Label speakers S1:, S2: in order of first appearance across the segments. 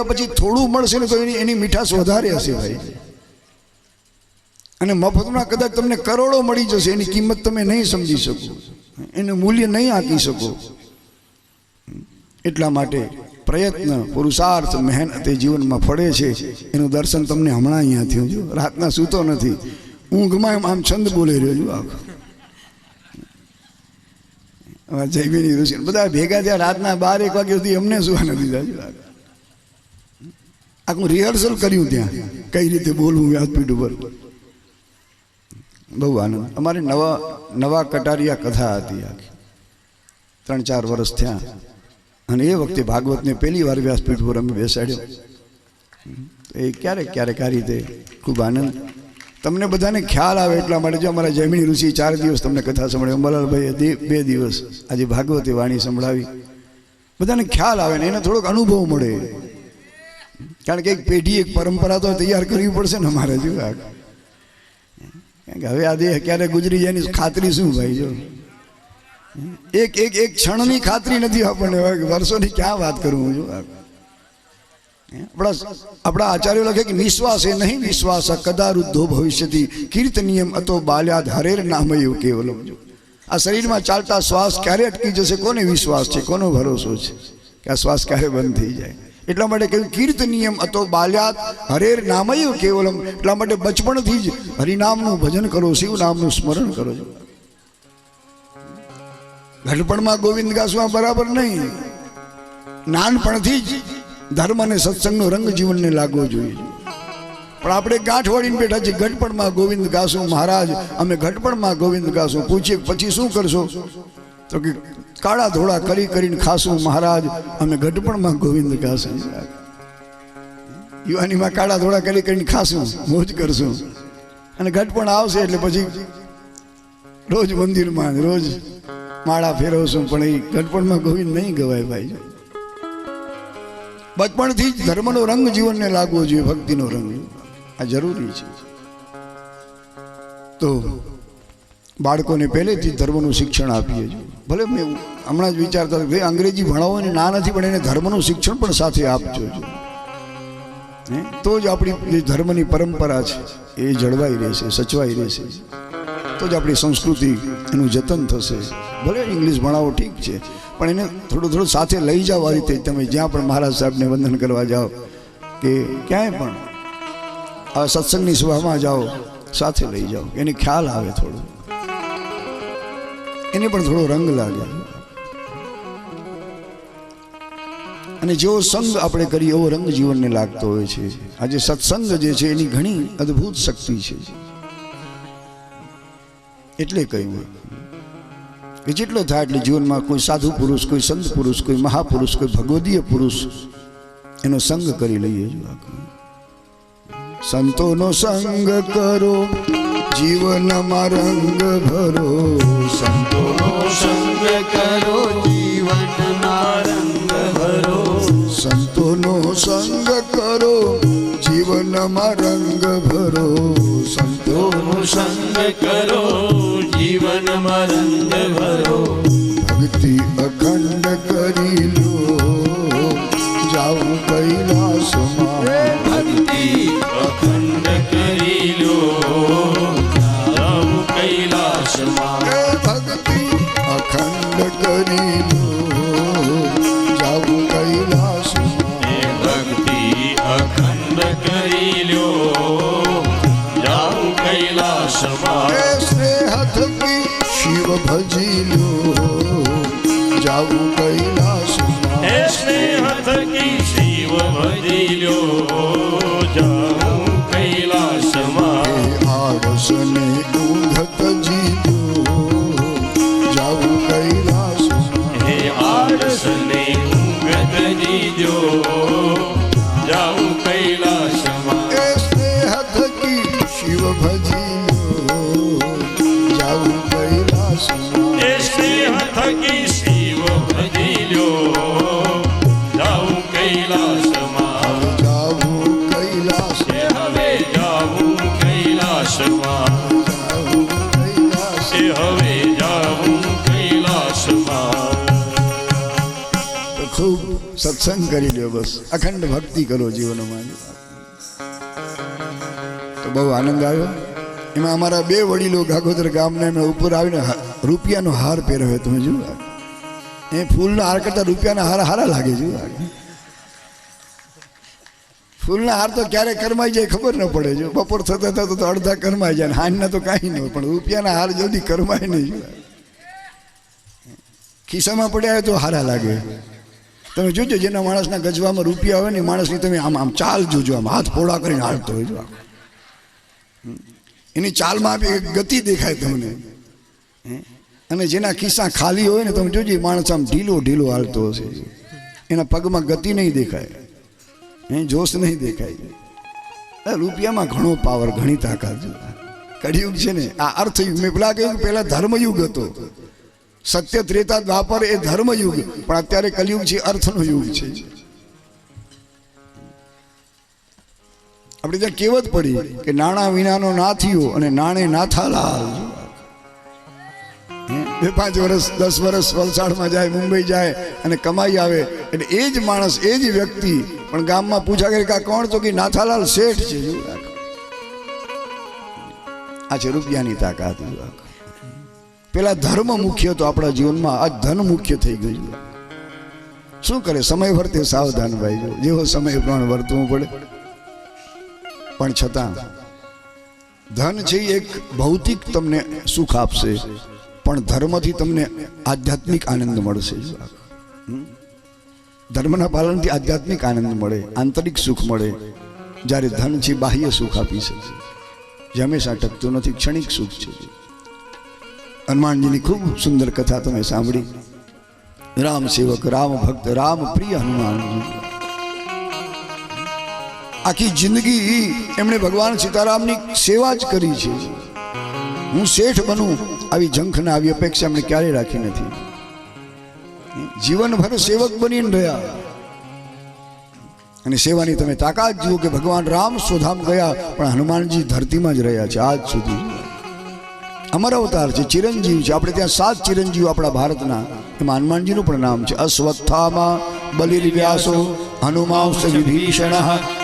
S1: કર્યા પછી થોડું મળશે ને તો એની મીઠાશ વધારે હશે ભાઈ. અને મફતમાં કદાચ તમને કરોડો મળી જશે, એની કિંમત તમે નહીં સમજી શકો, એનું મૂલ્ય નહીં આંકી શકો. એટલા માટે પ્રયત્ન, પુરુષાર્થ, મહેનત એ જીવનમાં ફળે છે. એનું દર્શન તમને હમણાં અહીંયા થયું. જો રાતના સૂતો નથી, ઊંઘમાં આમ છંદ બોલી રહ્યો છું. આખો જૈમિની ઋષિ બધા ભેગા થયા રાતના 12-1 વાગ્યા સુધી અમને સુવા નથી દીધા. આખું રિહર્સલ કર્યું ત્યાં, કઈ રીતે બોલવું વ્યાસપીઠ ઉપર. બહુ આનંદ. અમારે નવા કટારિયા કથા હતી, આખી 3-4 વર્ષ થયા. અને એ વખતે ભાગવતને પહેલી વાર વ્યાસપીઠ પર અમે બેસાડ્યો. એ ક્યારેક આ રીતે ખૂબ આનંદ. તમને બધાને ખ્યાલ આવે એટલા માટે. જો અમારા જૈમિની ઋષિ 4 દિવસ તમને કથા સંભળાવી, અંબાલાલભાઈએ 2 દિવસ આજે ભાગવતી વાણી સંભળાવી. બધાને ખ્યાલ આવે ને એને થોડોક અનુભવ મળે. કારણ કે એક પેઢી, એક પરંપરા તો તૈયાર કરવી પડશે ને અમારે. જો કારણ કે હવે આ દેહ ક્યારે ગુજરી જાય એની ખાતરી શું ભાઈ? જો એક ક્ષણની ખાતરી નથી આપણને, વર્ષોની ક્યાં વાત કરું છું. આપણા આચાર્યો લખે કે નિશ્વાસ એ નહીં વિશ્વાસ કદા વૃદ્ધો ભવિષ્યતિ કીર્તનિયમ અતો બાલ્યાદ હરેર નામયું કેવલમ. જો આ શરીરમાં ચાલતા શ્વાસ ક્યારે અટકી જશે, કોને વિશ્વાસ છે, કોનો ભરોસો છે કે આ શ્વાસ ક્યારે બંધ થઈ જાય? એટલા માટે કહ્યું કીર્તનિયમ અતો બાલ્યાદ હરેર નામયું કેવલમ. એટલા માટે બચપણથી જ હરિનામનું ભજન કરો, શિવ નામનું સ્મરણ કરો. છો ઘડપણમાં ગોવિંદ ગાસવા બરાબર નહીં. નાનપણથી જ ધર્મ અને સત્સંગનો રંગ જીવનને લાગવો જોઈએ. પણ આપણે ગાંઠ વાળીને બેઠા છીએ, ઘટપણમાં ગોવિંદ ગાશું મહારાજ, અમે ઘટપણમાં ગોવિંદ ગાશું. પૂછીએ પછી શું કરશો? તો કે કાળા ધોળા કરીને ખાશું મહારાજ, અમે ઘટપણમાં ગોવિંદ ગાશું. યુવાનીમાં કાળા ધોળા કરીને ખાશું, મોજ કરશું. અને ઘટપણ આવશે એટલે પછી રોજ મંદિરમાં રોજ માળા ફેરવશું. પણ એ ઘટપણમાં ગોવિંદ નહીં ગવાય ભાઈ. બચપણથી જ ધર્મનો રંગ જીવનને લાગવો જોઈએ, ભક્તિનો રંગ. આ જરૂરી છે. તો બાળકોને પહેલેથી ધર્મનું શિક્ષણ આપીએ છીએ. ભલે મેં હમણાં જ વિચારતા હતા કે અંગ્રેજી ભણાવવાની ના નથી, પણ એને ધર્મનું શિક્ષણ પણ સાથે આપજો. તો જ આપણી જે ધર્મની પરંપરા છે એ જળવાઈ રહેશે, સચવાઈ રહેશે. તો જ આપણી સંસ્કૃતિ એનું જતન થશે. ભલે ઇંગ્લિશ ભણાવો ઠીક છે, પણ એને થોડું સાથે લઈ જાઓ. આ રીતે તમે જ્યાં પણ મહારાજ સાહેબને વંદન કરવા જાઓ કે ક્યાંય પણ આ સત્સંગની સભામાં જાઓ, સાથે લઈ જાઓ. એને ખ્યાલ આવે, થોડો એને પણ થોડો રંગ લાગે. અને જેવો સંગ આપણે કરીએ એવો રંગ જીવનને લાગતો હોય છે. આજે સત્સંગ જે છે એની ઘણી અદ્ભુત શક્તિ છે. એટલે કહ્યું કે જેટલો થાય એટલે જીવનમાં કોઈ સાધુ પુરુષ, કોઈ સંત પુરુષ, કોઈ મહાપુરુષ, કોઈ ભગવદીય પુરુષ એનો સંગ કરી લઈએ. સંતોનો સંગ કરો, જીવનમાં રંગ ભરો.
S2: સંતોનો સંગ કરો, જીવનમાં રંગ ભરો.
S1: સંતોનો સંગ કરો, જીવનમાં રંગ ભરો.
S2: સંતોનો સંગ કરો, જીવનમાં રંગ ભરો.
S1: ભક્તિ અખંડ કરી લો, જાઉં કૈલાસમાં.
S2: ભક્તિ અખંડ કરી લો, જાઉં કૈલાસમાં.
S1: ભક્તિ અખંડ કરી લો, જાઉં કૈલાસમાં.
S2: ભક્તિ અખંડ કરી લો, જાઉં કૈલાસમાં.
S1: સ્નેહ થકી શિવ ભજી લો, જાઉં કૈલાસમાં.
S2: સ્નેહ થકી શિવ ભજી લો, જાઉં કૈલાસમાં.
S1: આળસને ઊંઘત જીતો, જાઉં કૈલાસમાં.
S2: હે આળસને ઊંઘત જીજો, જાઉં કૈલાસમાં.
S1: સ્નેહ થકી શિવ ભજી લો, જાઉં કૈલાસમાં.
S2: સ્નેહ થકી શિવ ભજી લો, જાઉં કૈલાસમાં.
S1: જાઉં સત્સંગ કરી લ્યો, બસ અખંડ ભક્તિ કરો જીવનમાં. તો બહુ આનંદ આવ્યો. એમાં અમારા બે વડીલો ગાગોદર ગામના એમણે ઉપર આવીને રૂપિયાનો હાર પહેર્યો. તમે જુઓ, એ ફૂલના હાર કરતા રૂપિયાના હાર હારા લાગે છે. ફૂલના હાર તો ક્યારે કરમાઈ જાય ખબર ન પડે. જો બપોર થતા થતા તો અડધા કરમાઈ જાય, હાંજના તો કાંઈ ન હોય, પણ રૂપિયાના હાર જલ્દી કરમાય નહીં. ખિસ્સામાં પડ્યા હોય તો હારા લાગે. તમે જોજો, જેના માણસના ગજવામાં રૂપિયા હોય ને માણસની તમે આમ આમ ચાલ જોજો, આમ હાથ ફોડા કરીને હાલતો હોય. જો એની ચાલમાં આપી ગતિ દેખાય તમને. અને જેના ખિસ્સા ખાલી હોય ને તમે જોજો, માણસ આમ ઢીલો ઢીલો હાલતો હશે. એના પગમાં ગતિ નહીં દેખાય, જોશ નહીં દેખાય. રૂપિયામાં ઘણો પાવર, ઘણી તાકાત. કળિયુગ છે ને આ અર્થયુગ. મેં પેલા કહ્યું પહેલા ધર્મયુગ હતો, સત્ય ત્રેતા દ્વાપર એ ધર્મયુગ, પણ અત્યારે કલિયુગ છે અર્થનો યુગ છે. આપણે ત્યાં કહેવત પડી કે નાણાં વિનાનો નાથીઓ અને નાણે નાથાલાલ. 2-5 વર્ષ 10 વર્ષ વલસાડમાં જાય, મુંબઈ જાય અને કમાઈ આવે એટલે એ જ માણસ, એ જ વ્યક્તિ પણ ગામમાં પૂછા કરે કે કોણ, તો કે નાથાલાલ શેઠ છે. આ છે રૂપિયાની તાકાત. પેલા ધર્મ મુખ્ય હતો આપણા જીવનમાં, આ ધન મુખ્ય થઈ ગયું. શું કરે, સમય વર્તે સાવધાન ભાઈ. જો જેવો સમય પ્રમાણે વર્તવું પડે. પણ છતાં ધન છે એક ભૌતિક તમને સુખ આપશે, પણ ધર્મથી તમને આધ્યાત્મિક આનંદ મળશે. ધર્મના પાલનથી આધ્યાત્મિક આનંદ મળે, આંતરિક સુખ મળે. જ્યારે ધન છે બાહ્ય સુખ આપી શકે, જે હંમેશા ટકતું નથી, ક્ષણિક સુખ છે. હનુમાનજીની ખૂબ સુંદર કથા તમે સાંભળી. રામ સેવક, રામ ભક્ત, રામ પ્રિય હનુમાનજી. આખી જિંદગી એમણે ભગવાન સીતારામની સેવા જ કરી છે. હું શેઠ બનું આવી ઝંખના, આવી અપેક્ષા એમણે ક્યારેય રાખી નથી. જીવનભર સેવક બનીને રહ્યા. અને સેવાની તમે તાકાત જુઓ કે ભગવાન રામ સ્વધામ ગયા, પણ હનુમાનજી ધરતીમાં જ રહ્યા છે આજ સુધી. અમર અવતાર છે, ચિરંજીવ છે. આપણે ત્યાં 7 ચિરંજીવ આપણા ભારતના, એમાં હનુમાનજીનું પણ નામ છે. અશ્વત્થામા બલિર્વ્યાસો હનુમાંસ વિભીષણ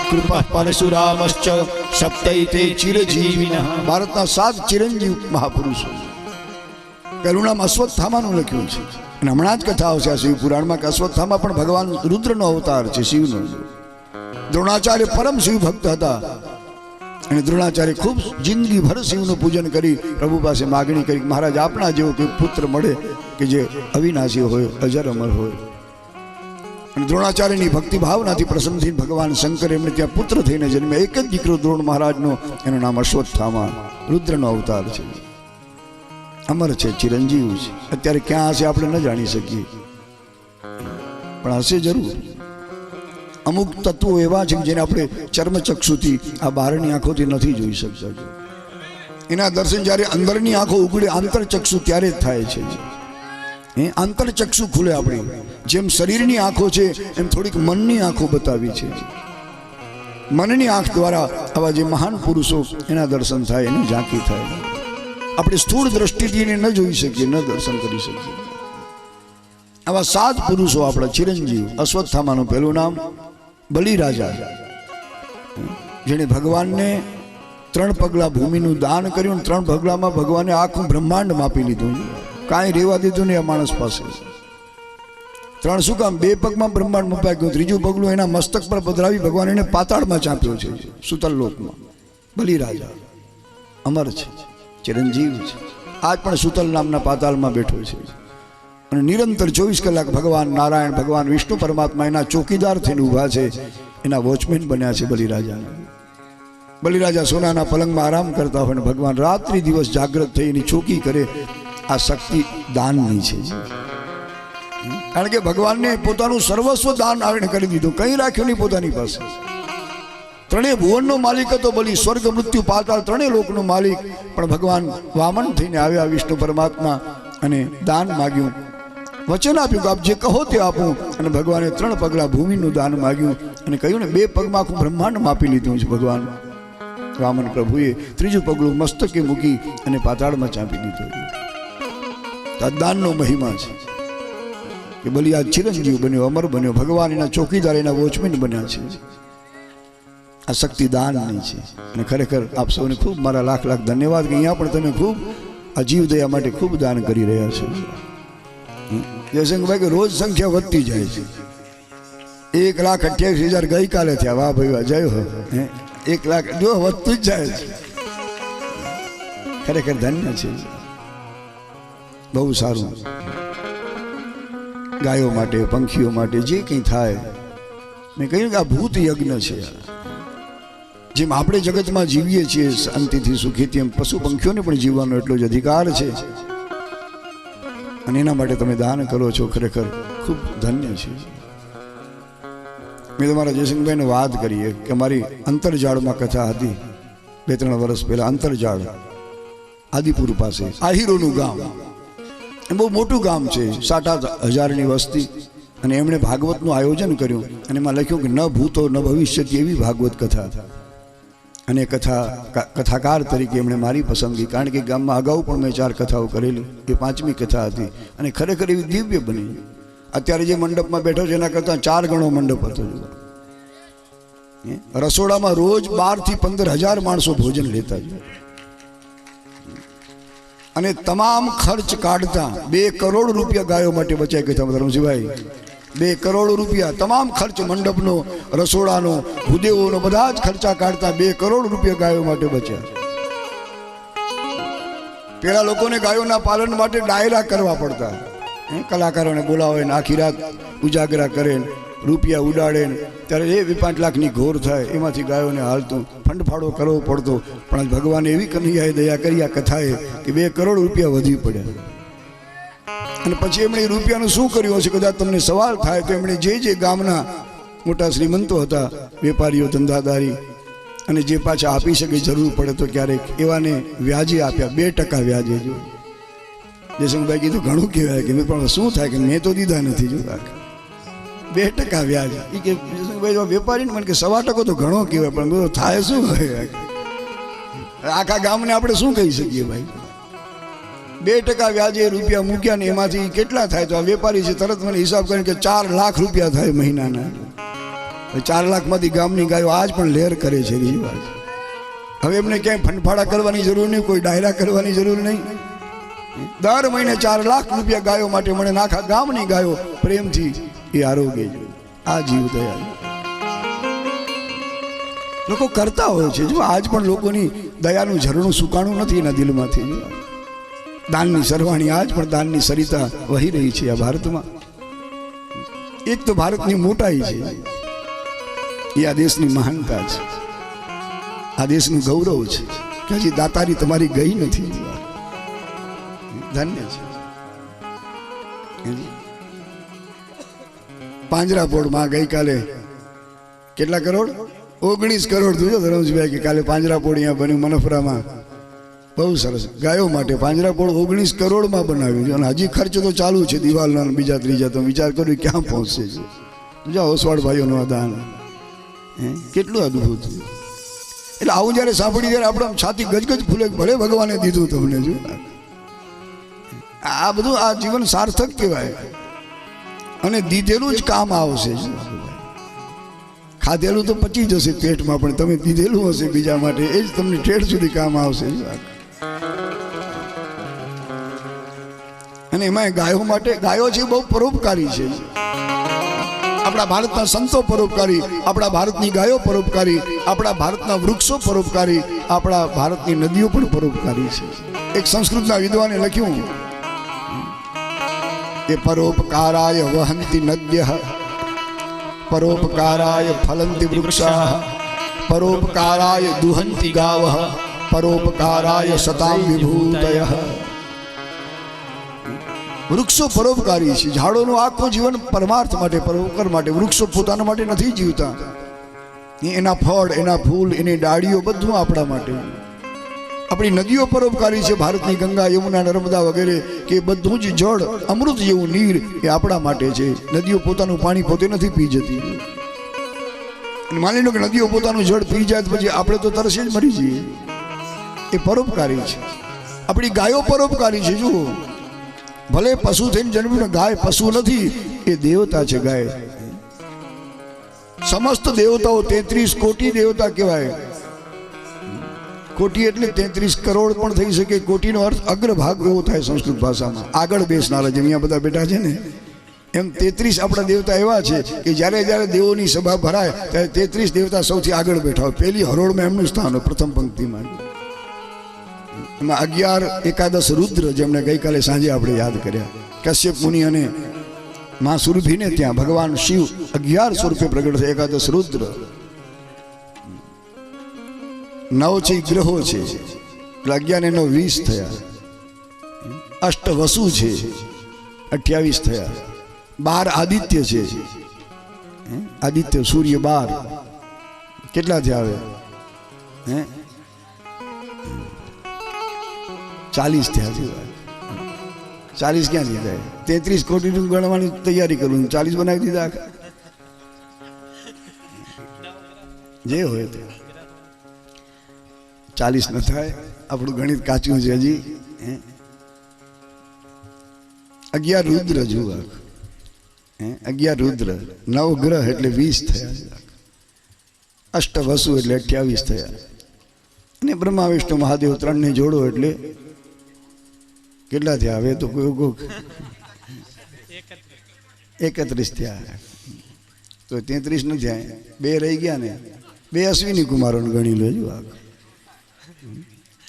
S1: કૃપા પરશુરામશ્ચ સપ્તૈતે ચિરજીવિનઃ. ભારતના 7 ચિરંજીવ મહાપુરુષો. પહેલું અશ્વત્થામાનું લખ્યું છે. અને હમણાં જ કથા આવશે આ શિવ પુરાણમાં કે અશ્વત્થામા પણ ભગવાન રુદ્રનો અવતાર છે, શિવનો. દ્રોણાચાર્ય પરમ શિવ ભક્ત હતા અને દ્રોણાચાર્ય ખૂબ જિંદગીભર શિવનું પૂજન કરી પ્રભુ પાસે માગણી કરી, મહારાજ આપણા જેવો કોઈ પુત્ર મળે કે જે અવિનાશી હોય, અજર અમર હોય. અને દ્રોણાચાર્યની ભક્તિ ભાવનાથી પ્રસન્ન થઈને ભગવાન શંકર એમને ત્યાં પુત્ર થઈને જન્મ્યા. એક જ દીકરો દ્રોણ મહારાજનો, એનું નામ અશ્વત્થામા, રુદ્રનો અવતાર છે. અમર છે, ચિરંજીવ છે. અત્યારે ક્યાં હશે આપણે ન જાણી શકીએ, પણ હશે જરૂર. અમુક તત્વો એવા છે જેને આપણે ચર્મચક્ષુથી, આ બહારની આંખોથી નથી જોઈ શકતા. એના દર્શન જ્યારે અંદરની આંખો ઉઘડે, આંતરચક્ષુ, ત્યારે જ થાય છે. આંતરચક્ષુ ખુલે આપણી. જેમ શરીરની આંખો છે એમ થોડીક મનની આંખો બતાવી છે. મનની આંખ દ્વારા આવા જે મહાન પુરુષો, એના દર્શન થાય, એની ઝાંકી થાય. આપણે સ્થૂળ દ્રષ્ટિથી એને ન જોઈ શકીએ, ન દર્શન કરી શકીએ. આવા 7 પુરુષો આપણા ચિરંજીવ. અશ્વત્થામાનું પહેલું નામ બલિરાજા, જેણે ભગવાનને 3 પગલા ભૂમિનું દાન કર્યું. 3 પગલામાં ભગવાને આખું બ્રહ્માંડ માપી લીધું, કાંઈ રહેવા દીધું નહીં આ માણસ પાસે. 3 શું કામ? 2 પગમાં બ્રહ્માંડ મપાઈ ગયું. 3જું પગલું એના મસ્તક પર પધરાવી ભગવાન એને પાતાળમાં ચાંપ્યો છે, સુતલ લોકમાં. બલિરાજા અમર છે, ચિરંજીવ છે. આજ પણ સુતલ નામના પાતાળમાં બેઠો છે. અને નિરંતર 24 કલાક ભગવાન નારાયણ, ભગવાન વિષ્ણુ પરમાત્મા એના ચોકીદાર થઈને ઊભા છે, એના વોચમેન બન્યા છે બલિરાજા. બલિરાજા સોનાના પલંગમાં આરામ કરતા હોય ને ભગવાન રાત્રિ દિવસ જાગ્રત થઈ એની ચોકી કરે. આ શક્તિ દાનની છે. કારણ કે ભગવાનને પોતાનું સર્વસ્વ દાન આવીને કરી દીધું, કંઈ રાખ્યું નહીં પોતાની પાસે. 3 ભુવનનો માલિક હતો બલિ, સ્વર્ગ, મૃત્યુ, પાતાળ 3 લોકનો માલિક. પણ ભગવાન વામન થઈને આવ્યા વિષ્ણુ પરમાત્મા અને દાન માગ્યું. વચન આપ્યું કે આપ જે કહો તે આપું. અને ભગવાને 3 પગલા ભૂમિનું દાન માગ્યું અને કહ્યું ને 2 પગમાં આખું બ્રહ્માંડ માપી લીધું છે ભગવાન વામન પ્રભુએ. 3જું પગલું મસ્તકે મૂકી અને પાતાળમાં ચાંપી દીધું. દાનનો મહિમા છે. કે બલિયા ચિરંજીવ બન્યો, અમર બન્યો, ભગવાન એના ચોકીદાર, એના વોચમેન બન્યા છે. આ શક્તિ દાનની છે. અને ખરેખર આપ સૌને ખૂબ મારા લાખ લાખ ધન્યવાદ કે અહીંયા પણ તમે ખૂબ આ જીવદયા માટે ખૂબ દાન કરી રહ્યા છો. જયશંકરભાઈ કે રોજ સંખ્યા વધતી જાય છે. 1,28,000 ગઈકાલે થયા. વાહ ભાઈ વાહ, જય હો. 1 લાખ જો વધતું જ જાય છે. ખરેખર ધન્ય છે. બહુ સારું. ગાયો માટે, પંખીઓ માટે જે કંઈ થાય, મેં કહ્યું કે આ ભૂત યજ્ઞ છે. જેમ આપણે જગતમાં જીવીએ છીએ શાંતિથી સુખીથી, એમ પશુ પંખીઓને પણ જીવવાનો એટલો જ અધિકાર છે. અને એના માટે તમે દાન કરો છો, ખરેખર ખૂબ ધન્ય છે. મેં તમારા જયસિંહભાઈને વાત કરીએ કે અમારી અંતરજાળમાં કથા હતી 2-3 વર્ષ પહેલા. અંતરજાળ આદિપુર પાસે આહિરોનું ગામ, બહુ મોટું ગામ છે, 7,000-8,000ની વસ્તી. અને એમણે ભાગવતનું આયોજન કર્યું અને એમાં લખ્યું કે ન ભૂતો ન ભવિષ્યથી, એવી ભાગવત કથા. અને કથાકાર તરીકે એમણે મારી પસંદગી, કારણ કે ગામમાં અગાઉ પણ મેં 4 કથાઓ કરેલી, એ 5મી કથા હતી અને ખરેખર એવી દિવ્ય બની. અત્યારે જે મંડપમાં બેઠો છે એના કરતાં 4 ગણો મંડપ હતો. રસોડામાં રોજ 12,000 થી 15,000 માણસો ભોજન લેતા. અને તમામ ખર્ચ કાઢતા 2 કરોડ રૂપિયા ગાયો માટે બચાય કથા ધર્મજીભાઈ. 2 કરોડ રૂપિયા તમામ ખર્ચ, મંડપનો, રસોડાનો, ભૂદેવોનો, બધા જ ખર્ચા કાઢતા 2 કરોડ રૂપિયા ગાયો માટે બચ્યા. પેલા લોકોને ગાયોના પાલન માટે ડાયરા કરવા પડતા. કલાકારોને બોલાવે ને આખી રાત ઉજાગરા કરે, રૂપિયા ઉડાડે. ત્યારે એ 5 લાખની ઘોર થાય, એમાંથી ગાયોને હાલતું ફંડફાળો કરવો પડતો. પણ ભગવાને એવી કનૈયાએ દયા કરી આ કથાએ કે 2 કરોડ રૂપિયા વધી પડ્યા. અને પછી એમણે એ રૂપિયાનું શું કર્યું હશે, કદાચ તમને સવાલ થાય તો એમણે જે ગામના મોટા શ્રીમંતો હતા, વેપારીઓ, ધંધાદારી, અને જે પાછા આપી શકે જરૂર પડે તો ક્યારેક, એવાને વ્યાજે આપ્યા. 2% વ્યાજે. જો જયશંકરભાઈ કીધું ઘણું કહેવાય કે પણ શું થાય કે મેં તો દીધા નથી. જો 2% વ્યાજ. એ કે જયશંકરભાઈ વેપારીને મને કે 1.25% તો ઘણો કહેવાય, પણ બધું થાય શું હોય? આખા ગામને આપણે શું કહી શકીએ ભાઈ? 2% વ્યાજે રૂપિયા મૂક્યા ને એમાંથી કેટલા થાય? તો આ વેપારી છે, તરત મને હિસાબ કરીને કે 4 લાખ રૂપિયા થાય મહિનાના. 4 લાખમાંથી ગામની ગાયો આજ પણ લહેર કરે છે. હવે એમને ક્યાંય ફંડફાળા કરવાની જરૂર નહીં, કોઈ ડાયરા કરવાની જરૂર નહીં. દર મહિને 4 લાખ રૂપિયા ગાયો માટે મળે. આખા ગામની ગાયો પ્રેમથી એ આરોગ્ય. આ જીવ દયા લોકો કરતા હોય છે. જો આજ પણ લોકોની દયાનું ઝરણું સુકાણું નથી એના દિલમાંથી. દાનની સરવાણી આજ પણ દાનની સરિતા વહી રહી છે આ ભારતમાં. એક તો ભારતની મોટાઈ છે, એ આ દેશની મહાનતા છે, આ દેશનું ગૌરવ છે કે હજી દાતારી તમારી ગઈ નથી. ધન્ય છે. પાંજરાપોળમાં ગઈકાલે કેટલા કરોડ? 19 કરોડ. જોજો ધરમજીભાઈ કે કાલે પાંજરાપોળ અહીંયા બન્યું મનફરામાં. બહુ સરસ. ગાયો માટે પાંજરાપોળ 19 કરોડમાં બનાવ્યું છે. અને હજી ખર્ચ તો ચાલુ છે, દિવાલના બીજા ત્રીજા. તો વિચાર કર્યું ક્યાં પહોંચશે છે. જો ઓસવાડ ભાઈઓનું આ દાન કેટલું અદભુત. એટલે આવું જ્યારે સાંભળી ત્યારે આપણે છાતી ગજગજ ફૂલે, ભલે ભગવાને દીધું તમને. જો આ બધું આ જીવન સાર્થક કહેવાય. અને દીધેલું જ કામ આવશે. ખાધેલું તો પચી જશે પેટમાં, પણ તમે દીધેલું હશે બીજા માટે, એ જ તમને ઠેઠ સુધી કામ આવશે. અને એમાં ગાયો માટે, ગાયો છે બહુ પરોપકારી છે. આપણા ભારતના સંતો પરોપકારી, આપણા ભારતની ગાયો પરોપકારી, આપણા ભારતના વૃક્ષો પરોપકારી, આપણા ભારતની નદીઓ પણ પરોપકારી છે. એક સંસ્કૃતના વિદ્વાને લખ્યું કે પરોપકારાય વહંતિ નદ્યઃ, પરોપકારાય ફલંતિ વૃક્ષાઃ, પરોપકારાય દુહંતિ ગાવઃ, પરોપકારાય સતામ વિભૂતયઃ. વૃક્ષો પરોપકારી છે. ઝાડોનું આખું જીવન પરમાર્થ માટે, પરોપકાર માટે. વૃક્ષો પોતાના માટે નથી જીવતા. એના ફળ, એના ફૂલ, એની ડાળીઓ બધું આપણા માટે. આપણી નદીઓ પરોપકારી છે. ભારતની ગંગા, યમુના, નર્મદા વગેરે, કે બધું જ જળ, અમૃત જેવું નીર એ આપણા માટે છે. નદીઓ પોતાનું પાણી પોતે નથી પી જતી. માની લો કે નદીઓ પોતાનું જળ પી જાય તો પછી આપણે તો તરસે જ મરી જઈએ. એ પરોપકારી છે. આપણી ગાયો પરોપકારી છે. જુઓ, ભલે પશુ થઈને જન્મ્યું, ગાય પશુ નથી, એ દેવતા છે ગાય. સમસ્ત દેવતાઓ 33 કોટી દેવતા કહેવાય. કોટી એટલે 33 કરોડ પણ થઈ શકે. કોટીનો અર્થ અગ્રભાગ એવો થાય સંસ્કૃત ભાષામાં. આગળ બેસનારા જેમ અહીંયા બધા બેઠા છે ને, એમ 33 આપણા દેવતા એવા છે કે જ્યારે જ્યારે દેવોની સભા ભરાય ત્યારે 33 દેવતા સૌથી આગળ બેઠા હોય. પહેલી હરોળમાં એમનું સ્થાન હોય, પ્રથમ પંક્તિમાં. એમાં 11 એકાદશ રુદ્ર, જેમને ગઈકાલે સાંજે આપણે યાદ કર્યા. કશ્યપ મુનિ અને માં સુરભીને ત્યાં ભગવાન શિવ 11 સ્વરૂપે પ્રગટ થયા. એકાદશ રુદ્ર. 9 છે ગ્રહો છે, એટલે 11 ને 9 20 થયા. અષ્ટ વસુ છે, 28 થયા. 12 આદિત્ય છે. આદિત્ય સૂર્ય 12 કેટલા થયા આવે? 40 થયા છે. 40 ક્યાંથી થાય? 33 કોટીનું ગણવાની તૈયારી કરું, 40 બનાવી દીધા આખા. જે હોય તે 40 ન થાય. આપણું ગણિત કાચું છે હજી. 11 રુદ્ર જુઓ. 11 રુદ્ર, 9 ગ્રહ એટલે 20 થયા. અષ્ટ વસુ એટલે 28 થયા. અને બ્રહ્મા વિષ્ણુ મહાદેવ 3 ને જોડો એટલે કેટલા થયા? હવે તો કોઈ 31 થયા. તો 33 ન થયા, 2 રહી ગયા ને. 2 અશ્વિની કુમારોને ગણી લેજો.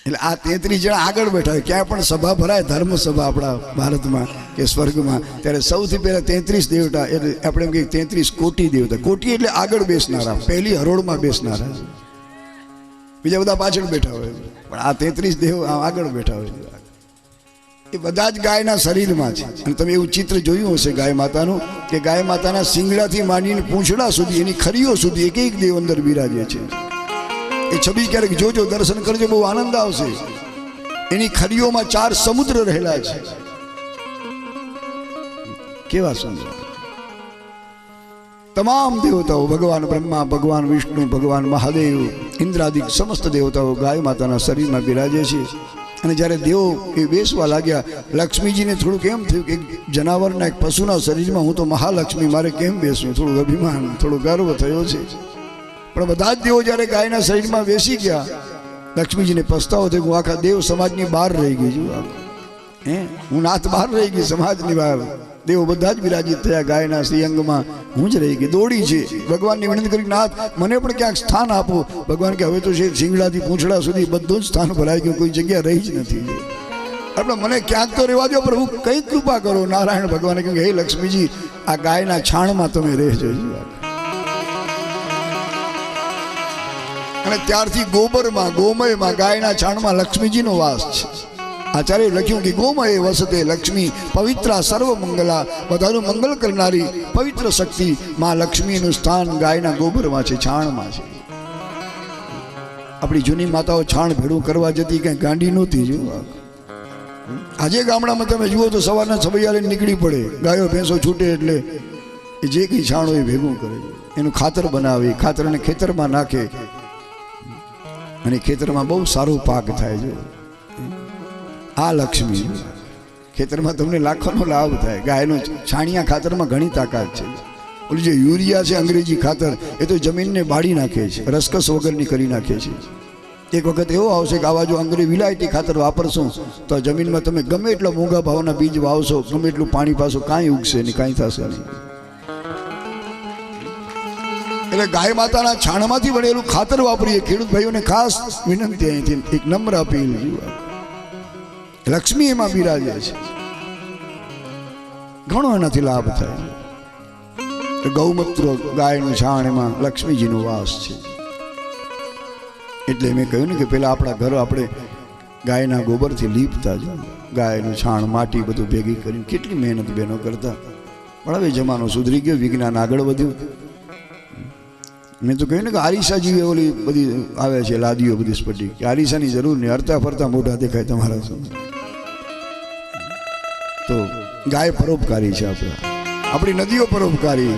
S1: એટલે આ 33 જણા આગળ બેઠા હોય. ક્યાંય પણ સભા ભરાય, ધર્મ સભા આપણા ભારતમાં કે સ્વર્ગમાં, ત્યારે સૌથી પહેલા 33 દેવતા, એટલે આપણે એમ કહીએ 33 કોટી દેવતા. કોટી એટલે આગળ બેસનારા, પહેલી હરોળમાં બેસનારા. બીજા બધા પાછળ બેઠા હોય, પણ આ 33 દેવ આગળ બેઠા હોય. એ બધા જ ગાયના શરીરમાં છે. અને તમે એવું ચિત્ર જોયું હશે ગાય માતાનું, કે ગાય માતાના શિંગડાથી માંડીને પૂંછડા સુધી, એની ખરીઓ સુધી એક એક દેવ અંદર બિરાજે છે. એ છબી ક્યારેક જોજો, દર્શન કરજો, બહુ આનંદ આવશે. એની ખરીઓમાં 4 સમુદ્ર રહેલા છે. કેવા સુંદર! તમામ દેવતાઓ, ભગવાન બ્રહ્મા, ભગવાન વિષ્ણુ, ભગવાન મહાદેવ, ઇન્દ્રાદિક સમસ્ત દેવતાઓ ગાય માતાના શરીરમાં બિરાજે છે. અને જ્યારે દેવો એ બેસવા લાગ્યા, લક્ષ્મીજીને થોડુંક એમ થયું કે જનાવરના, એક પશુના શરીરમાં હું તો મહાલક્ષ્મી, મારે કેમ બેસવું? થોડું અભિમાન, થોડો ગર્વ થયો છે. પણ બધા જ દેવો જ્યારે ગાયના શરીરમાં બેસી ગયા, લક્ષ્મીજીને પસ્તાવો થયો, હું આખા દેવ સમાજની બહાર રહી ગઈ છું. હું નાથ બહાર રહી ગઈ, સમાજની બહાર. દેવો બધા જ વિરાજિત થયા ગાયના શ્રીઅંગમાં, હું જ રહી ગઈ. દોડી છે ભગવાનની વિનંતી કરી, નાથ મને પણ ક્યાંક સ્થાન આપો. ભગવાન કે હવે તો છે શિંગડાથી પૂંછડા સુધી બધું જ સ્થાન ભરાઈ ગયું, કોઈ જગ્યા રહી જ નથી. આપણે મને ક્યાંક તો રહેવા દો પ્રભુ, કઈ કૃપા કરો. નારાયણ ભગવાને કહ્યું, હે લક્ષ્મીજી, આ ગાયના છાણમાં તમે રહેજો. અને ત્યારથી ગોબરમાં, ગોમયમાં, ગાયના છાણમાં લક્ષ્મીજીનો વાસ છે. આચાર્ય લખ્યું કે ગોમયે વસતે લક્ષ્મી પવિત્રા સર્વ મંગલા, બધાનું મંગલ કરનારી પવિત્ર શક્તિ માં લક્ષ્મીનું સ્થાન ગાયના ગોબરમાં છે, છાણમાં છે. આપણી જૂની માતાઓ છાણ ભેડું કરવા જતી, કઈ ગાંડી નહોતી. જો આજે ગામડામાં તમે જુઓ તો સવારના છબૈયા લઈને નીકળી પડે. ગાયો ભેંસો છૂટે એટલે એ જે કંઈ છાણ હોય એ ભેગું કરે, એનું ખાતર બનાવે, ખાતરને ખેતરમાં નાખે, અને ખેતરમાં બહુ સારો પાક થાય છે. આ લક્ષ્મી ખેતરમાં તમને લાખોનો લાભ થાય. ગાયનું છાણિયા ખાતરમાં ઘણી તાકાત છે. ઓલું જે યુરિયા છે અંગ્રેજી ખાતર, એ તો જમીનને બાળી નાખે છે, રસકસ વગરની કરી નાખે છે. એક વખત એવો આવશે કે આવા જો અંગ્રેજી વિલાયતી ખાતર વાપરશો તો જમીનમાં તમે ગમે એટલા મોંઘા ભાવના બીજ વાવશો, ગમે એટલું પાણી પાશો, કાંઈ ઉગશે નહીં, કાંઈ થશે નહીં. એટલે ગાય માતાના છાણમાંથી બનેલું ખાતર વાપરીએ. ખેડૂત ભાઈઓને ખાસ વિનંતી અહીંથી એક નમ્ર અપીલ, લક્ષ્મી એમાં બિરાજે છે, ઘણો એનાથી લાભ થાય. ગૌમૂત્ર, ગાયનું છાણ, એમાં લક્ષ્મીજીનો વાસ છે. એટલે મેં કહ્યું ને કે પેલા આપણા ઘર આપણે ગાયના ગોબરથી લીપતા જ, ગાયનું છાણ, માટી બધું ભેગી કરીને કેટલી મહેનત બહેનો કરતા. પણ હવે જમાનો સુધરી ગયો, વિજ્ઞાન આગળ વધ્યું. મેં તો કહ્યું ને કે આરીસા જેવી ઓલી બધી આવે છે લાદીઓ, બધી સ્પટી, કે આરીસાની જરૂર નહીં, હરતા ફરતા મોઢા દેખાય તમારા સામે. તો ગાય પરોપકારી છે. આપણી નદીઓ પરોપકારી,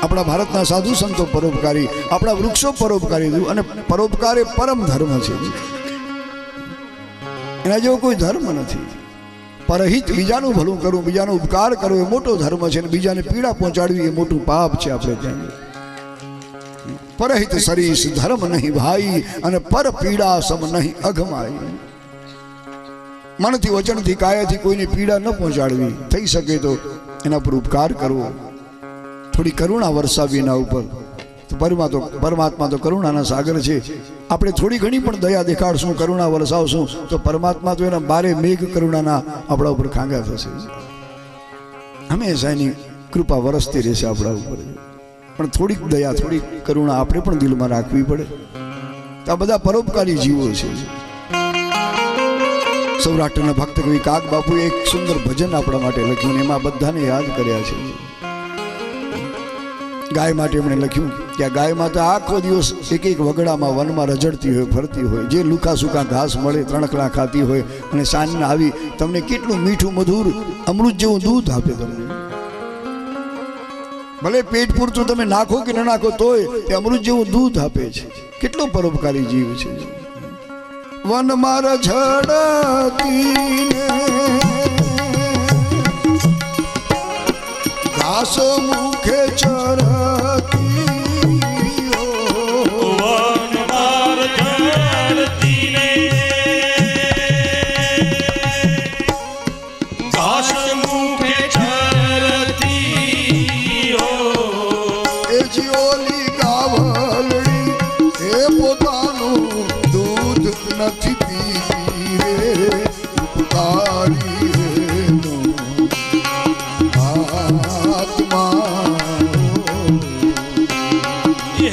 S1: આપણા ભારતના સાધુ સંતો પરોપકારી, આપણા વૃક્ષો પરોપકારી. અને પરોપકાર એ પરમ ધર્મ છે, એના જેવો કોઈ ધર્મ નથી. પરહિત બીજાનું ભલું કરવું, બીજાનો ઉપકાર કરવો એ મોટો ધર્મ છે, અને બીજાને પીડા પહોંચાડવી એ મોટું પાપ છે. આપણે ત્યાં પરહિત સરીસ ધર્મ નહીં ભાઈ, અને પર પીડા સમ નહીં અઘમાઈ. મનથી, વચનથી, કાયાથી કોઈને પીડા ન પહોંચાડવી. થઈ શકે તો એના પર ઉપકાર કરવો, થોડી કરુણા વરસાવી એના ઉપર. તો પરમાત્મા તો કરુણાના સાગર છે. આપણે થોડી ઘણી પણ દયા દેખાડશું, કરુણા વરસાવશું, તો પરમાત્મા તો એના બારે મેઘ કરુણાના આપણા ઉપર ખાંગા થશે. હંમેશા એની કૃપા વરસતી રહેશે આપણા ઉપર. પણ થોડીક દયા, થોડીક કરુણા આપણે પણ દિલમાં રાખવી પડે. તો આ બધા પરોપકારી જીવો છે. સૌરાષ્ટ્રના ભક્ત કવિ કાગ બાપુએ એક સુંદર ભજન આપણા માટે લખ્યું, એમાં બધાને યાદ કર્યા છે. ગાય માટે એમણે લખ્યું કે આ ગાય માતા આખો દિવસ એક એક વગડામાં વનમાં રજડતી હોય, ફરતી હોય, જે લુખા સૂકા ઘાસ મળે ત્રણકડા ખાતી હોય, અને સાંજના આવી તમને કેટલું મીઠું મધુર અમૃત જેવું દૂધ આપે. તમને ભલે પેટ પૂરતું તમે નાખો કે ન નાખો તોય એ અમૃત જેવું દૂધ આપે છે. કેટલો પરોપકારી જીવ છે. વનમાં રજડતી ઘાસ મુખે ચરતી,
S2: વનમાં રજડતી ને ઘાસ મુખે ચરતી હો.
S1: એ જીઓલી ગાવલડી એ પોતાનું દૂધ નથી પીતી રે, ઉપકારી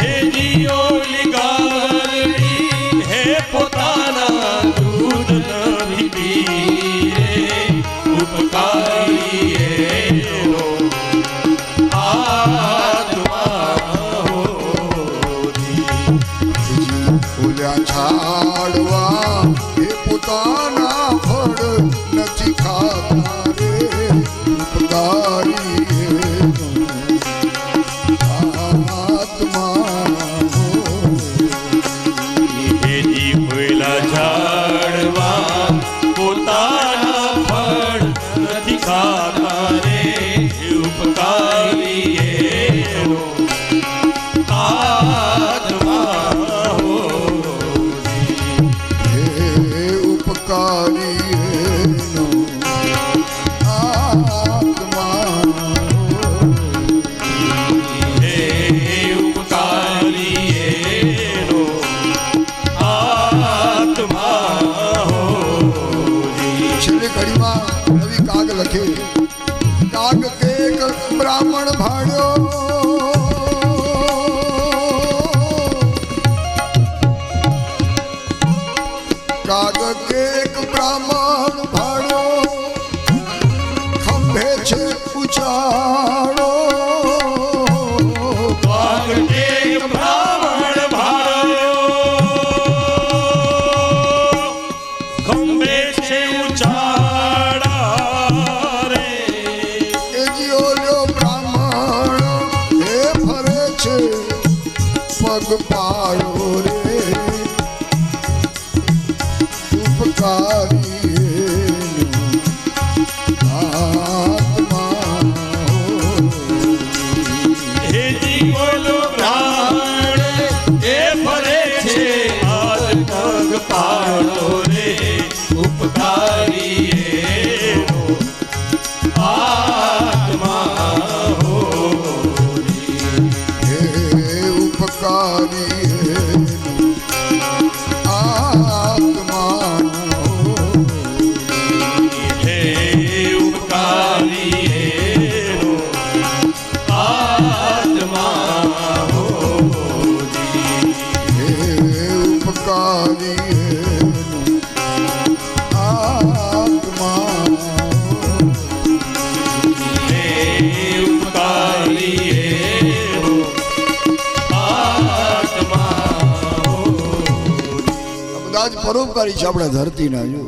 S2: હે જીઓલી ગાવલડી હે પોતાના દૂધ નથી પીરે, ઉપકારી એનો આત્મા હોરી.
S1: ફૂલ્યા છાડવા એ પોતાના ફળ નથી ખાતા રે, ઉપકારી
S2: હેજી ફૂલા ઝાડવા પોતાના ફળ નથી ખાતા રે, ઉપકારી એનો આત્મા હોરી.
S1: હે ઉપકારી એનો આત્મા.
S2: હે ઉપકારી એનો આત્મા હોરી.
S1: છેલ્લી કડીમાં કવિ કાગ લખે, કાગ કેક બ્રાહ્મણ ભાડ્યો, કાગ કેક બ્રાહ્મણ ભાડ્યો, ખંભે છે ઉછાળો,
S2: કાગડે બ્રાહ્મણ ભાળ્યો, ખંભે છે ઉચાળા રે.
S1: એ જીઓલ્યો બ્રાહ્મણ એ ફરે છે પગ પાડો રે, ઉપકારી આત્મા.
S2: હે જીવોલો બ્રાહ્મણ એ ફરે છે આજ પગ પાડો રે, ઉપકારી એનો આત્મા હોરી.
S1: હે ઉપકારી આત્મા.
S2: હે ઉપકારી એનો આત્મા હોરી.
S1: હે ઉપકારી આત્મા.
S2: હે ઉપકારી એનો આત્મા હોરી.
S1: બધા જ પરોપકારી છે આપણા ધરતીના. જો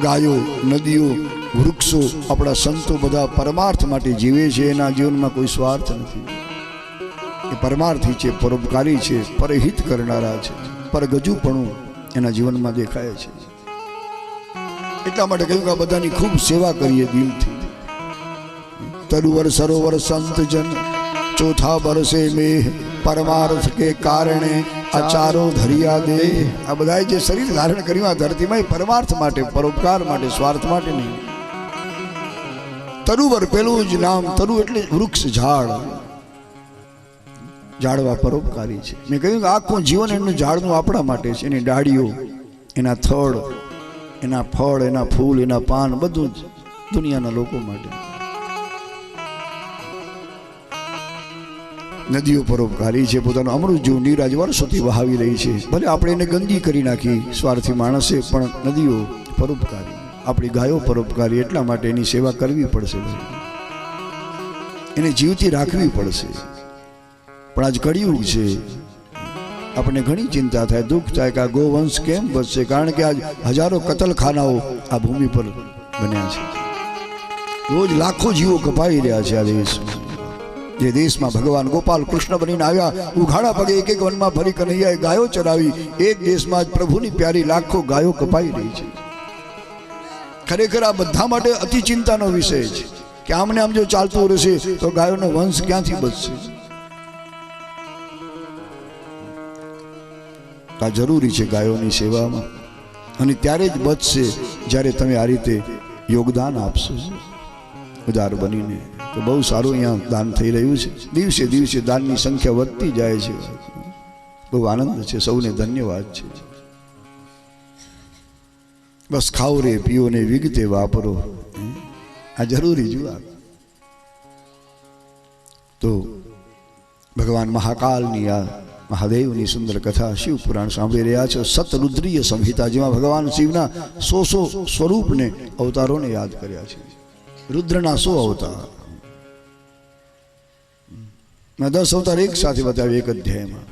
S1: ગાયો, નદીઓ, વૃક્ષો, આપણા સંતો બધા પરમાર્થ માટે જીવે છે. એના જીવનમાં કોઈ સ્વાર્થ નથી. એ પરમાર્થી છે, પરોપકારી છે, પરહિત કરનારા છે. પરગજુપણું એના જીવનમાં દેખાય છે. એટલા માટે કહ્યું કે આ બધાની ખૂબ સેવા કરીએ દિલથી. તરુવર સરોવર સંત જન ચોથા બરસે મેહ પરમાર્થ કે કારણે આચારો ધરિયા દે. આ બધાએ જે શરીર ધારણ કર્યું આ ધરતીમાં એ પરમાર્થ માટે, પરોપકાર માટે, સ્વાર્થ માટે નહીં. તરુવર પેલું જ નામ, તરુ એટલે વૃક્ષ, ઝાડ. ઝાડવા પરોપકારી છે. મેં કહ્યું કે આખું જીવન એમનું ઝાડનું આપણા માટે છે. એની ડાળીઓ, એના થડ, એના ફળ, એના ફૂલ, એના પાન, બધું જ દુનિયાના લોકો માટે. નદીઓ પરોપકારી છે. પોતાનું અમૃત જેવું નીરાજ વર્ષોથી વહાવી રહી છે. ભલે આપણે એને ગંદી કરી નાખી સ્વાર્થી માણસે, પણ નદીઓ પરોપકારી. આપણી ગાયો પરોપકારી. એટલા માટે એની સેવા કરવી પડશે, એને જીવતી રાખવી પડશે. પણ આજ કળિયુગ છે, આપણને ઘણી ચિંતા થાય, દુઃખ થાય કે આ ગોવંશ કેમ બચશે. કારણ કે આજ હજારો કતલખાનાઓ આ ભૂમિ પર બન્યા છે. રોજ લાખો જીવો કપાઈ રહ્યા છે આ દેશમાં. જે દેશમાં ભગવાન ગોપાલ કૃષ્ણ બનીને આવ્યા, ઉઘાડા પગે એક એક વનમાં ભરી કનૈયાએ ગાયો ચરાવી. એક દેશમાં જ પ્રભુની પ્યારી લાખો ગાયો કપાઈ રહી છે. ખરેખર આ બધા માટે અતિ ચિંતાનો વિષય છે કે આમને આમ જો ચાલતું રહેશે તો ગાયોનો વંશ ક્યાંથી બચશે. આ જરૂરી છે ગાયોની સેવામાં, અને ત્યારે જ બચશે જ્યારે તમે આ રીતે યોગદાન આપશો ઉદાર બનીને. તો બહુ સારું અહીંયા દાન થઈ રહ્યું છે. દિવસે દિવસે દાનની સંખ્યા વધતી જાય છે. બહુ આનંદ છે. સૌને ધન્યવાદ છે. બસ ખાઓ રે, પીઓ ને વિગતે વાપરો, આ જરૂરી જુઓ. તો ભગવાન મહાકાલની આ મહાદેવની સુંદર કથા શિવ પુરાણ સાંભળી રહ્યા છો. સતરુદ્રીય સંહિતા, જેમાં ભગવાન શિવના 100 સ્વરૂપને, અવતારોને યાદ કર્યા છે. રુદ્રના 100 અવતાર, 10 અવતાર એક સાથે બતાવ્યા એક અધ્યાયમાં.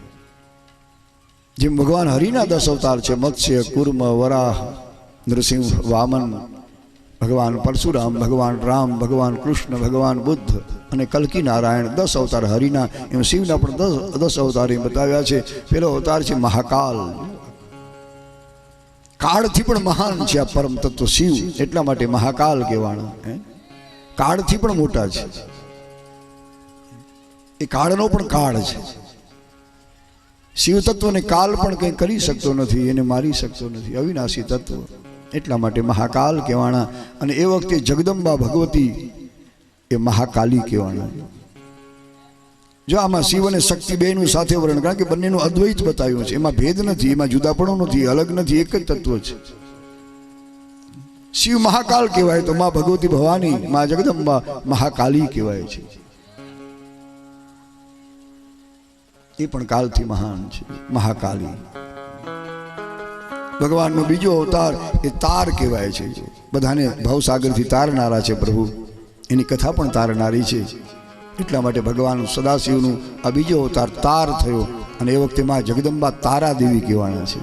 S1: જેમ ભગવાન હરિના 10 અવતાર છે, મત્સ્ય, કુર્મ, વરાહ, નૃસિંહ, વામન, ભગવાન પરશુરામ, ભગવાન રામ, ભગવાન કૃષ્ણ, ભગવાન બુદ્ધ અને કલ્કી નારાયણ, 10 અવતાર હરિના. એમ શિવના પણ 10 અવતાર બતાવ્યા છે. પેલો અવતાર છે મહાકાલ. કાળથી પણ મહાન છે આ પરમ તત્વ શિવ, એટલા માટે મહાકાલ કહેવાના. કાળથી પણ મોટા છે. એ કાળનો પણ કાળ છે. શિવ તત્વને કાલ પણ કંઈ કરી શકતો નથી, એને મારી શકતો નથી. અવિનાશી તત્વ, એટલા માટે મહાકાલ કહેવાના. અને એ વખતે જગદંબા ભગવતી એ મહાકાલી કહેવાના. જો આમાં શિવ અને શક્તિ બેનું સાથે વર્ણન, કારણ કે બંનેનું અદ્વૈત બતાવ્યું છે. એમાં ભેદ નથી, એમાં જુદાપણું નથી, અલગ નથી, એક જ તત્વ છે. શિવ મહાકાલ કહેવાય તો માં ભગવતી ભવાની, માં જગદંબા મહાકાલી કહેવાય છે. એ પણ કાલથી મહાન છે, મહાકાલી. ભગવાનનો બીજો અવતાર એ તાર કહેવાય છે. બધાને ભવસાગરથી તારનારા છે પ્રભુ, એની કથા પણ તારનારી છે. એટલા માટે ભગવાન સદાશિવનું આ બીજો અવતાર તાર થયો. અને એ વખતે માં જગદંબા તારા દેવી કહેવાના છે.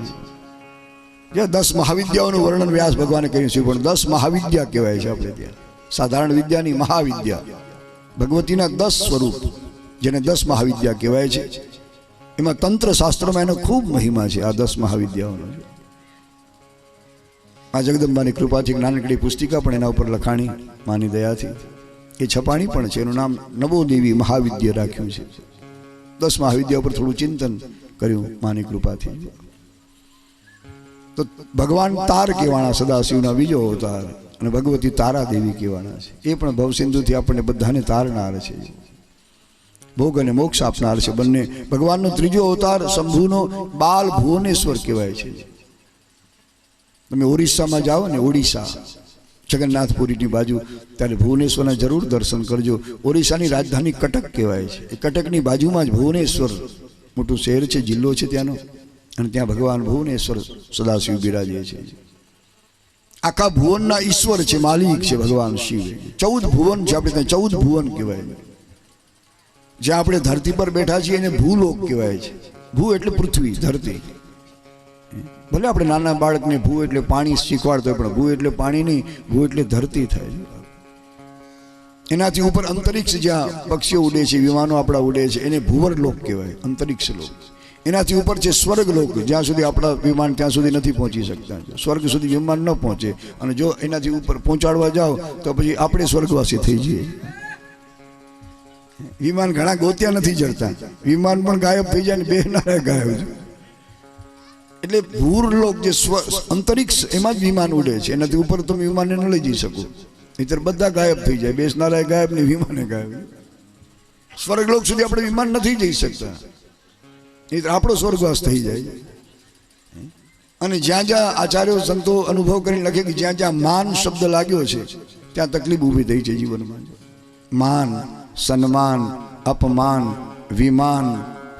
S1: જે 10 મહાવિદ્યાઓનું વર્ણન વ્યાસ ભગવાને કર્યું છે, પણ 10 મહાવિદ્યા કહેવાય છે આપણે ત્યાં. સાધારણ વિદ્યાની મહાવિદ્યા, ભગવતીના 10 સ્વરૂપ, જેને 10 મહાવિદ્યા કહેવાય છે. એમાં તંત્ર શાસ્ત્રોમાં એનો ખૂબ મહિમા છે, આ 10 મહાવિદ્યાઓનો. આ જગદંબાની કૃપાથી એક નાનકડી પુસ્તિકા પણ એના ઉપર લખાણી માની દયાથી, એ છપાણી પણ છે. એનું નામ નવોદેવી મહાવિદ્યા રાખ્યું છે. 10 મહાવિદ્યા ઉપર થોડું ચિંતન કર્યું માની કૃપાથી. તો ભગવાન તાર કહેવાના, સદાશિવના બીજો અવતાર, અને ભગવતી તારા દેવી કહેવાના છે. એ પણ ભવસિંધુથી આપણને બધાને તારનાર છે, ભોગ અને મોક્ષ આપનાર છે બંને. ભગવાનનો ત્રીજો અવતાર શંભુનો બાલ ભુવનેશ્વર કહેવાય છે. તમે ઓરિસ્સામાં જાઓ ને, ઓડિશા જગન્નાથપુરીની બાજુ, ત્યારે ભુવનેશ્વરના જરૂર દર્શન કરજો. ઓરિસ્સાની રાજધાની કટક કહેવાય છે. એ કટકની બાજુમાં જ ભુવનેશ્વર મોટું શહેર છે, જિલ્લો છે ત્યાંનો. અને ત્યાં ભગવાન ભુવનેશ્વર સદાશિવ બિરાજે છે. આખા ભુવનના ઈશ્વર છે, માલિક છે ભગવાન શિવ. 14 ભુવન છે, આપણે ત્યાં 14 ભુવન કહેવાય. જ્યાં આપણે ધરતી પર બેઠા છીએ એને ભૂલોક કહેવાય છે. ભૂ એટલે પૃથ્વી, ધરતી. ભલે આપણે નાના બાળકને ભૂ એટલે પાણી શીખવાડતો, પણ ભૂ એટલે પાણી નહીં, ભૂ એટલે ધરતી થાય. એનાથી ઉપર અંતરિક્ષ, જ્યાં પક્ષીઓ ઉડે છે, વિમાનો આપણા ઉડે છે, એને ભૂવર લોક કહેવાય, અંતરિક્ષ લોક. એનાથી ઉપર છે સ્વર્ગલોક, જ્યાં સુધી આપણા વિમાન ત્યાં સુધી નથી પહોંચી શકતા. સ્વર્ગ સુધી વિમાન ન પહોંચે, અને જો એનાથી ઉપર પહોંચાડવા જાઓ તો પછી આપણે સ્વર્ગવાસી થઈ જઈએ. વિમાન ઘણા ગોત્યા નથી જડતા, વિમાન પણ ગાયબ થઈ જાય ને બેહનારા ગાયબ છે. એટલે ભૂરલોક જે અંતરિક્ષ એમાં જ વિમાન ઉડે છે, એનાથી ઉપર તમે વિમાનને ન લઈ જઈ શકો, નહીંતર બધા ગાયબ થઈ જાય, બેસનારા ગાયબ ને વિમાને ગાયબ. સ્વર્ગલોક સુધી આપણે વિમાન નથી જઈ શકતા, નહીંતર આપણો સ્વર્ગવાસ થઈ જાય. અને જ્યાં જ્યાં આચાર્યો સંતો અનુભવ કરીને લખે કે જ્યાં જ્યાં માન શબ્દ લાગ્યો છે ત્યાં તકલીફ ઊભી થઈ છે જીવનમાં. માન, સન્માન, અપમાન, વિમાન,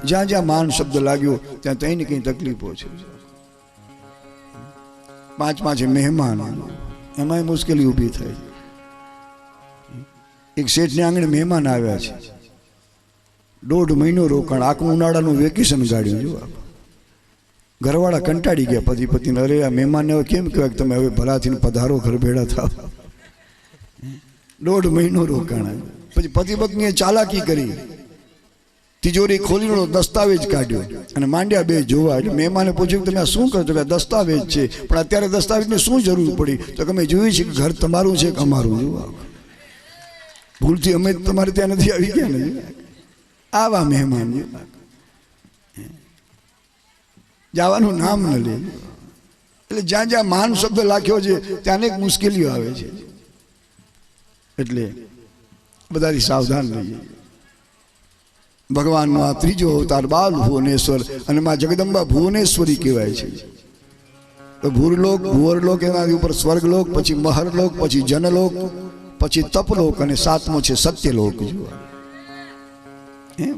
S1: જ્યાં જ્યાં માન શબ્દ લાગ્યો ત્યાં કંઈ ને કંઈ તકલીફો છે. પાંચમા છે મહેમાન, એમાંય મુશ્કેલી ઊભી થાય. એક શેઠને આંગણે મહેમાન આવ્યા છે, 1.5 મહિનો રોકાણ, આખું ઉનાળાનું વેકેશન ગાળ્યું. જો ઘરવાળા કંટાળી ગયા પતિ પત્ની, અરે આ મહેમાનને હવે કેમ કહેવાય કે તમે હવે ભલાથીને પધારો, ઘર ભેળા થાવ. 1.5 મહિનો રોકાણ. પછી પતિ પત્નીએ ચાલાકી કરી, તિજોરી ખોલીનો દસ્તાવેજ કાઢ્યો અને માંડ્યા બે જોવા. એટલે મહેમાને પૂછ્યું કે તમે આ શું કરો છો? કે દસ્તાવેજ છે. પણ અત્યારે દસ્તાવેજની શું જરૂર પડી? તો તમે જોયું છે કે ઘર તમારું છે કે અમારું? જોવા ભૂલથી અમે તમારે ત્યાં નથી આવી ગયા ને. આવા મહેમાન જવાનું નામ ન લે. એટલે જ્યાં જ્યાં માન શબ્દ લાખ્યો છે ત્યાં અનેક મુશ્કેલીઓ આવે છે. એટલે બધાથી સાવધાન રહીએ. ભગવાનનો આ ત્રીજો અવતાર બાલ ભુવનેશ્વર, અને માં જગદંબા ભુવનેશ્વરી કહેવાય છે. તો ભૂરલોક, ભુવરલોક, એના ઉપર સ્વર્ગલોક, પછી મહરલોક, પછી જનલોક, પછી તપલોક, અને 7મો છે સત્યલોક.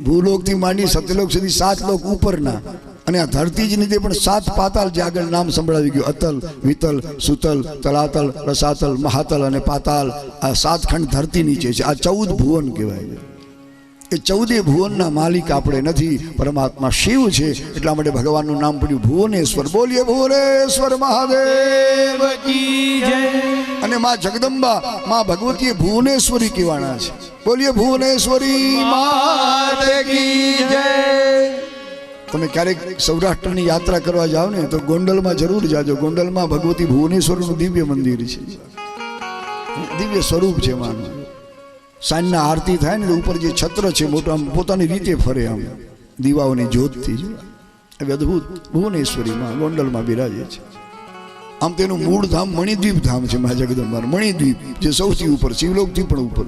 S1: ભૂલોકથી માંડી સત્યલોક સુધી 7 લોક ઉપરના, અને આ ધરતી જ નીચે પણ 7 પાતાલ, જે આગળ નામ સંભળાવી ગયું, અતલ, વિતલ, સુતલ, તલાતલ, રસાતલ, મહાતલ અને પાતાલ. આ 7 ખંડ ધરતી નીચે છે. આ 14 ભુવન કહેવાય. એ 14 ભુવનના માલિક આપણે નથી, પરમાત્મા શિવ છે. એટલા માટે ભગવાનનું નામ પડ્યું ભુવનેશ્વર. બોલીએ ભુવનેશ્વર મહાદેવ કી જય. અને માં જગદંબા, માં ભગવતીએ ભુવનેશ્વરી કહેવાના છે. બોલીએ ભુવનેશ્વરી માત કી જય. તમે ક્યારેક સૌરાષ્ટ્રની યાત્રા કરવા જાઓ ને તો ગોંડલમાં જરૂર જાજો. ગોંડલમાં ભગવતી ભુવનેશ્વરનું દિવ્ય મંદિર છે, દિવ્ય સ્વરૂપ છે માનું. સાંજના આરતી થાય ને તો ઉપર જે છત્ર છે મોટું, આમ પોતાની રીતે ફરે, આમ દીવાઓની જ્યોતથી. હવે અદભુત ભુવનેશ્વરીમાં ગોંડલમાં બિરાજે છે. આમ તેનું મૂળ ધામ મણિદ્વીપ ધામ છે મા જગદંબા. મણિદ્વીપ જે સૌથી ઉપર, શિવલોકથી પણ ઉપર.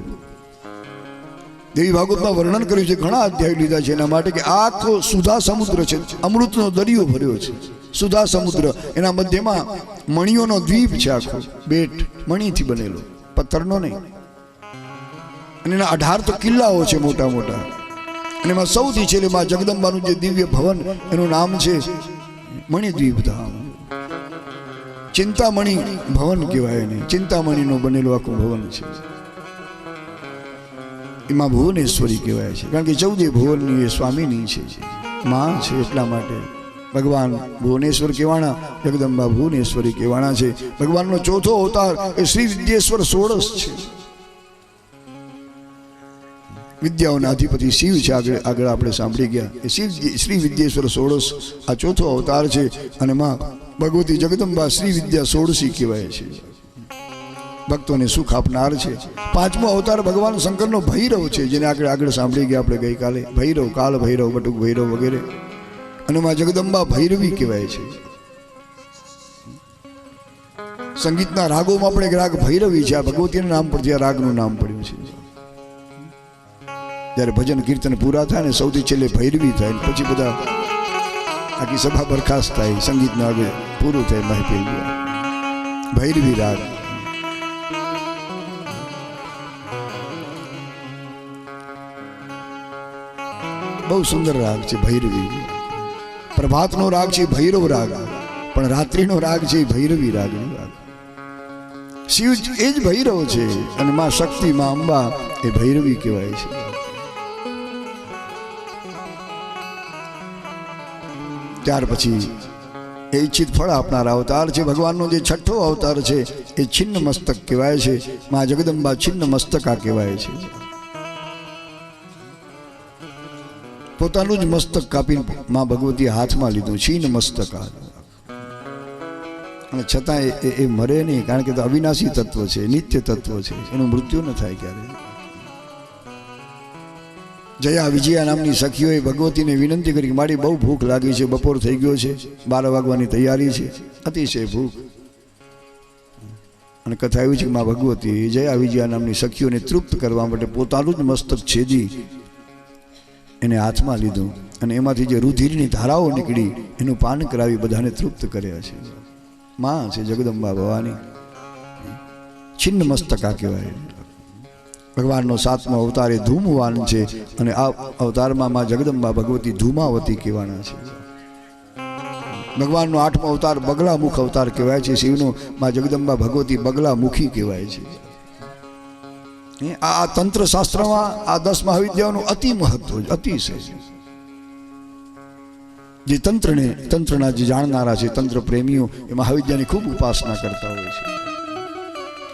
S1: દેવી ભાગવતમાં વર્ણન કર્યું છે, ઘણા અધ્યાય લીધા છે એના માટે, કે આખો સુધા સમુદ્ર છે, અમૃતનો દરિયો ભર્યો છે. સુધા સમુદ્ર, એના મધ્યમાં મણિઓનો દ્વીપ છે, આખો બેટ મણીથી બનેલો, પથ્થરનો નહીં. અને એના 18 તો કિલ્લાઓ છે મોટા મોટા. અને એમાં સૌથી છેલ્લે માં જગદંબાનું જે દિવ્ય ભવન, એનું નામ છે મણિદ્વીપ ધામ. ચિંતામણી ભવન કહેવાય એને. ચિંતામણીનું બનેલું આખું ભવન છે. એમાં ભુવનેશ્વરી કહેવાય છે, કારણ કે 14 ભુવનની એ સ્વામીની છે, માં છે. એટલા માટે ભગવાન ભુવનેશ્વર કહેવાના, જગદંબા ભુવનેશ્વરી કહેવાના છે. ભગવાનનો ચોથો અવતાર એ શ્રી વિદ્યેશ્વર ષોડશ છે. વિદ્યાઓના અધિપતિ શિવ છે. આગળ આપણે સાંભળી ગયા એ શિવ શ્રી વિદ્યેશ્વર ષોડશ આ ચોથો અવતાર છે. અને માં ભગવતી જગદંબા શ્રી વિદ્યા ષોડશી કહેવાય છે. ભક્તોને સુખ આપનાર છે. 5મો અવતાર ભગવાન શંકરનો ભૈરવ છે, જેને આગળ સાંભળી ગયા આપણે ગઈકાલે. ભૈરવ, કાળ ભૈરવ, બટુક ભૈરવ વગેરે. અને માં જગદંબા ભૈરવી કહેવાય છે. સંગીતના રાગોમાં પણ એક રાગ ભૈરવી છે. આ ભગવતીના નામ પરથી આ રાગનું નામ પડ્યું છે. જ્યારે ભજન કીર્તન પૂરા થાય ને સૌથી છેલ્લે ભૈરવી થાય, પછી બધા આખી સભા બરખાસ્ત થાય, સંગીતનું આગળ પૂરું થાય, મહેફિલ. ભૈરવી રાગ બહુ સુંદર રાગ છે ભૈરવી. પ્રભાતનો રાગ છે ભૈરવ રાગ, પણ રાત્રિનો રાગ છે ભૈરવી રાગ. શિવ એ જ ભૈરવ છે, અને માં શક્તિ, માં અંબા એ ભૈરવી કહેવાય છે. ત્યાર પછી એ ઈચ્છિત ફળ આપનાર અવતાર છે. ભગવાનનો જે 6થો અવતાર છે એ છિન્ન મસ્તક કહેવાય છે. માં જગદંબા છિન્ન મસ્તકા કહેવાય છે. પોતાનું જ મસ્તક કાપીને માં ભગવતી હાથમાં લીધું, છીન મસ્તક. અને છતાં એ મરે નહીં, કારણ કે તો અવિનાશી તત્વ છે, નિત્ય તત્વ છે, એનું મૃત્યુ ન થાય ક્યારે. જયા વિજયા નામની સખીઓએ ભગવતીને વિનંતી કરી કે મારી બહુ ભૂખ લાગી છે, બપોર થઈ ગયો છે, 12 વાગવાની તૈયારી છે, અતિશય ભૂખ. અને કથા એવી છે કે માં ભગવતી જયા વિજયા નામની સખીઓને તૃપ્ત કરવા માટે પોતાનું જ મસ્તક છેદી એને હાથમાં લીધું અને એમાંથી જે રુધિરની ધારાઓ નીકળી એનું પાન કરાવી બધાને તૃપ્ત કર્યા છે. માં છે જગદંબા ભવાની, છિન્ન મસ્તકા કહેવાય. ભગવાનનો 7મો અવતાર એ ધૂમવાન છે અને આ અવતારમાં માં જગદંબા ભગવતી ધૂમાવતી કહેવાના છે. ભગવાનનો 8મો અવતાર બગલામુખ અવતાર કહેવાય છે. શિવનો માં જગદંબા ભગવતી બગલામુખી કહેવાય છે. આ તંત્ર શાસ્ત્રમાં આ 10 મહાવિદ્યાઓનું અતિ મહત્વ, અતિશય. જે તંત્રના જે જાણનારા છે, તંત્ર પ્રેમીઓ, એ મહાવિદ્યાની ખૂબ ઉપાસના કરતા હોય છે.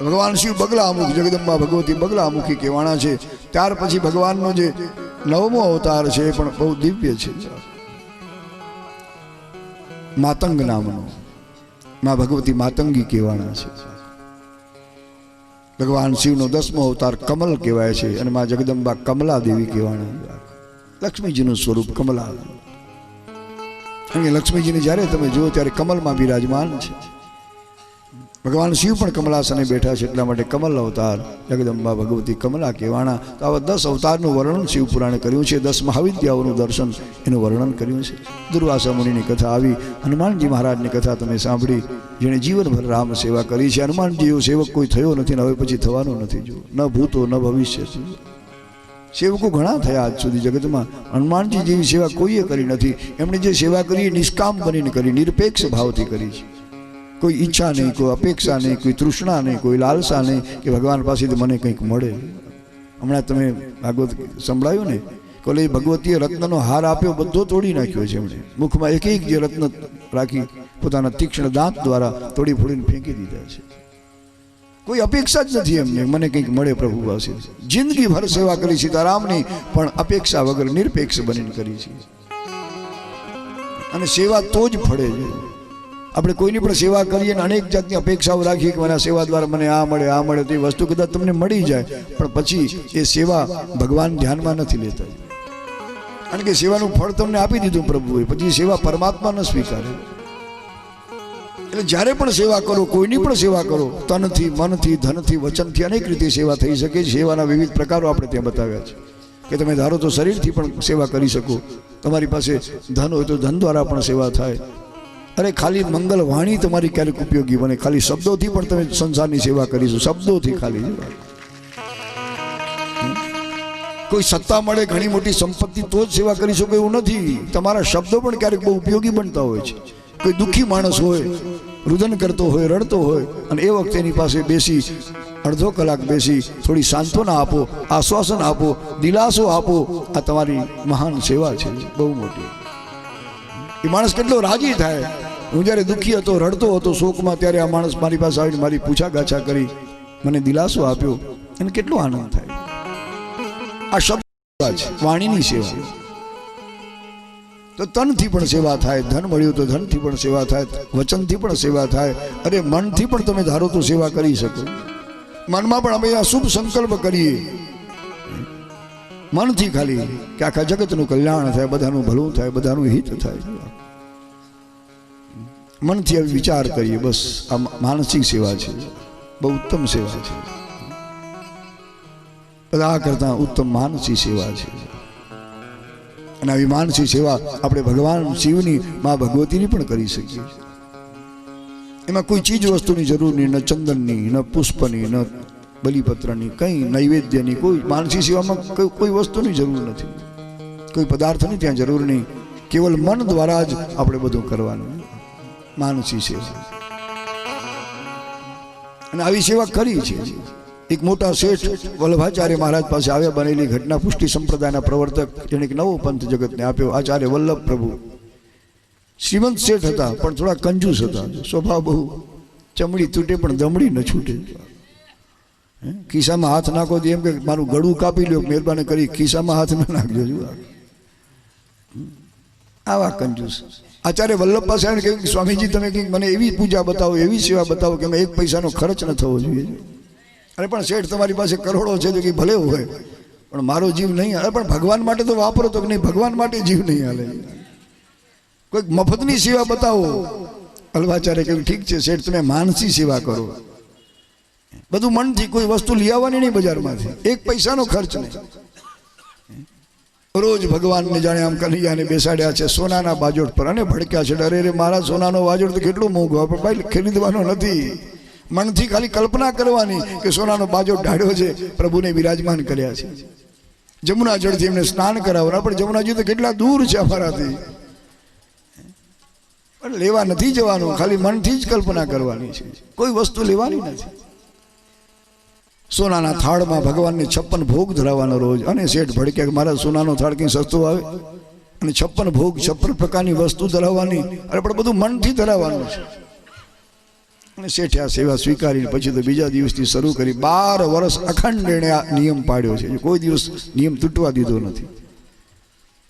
S1: ભગવાન શિવ બગલામુખ, જગદંબા ભગવતી બગલામુખી કહેવાના છે. ત્યાર પછી ભગવાનનો જે 9મો અવતાર છે એ પણ બહુ દિવ્ય છે, માતંગ નામનો. માં ભગવતી માતંગી કહેવાના છે. ભગવાન શિવનો 10મો અવતાર કમલ કહેવાય છે અને માં જગદંબા કમલા દેવી કહેવાના. લક્ષ્મીજીનું સ્વરૂપ કમલા. કારણ કે લક્ષ્મીજીને જ્યારે તમે જુઓ ત્યારે કમલમાં બિરાજમાન છે. ભગવાન શિવ પણ કમલાસને બેઠા છે, એટલા માટે કમલ અવતાર જગદંબા ભગવતી કમલા કહેવાના. તો આવા 10 અવતારનું વર્ણન શિવ પુરાણે કર્યું છે. 10 મહાવિદ્યાઓનું દર્શન એનું વર્ણન કર્યું છે. દુર્વાસા મુનિની કથા આવી, હનુમાનજી મહારાજની કથા તમે સાંભળી, જેણે જીવનભર રામ સેવા કરી છે. હનુમાનજી એવો સેવક કોઈ થયો નથી ને હવે પછી થવાનો નથી. જો ન ભૂતો ન ભવિષ્ય. સેવકો ઘણા થયા આજ સુધી જગતમાં, હનુમાનજી જેવી સેવા કોઈએ કરી નથી. એમણે જે સેવા કરી એ નિષ્કામ બનીને કરી, નિરપેક્ષ ભાવથી કરી છે. કોઈ ઈચ્છા નહીં, કોઈ અપેક્ષા નહીં, કોઈ તૃષ્ણા નહીં, કોઈ લાલસા નહીં કે ભગવાન પાસેથી મને કંઈક મળે. હમણાં તમે ભાગવત સંભળાયું ને, કોલે ભગવતીએ રત્નનો હાર આપ્યો, બધો તોડી નાખ્યો છે એમણે. મુખમાં એક જે રત્ન રાખી પોતાના તીક્ષ્ણ દાંત દ્વારા તોડી ફોડીને ફેંકી દીધા છે. કોઈ અપેક્ષા જ નથી એમને મને કંઈક મળે પ્રભુ પાસે. જિંદગીભર સેવા કરી સીતારામની, પણ અપેક્ષા વગર નિરપેક્ષ બનીને કરી છે. અને સેવા તો જ ફળે છે. આપણે કોઈની પણ સેવા કરીએ અને અનેક જાતની અપેક્ષાઓ રાખીએ કે મને સેવા દ્વારા મને આ મળે આ મળે, તો એ વસ્તુ કદાચ તમને મળી જાય, પણ પછી એ સેવા ભગવાન ધ્યાનમાં નથી લેતા. કારણ કે સેવાનું ફળ તમને આપી દીધું પ્રભુએ, પછી સેવા પરમાત્મા ન સ્વીકારે. એટલે જ્યારે પણ સેવા કરો, કોઈની પણ સેવા કરો, તનથી, મનથી, ધનથી, વચનથી અનેક રીતે સેવા થઈ શકે છે. સેવાના વિવિધ પ્રકારો આપણે ત્યાં બતાવ્યા છે કે તમે ધારો તો શરીરથી પણ સેવા કરી શકો, તમારી પાસે ધન હોય તો ધન દ્વારા પણ સેવા થાય. અરે ખાલી મંગલ વાણી તમારી ક્યારેક ઉપયોગી બને, ખાલી શબ્દોથી પણ તમે સંસારની સેવા કરીશું, શબ્દોથી ખાલી. કોઈ સત્તા મળે, ઘણી મોટી સંપત્તિ તો જ સેવા કરી શકો એવું નથી. તમારા શબ્દો પણ ક્યારેક બહુ ઉપયોગી બનતા હોય છે. કોઈ દુઃખી માણસ હોય, રુદન કરતો હોય, રડતો હોય, અને એ વખતે એની પાસે બેસી અડધો કલાક બેસી થોડી સાંત્વના આપો, આશ્વાસન આપો, દિલાસો આપો, આ તમારી મહાન સેવા છે, બહુ મોટી. એ માણસ કેટલો રાજી થાય. હું જ્યારે દુઃખી હતો, રડતો હતો શોકમાં, ત્યારે આ માણસ મારી પાસે આવીને મારી પૂછા ગાછા કરી મને દિલાસો આપ્યો, એને કેટલો આનંદ થાય. આ શબ્દ છે, વાણીની સેવા. તો તનથી પણ સેવા થાય, ધન મળ્યું તો ધનથી પણ સેવા થાય, વચનથી પણ સેવા થાય. અરે મનથી પણ તમે ધારો તો સેવા કરી શકો. મનમાં પણ અમે આ શુભ સંકલ્પ કરીએ મનથી ખાલી કે આખા જગતનું કલ્યાણ થાય, બધાનું ભલું થાય, બધાનું હિત થાય. મનથી હવે વિચાર કરીએ, બસ આ માનસિક સેવા છે, બહુ ઉત્તમ સેવા છે. બધા કરતા ઉત્તમ માનસી સેવા છે. અને આવી માનસી સેવા આપણે ભગવાન શિવની માં ભગવતીની પણ કરી શકીએ. એમાં કોઈ ચીજ વસ્તુની જરૂર નહીં, ન ચંદનની, ન પુષ્પની, ન બલિપત્રની, કંઈ નૈવેદ્યની, કોઈ માનસી સેવામાં કોઈ વસ્તુની જરૂર નથી, કોઈ પદાર્થની ત્યાં જરૂર નહીં. કેવલ મન દ્વારા જ આપણે બધું કરવાનું, માનસી સેવા. અને આવી સેવા કરી છે. એક મોટા શેઠ વલ્લભાચાર્ય મહારાજ પાસે આવ્યા, બનેલી ઘટના. પુષ્ટિ સંપ્રદાયના પ્રવર્તક, જેણે એક નવો પંથ જગતને આપ્યો, આચાર્ય વલ્લભ પ્રભુ. શ્રીમંત શેઠ હતા, પણ થોડા કંજૂસ હતા. સ્વભાવ બહુ ચમડી તૂટે પણ દમડી ન છૂટે. ખિસ્સામાં હાથ નાખો તો એમ કે મારું ગળું કાપી લ્યો, મહેરબાની કરી ખિસ્સામાં હાથ ન નાખજો. આવા કંજૂસ. આચાર્ય વલ્લભ પાસે આવીને કહ્યું કે સ્વામીજી તમે કંઈક મને એવી પૂજા બતાવો, એવી સેવા બતાવો કે એક પૈસાનો ખર્ચ ન થવો જોઈએ. અરે પણ શેઠ તમારી પાસે કરોડો છે તો કે ભલે હોય પણ મારો જીવ નહીં હાલે. પણ ભગવાન માટે તો વાપરો તો કે નહીં, ભગવાન માટે જીવ નહીં હાલે. કોઈક મફતની સેવા બતાવો. અલ્વાચાર્ય કહ્યું ઠીક છે શેઠ તમે માનસી સેવા કરો, બધું મનથી, કોઈ વસ્તુ લઈ આવવાની નહીં બજારમાંથી, એક પૈસાનો ખર્ચ નહીં. રોજ ભગવાનને જાણે આમ કનૈયાને બેસાડ્યા છે સોનાના બાજોટ પર અને ભડક્યા છે. અરે રે મારા સોનાનો બાજોટ તો કેટલો મોંઘો, પણ ભાઈ ખરીદવાનો નથી. મનથી ખાલી કલ્પના કરવાની કે સોનાનો બાજોટ ઢાળ્યો છે, પ્રભુને બિરાજમાન કર્યા છે. જમુના જળથી એમને સ્નાન કરાવવાના, પણ જમુનાજી તો કેટલા દૂર છે અમારાથી. પણ લેવા નથી જવાનું, ખાલી મનથી જ કલ્પના કરવાની છે, કોઈ વસ્તુ લેવાની નથી. સોનાના થાળમાં ભગવાનને 56 ભોગ ધરાવવાનો રોજ. અને શેઠ ભડક્યા કે મારા સોનાનો થાળ કંઈ સસ્તો આવે અને 56 ભોગ 56 પ્રકારની વસ્તુ ધરાવવાની. અરે પણ બધું મનથી ધરાવવાનું છે. અને શેઠે આ સેવા સ્વીકારી પછી તો બીજા દિવસથી શરૂ કરી 12 વર્ષ અખંડ એણે આ નિયમ પાડ્યો છે, કોઈ દિવસ નિયમ તૂટવા દીધો નથી.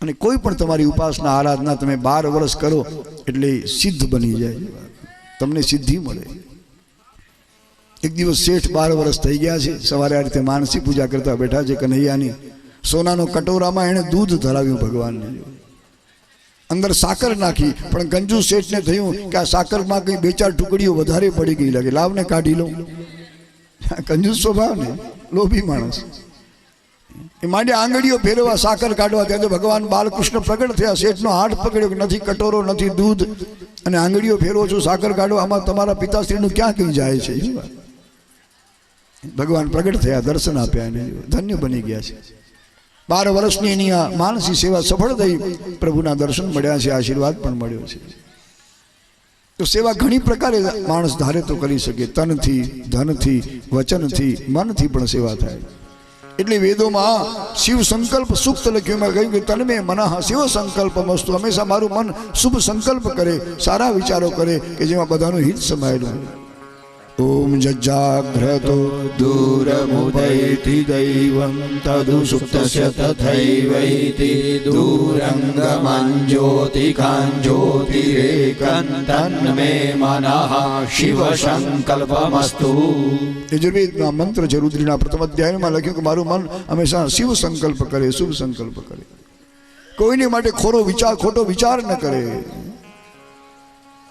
S1: અને કોઈ પણ તમારી ઉપાસના આરાધના તમે 12 વર્ષ કરો એટલે સિદ્ધ બની જાય, તમને સિદ્ધિ મળે. એક દિવસ શેઠ 12 વર્ષ થઈ ગયા છે, સવારે આ રીતે માનસી પૂજા કરતા બેઠા છે કનૈયાની. સોનાનો કટોરામાં એણે દૂધ ધરાવ્યું ભગવાનને, અંદર સાકર નાખી. પણ કંજૂસ શેઠને થયું કે આ સાકરમાં કંઈ 2-4 ટુકડીઓ વધારે પડી ગઈ લાગે, લાવને કાઢી લઉં. કંજૂસ સ્વભાવ ને, લોભી માણસ. એ માંડ્યા આંગળીઓ ફેરવા, સાકર કાઢવા. ત્યાં તો ભગવાન બાલકૃષ્ણ પ્રગટ થયા. શેઠનો હાથ પકડ્યો કે નથી કટોરો, નથી દૂધ, અને આંગળીઓ ફેરવો છો સાકર કાઢવા, આમાં તમારા પિતાશ્રીનું ક્યાં કંઈ જાય છે. ભગવાન પ્રગટ થયા, દર્શન આપ્યા, એને ધન્ય બની ગયા છે. 12 વર્ષની એની આ માનસી સેવા સફળ થઈ, પ્રભુના દર્શન મળ્યા છે, આશીર્વાદ પણ મળ્યો છે. તો સેવા ઘણી પ્રકારે માણસ ધારે તો કરી શકે, તનથી, ધનથી, વચનથી, મનથી પણ સેવા થાય. એટલે વેદોમાં શિવ સંકલ્પ સૂક્ત લખ્યું, એમાં કહ્યું કે તન્મે મનઃ શિવ સંકલ્પ મસ્તુ. હંમેશા મારું મન શુભ સંકલ્પ કરે, સારા વિચારો કરે કે જેમાં બધાનું હિત સમાયેલું. ઓમ જજાગ્રતો
S2: દૂરમુદૈતિ દૈવં તદુ સુપ્તસ્ય તથૈવૈતિ દૂરંગમંજ્યોતિકાંજ્યોતિરેકં તન્મે મનઃ શિવ સંકલ્પમસ્તુ.
S1: યજુર્વેદના મંત્ર છે, રુદ્રીના પ્રથમ અધ્યાયમાં લખ્યું કે મારું મન હંમેશા શિવ સંકલ્પ કરે, શુભ સંકલ્પ કરે, કોઈને માટે ખોટો વિચાર ન કરે.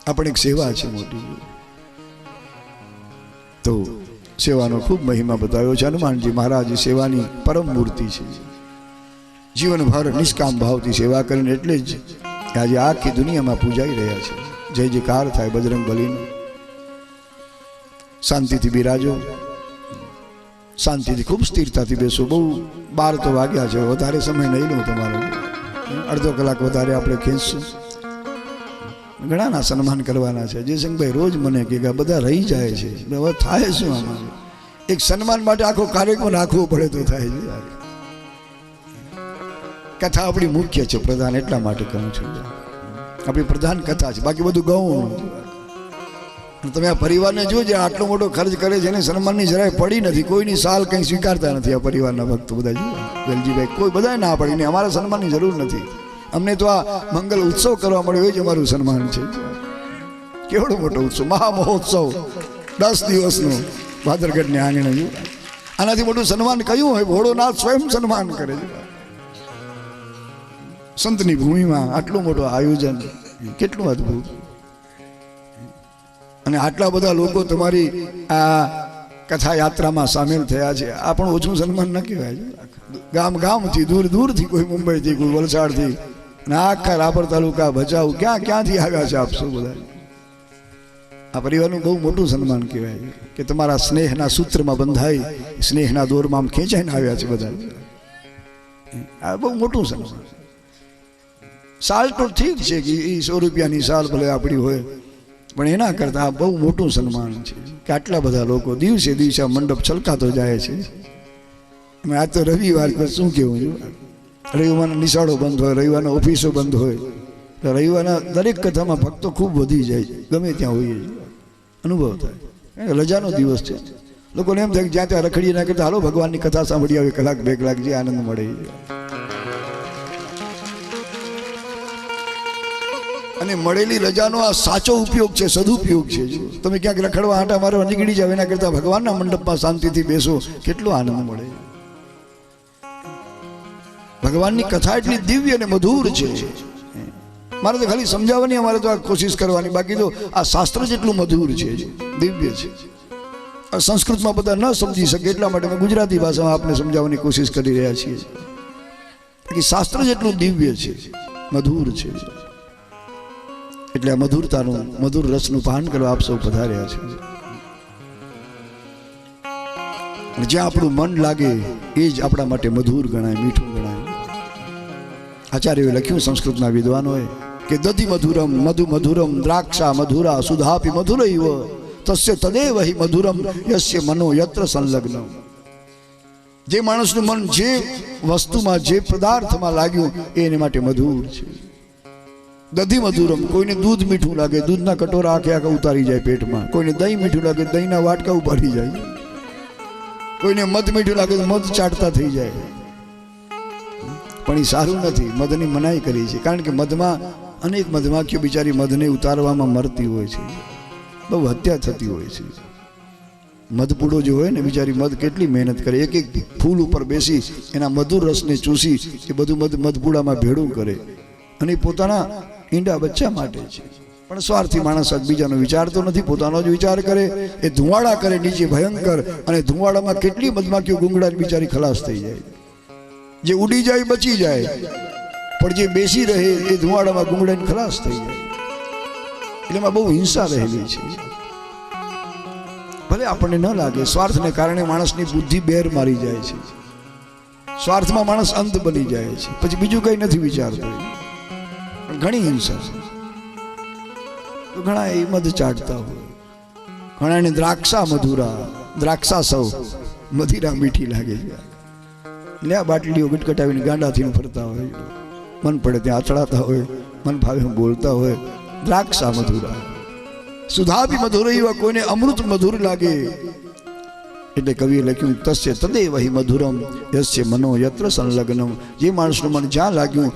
S1: આપણે એક સેવા છે મોટી. તો સેવાનો ખૂબ મહિમા બતાવ્યો છે. હનુમાનજી મહારાજ સેવાની પરમ મૂર્તિ છે. જીવનભર નિષ્કામ ભાવથી સેવા કરીને એટલે જ આજે આખી દુનિયામાં પૂજાઈ રહ્યા છે. જય જયકાર થાય બજરંગ બલીનો. શાંતિથી બિરાજો, શાંતિથી ખૂબ સ્થિરતાથી બેસો. બહુ 12 તો વાગ્યા છે, વધારે સમય નહીં લઉં તમારો, અડધો કલાક વધારે આપણે ખેંચશું. ઘણાના સન્માન કરવાના છે. જયશંકરભાઈ રોજ મને કે બધા રહી જાય છે, હવે થાય શું આમાં? એક સન્માન માટે આખો કાર્યક્રમ રાખવો પડે તો થાય છે. કથા આપણી મુખ્ય છે, પ્રધાન, એટલા માટે કહું છું. આપણી પ્રધાન કથા છે, બાકી બધું ગૌણ. તમે આ પરિવારને જોજો, આટલો મોટો ખર્ચ કરે છે, એને સન્માનની જરાય પડી નથી. કોઈની સાલ કંઈ સ્વીકારતા નથી આ પરિવારના ભક્તો બધા. જો વેલજીભાઈ કોઈ બધા ના પડી નહીં, અમારે સન્માનની જરૂર નથી. અમને તો આ મંગલ ઉત્સવ કરવા મળ્યો એ જ અમારું સન્માન છે. કેવડો મોટો ઉત્સવ, મહામહોત્સવ 10 દિવસનો ભાદરગઢને આંગણે. જો આનાથી મોટું સન્માન કયું હોય? ભોળોનાથ સ્વયં સન્માન કરે છે. સંતની ભૂમિમાં આટલું મોટું આયોજન, કેટલું અદભુત. અને આટલા બધા લોકો તમારી આ કથા યાત્રામાં સામેલ થયા છે. આ પણ ઓછું સન્માન ન કહેવાય. ગામથી, દૂરથી, કોઈ મુંબઈથી, કોઈ વલસાડથી, અને આખા રાપર તાલુકા, ભચાઉ, ક્યાંથી આવ્યા છે આપ સૌ બધા. આ પરિવારનું બહુ મોટું સન્માન કહેવાય કે તમારા સ્નેહના સૂત્રમાં બંધાઈ, સ્નેહના દોરમાં આમ ખેંચાઈને આવ્યા છે બધા. આ બહુ મોટું સન્માન. સાલ તો ઠીક છે કે એ 100 રૂપિયાની સાલ ભલે આપણી હોય, પણ એના કરતાં આ બહુ મોટું સન્માન છે કે આટલા બધા લોકો દિવસે દિવસે મંડપ છલકાતો જાય છે. આ તો રવિવાર પર શું કહેવું છું, રવિવારના નિશાળો બંધ હોય, રવિવારના ઓફિસો બંધ હોય, રવિવારના દરેક કથામાં ભક્તો ખૂબ વધી જાય, ગમે ત્યાં હોઈએ અનુભવ થાય. રજાનો દિવસ છે, લોકોને એમ થાય કે જ્યાં ત્યાં રખડી ના કરતા હાલો ભગવાનની કથા સાંભળી આવે, 1-2 કલાક જે આનંદ મળે. અને મળેલી રજાનો આ સાચો ઉપયોગ છે, સદુપયોગ છે. જો તમે ક્યાંક રખડવા આંટા મારવા નીકળી જાવ એના કરતાં ભગવાનના મંડપમાં શાંતિથી બેસો, કેટલો આનંદ મળે. ભગવાનની કથા એટલી દિવ્ય અને મધુર છે. મારે તો ખાલી સમજાવવાની, અમારે તો આ કોશિશ કરવાની, બાકી તો આ શાસ્ત્ર જેટલું મધુર છે, દિવ્ય છે. સંસ્કૃતમાં બધા ન સમજી શકે એટલા માટે અમે ગુજરાતી ભાષામાં આપને સમજાવવાની કોશિશ કરી રહ્યા છીએ. બાકી શાસ્ત્ર જેટલું દિવ્ય છે, મધુર છે. એટલે આ મધુરતાનું, મધુર રસનું પાન કરવા આપ સૌ પધાર્યા છે. જ્યાં આપણું મન લાગે એ જ આપણા માટે મધુર ગણાય, મીઠું ગણાય. આચાર્યોએ લખ્યું, સંસ્કૃતના વિદ્વાનોએ, કે દધિ મધુરમ મધુ મધુરમ દ્રાક્ષા મધુરા સુધાપી મધુરૈવ તસ્ય તદેવ હિ મધુરમ યસ્ય મનો યત્ર સંલગ્ન. જે માણસનું મન જે વસ્તુમાં, જે પદાર્થમાં લાગ્યું એ એને માટે મધુર છે. દધિ મધુરમ, કોઈને દૂધ મીઠું લાગે, દૂધના કટોરા આખે આખા ઉતારી જાય પેટમાં. કોઈને દહીં મીઠું લાગે, દહીંના વાટકા ઉપાડી જાય. કોઈને મધ મીઠું લાગે તો મધ ચાટતા થઈ જાય. પણ એ સારું નથી, મધની મનાઈ કરી છે. કારણ કે મધમાં અનેક મધમાખીઓ બિચારી મધને ઉતારવામાં મરતી હોય છે, બહુ હત્યા થતી હોય છે. મધપૂડો જે હોય ને, બિચારી મધ કેટલી મહેનત કરે, એક એક ફૂલ ઉપર બેસી એના મધુર રસને ચૂસી એ બધું મધપૂડામાં ભેળું કરે, અને પોતાના ઈંડા બચ્ચા માટે છે. પણ સ્વાર્થી માણસ બીજાનો વિચારતો નથી, પોતાનો જ વિચાર કરે. એ ધુવાડા કરે નીચે ભયંકર, અને ધુવાડામાં કેટલી મધમાખીઓ ગુંગળાની બિચારી ખલાસ થઈ જાય. જે ઉડી જાય બચી જાય, પણ જે બેસી રહે એ ધુવાડામાં ગુંગળાની ખલાસ થઈ જાય. એટલે એમાં બહુ હિંસા રહેલી છે. ભલે આપણને ન લાગે, સ્વાર્થને કારણે માણસની બુદ્ધિ બેર મારી જાય છે. સ્વાર્થમાં માણસ અંત બની જાય છે, પછી બીજું કંઈ નથી વિચારતો. પણ ઘણી હિંસા છે. ઘણા એ મધ ચાટતા હોય, ઘણાને દ્રાક્ષા મધુરા, દ્રાક્ષા સૌ મધીરા મીઠી લાગે છે. લે આ બાટલીઓ ગટગટાવીને ગાંડાથી ફરતા હોય, મન પડે ત્યાં આચડાતા હોય, મન ભાવે બોલતા હોય. દ્રાક્ષા મધુરા સુધા બી મધુર, એવા કોઈને અમૃત મધુર લાગે. એટલે કવિએ લખ્યું, તસ્ય તદેવ હિ મધુરમ યસ્ય મનો યત્ર સંલગ્નમ. જે માણસનું મન જ્યાં લાગ્યું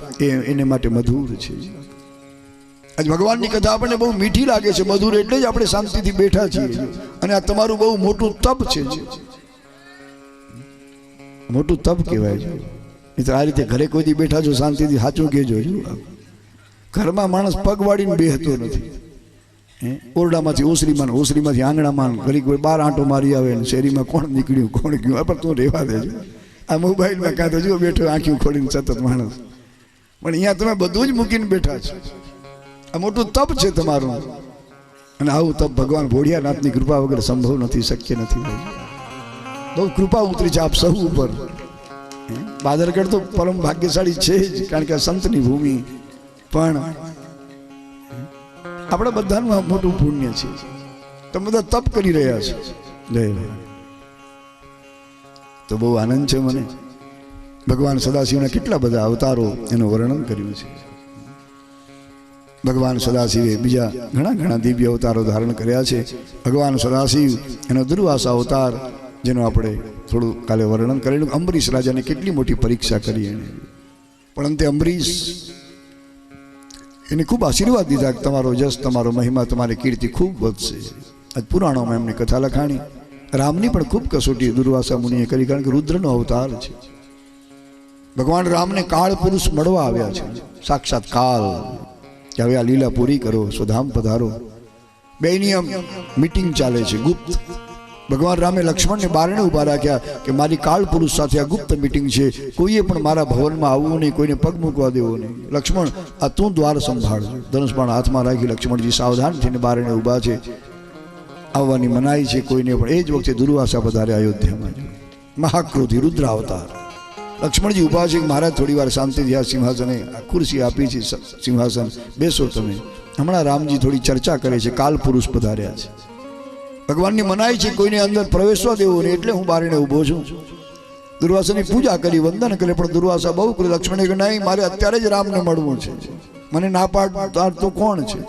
S1: એને માટે મધુર છે. આજ ભગવાનની કથા આપણને બહુ મીઠી લાગે છે, મધુર, એટલે જ આપણે શાંતિથી બેઠા છીએ. અને આ તમારું બહુ મોટું તપ છે, મોટું તપ કહેવાય છે. મિત્ર, આ રીતે ઘરે કોઈ દી બેઠા છો શાંતિથી, સાચું કહેજો. ઘરમાં માણસ પગ વાળીને બેહતો નથી. ઓરડામાંથી ઓસરીમાં, ઓસરીમાંથી આંગણામાં, ઘડી કોઈ બાર આંટો મારી આવે ને શેરીમાં કોણ નીકળ્યું કોણ ગયું, પણ તું રહેવા દેજો. આ મોબાઈલમાં કાં તો જો બેઠો આંખી ખોલીને સતત માણસ. પણ અહીંયા તમે બધું જ મૂકીને બેઠા છો. આ મોટું તપ છે તમારું. અને આવું તપ ભગવાન ભોળિયાનાથની કૃપા વગર સંભવ નથી, શક્ય નથી. બહુ કૃપા ઉતરી છે આપ સૌ ઉપર. બાદરગઢ તો પરમ ભાગ્યશાળી છે જ, કારણ કે સંતની ભૂમિ. પણ આપણા બધાનું મોટું પુણ્ય છે. તમે બધા તપ કરી રહ્યા છો. જય. તો બહુ આનંદ છે મને. ભગવાન સદાશિવના કેટલા બધા અવતારો એનું વર્ણન કર્યું છે. ભગવાન સદાશિવે બીજા ઘણા દિવ્ય અવતારો ધારણ કર્યા છે. ભગવાન સદાશિવ એનો દુર્વાસા અવતાર, જેનો આપણે થોડું કાલે વર્ણન કરેલું. અંબરીશ રાજાને કેટલી મોટી પરીક્ષા કરી એને, પણ અંતે અંબરીશ એને ખૂબ આશીર્વાદ દીધા કે તમારો જસ, તમારો મહિમા, તમારી કીર્તિ ખૂબ વધશે. આજ પુરાણોમાં એમની કથા લખાણી. રામની પણ ખૂબ કસોટી દુર્વાસા મુનિએ કરી, કારણ કે રુદ્રનો અવતાર છે. ભગવાન રામને કાળ પુરુષ મળવા આવ્યા છે, સાક્ષાત કાળ, કે હવે આ લીલા પૂરી કરો, સ્વધામ પધારો. બેની મીટિંગ ચાલે છે ગુપ્ત. ભગવાન રામે લક્ષ્મણને બારણે ઉભા રાખ્યા કે મારી કાળ પુરુષ સાથે આ ગુપ્ત મીટિંગ છે, કોઈએ પણ મારા ભવનમાં આવવું નહીં, કોઈને પગ મૂકવા દેવો નહીં. લક્ષ્મણ, આ તું દ્વાર સંભાળજો. ધનુષબાણ હાથમાં રાખી લક્ષ્મણજી સાવધાન થઈને બારણે ઊભા છે. આવવાની મનાઈ છે કોઈને પણ. એ જ વખતે દુર્વાસા પધારે અયોધ્યામાં. મહાક્રોધી રુદ્ર અવતાર. લક્ષ્મણજી ઊભા છે કે મહારાજ થોડી વાર શાંતિથી આ સિંહાસને, આ ખુરશી આપી છે સિંહાસન, બેસો તમે. હમણાં રામજી થોડી ચર્ચા કરે છે. કાલ પુરુષ પધાર્યા છે. ભગવાનની મનાઈ છે કોઈને અંદર પ્રવેશવા દેવો નહીં, એટલે હું બારણે ઊભો છું. દુર્વાસાની પૂજા કરી, વંદન કરે, પણ દુર્વાસા બહુ કરે. લક્ષ્મણે કહ્યું, નહીં, મારે અત્યારે જ રામને મળવું છે, મને ના પાડનાર તો કોણ છે?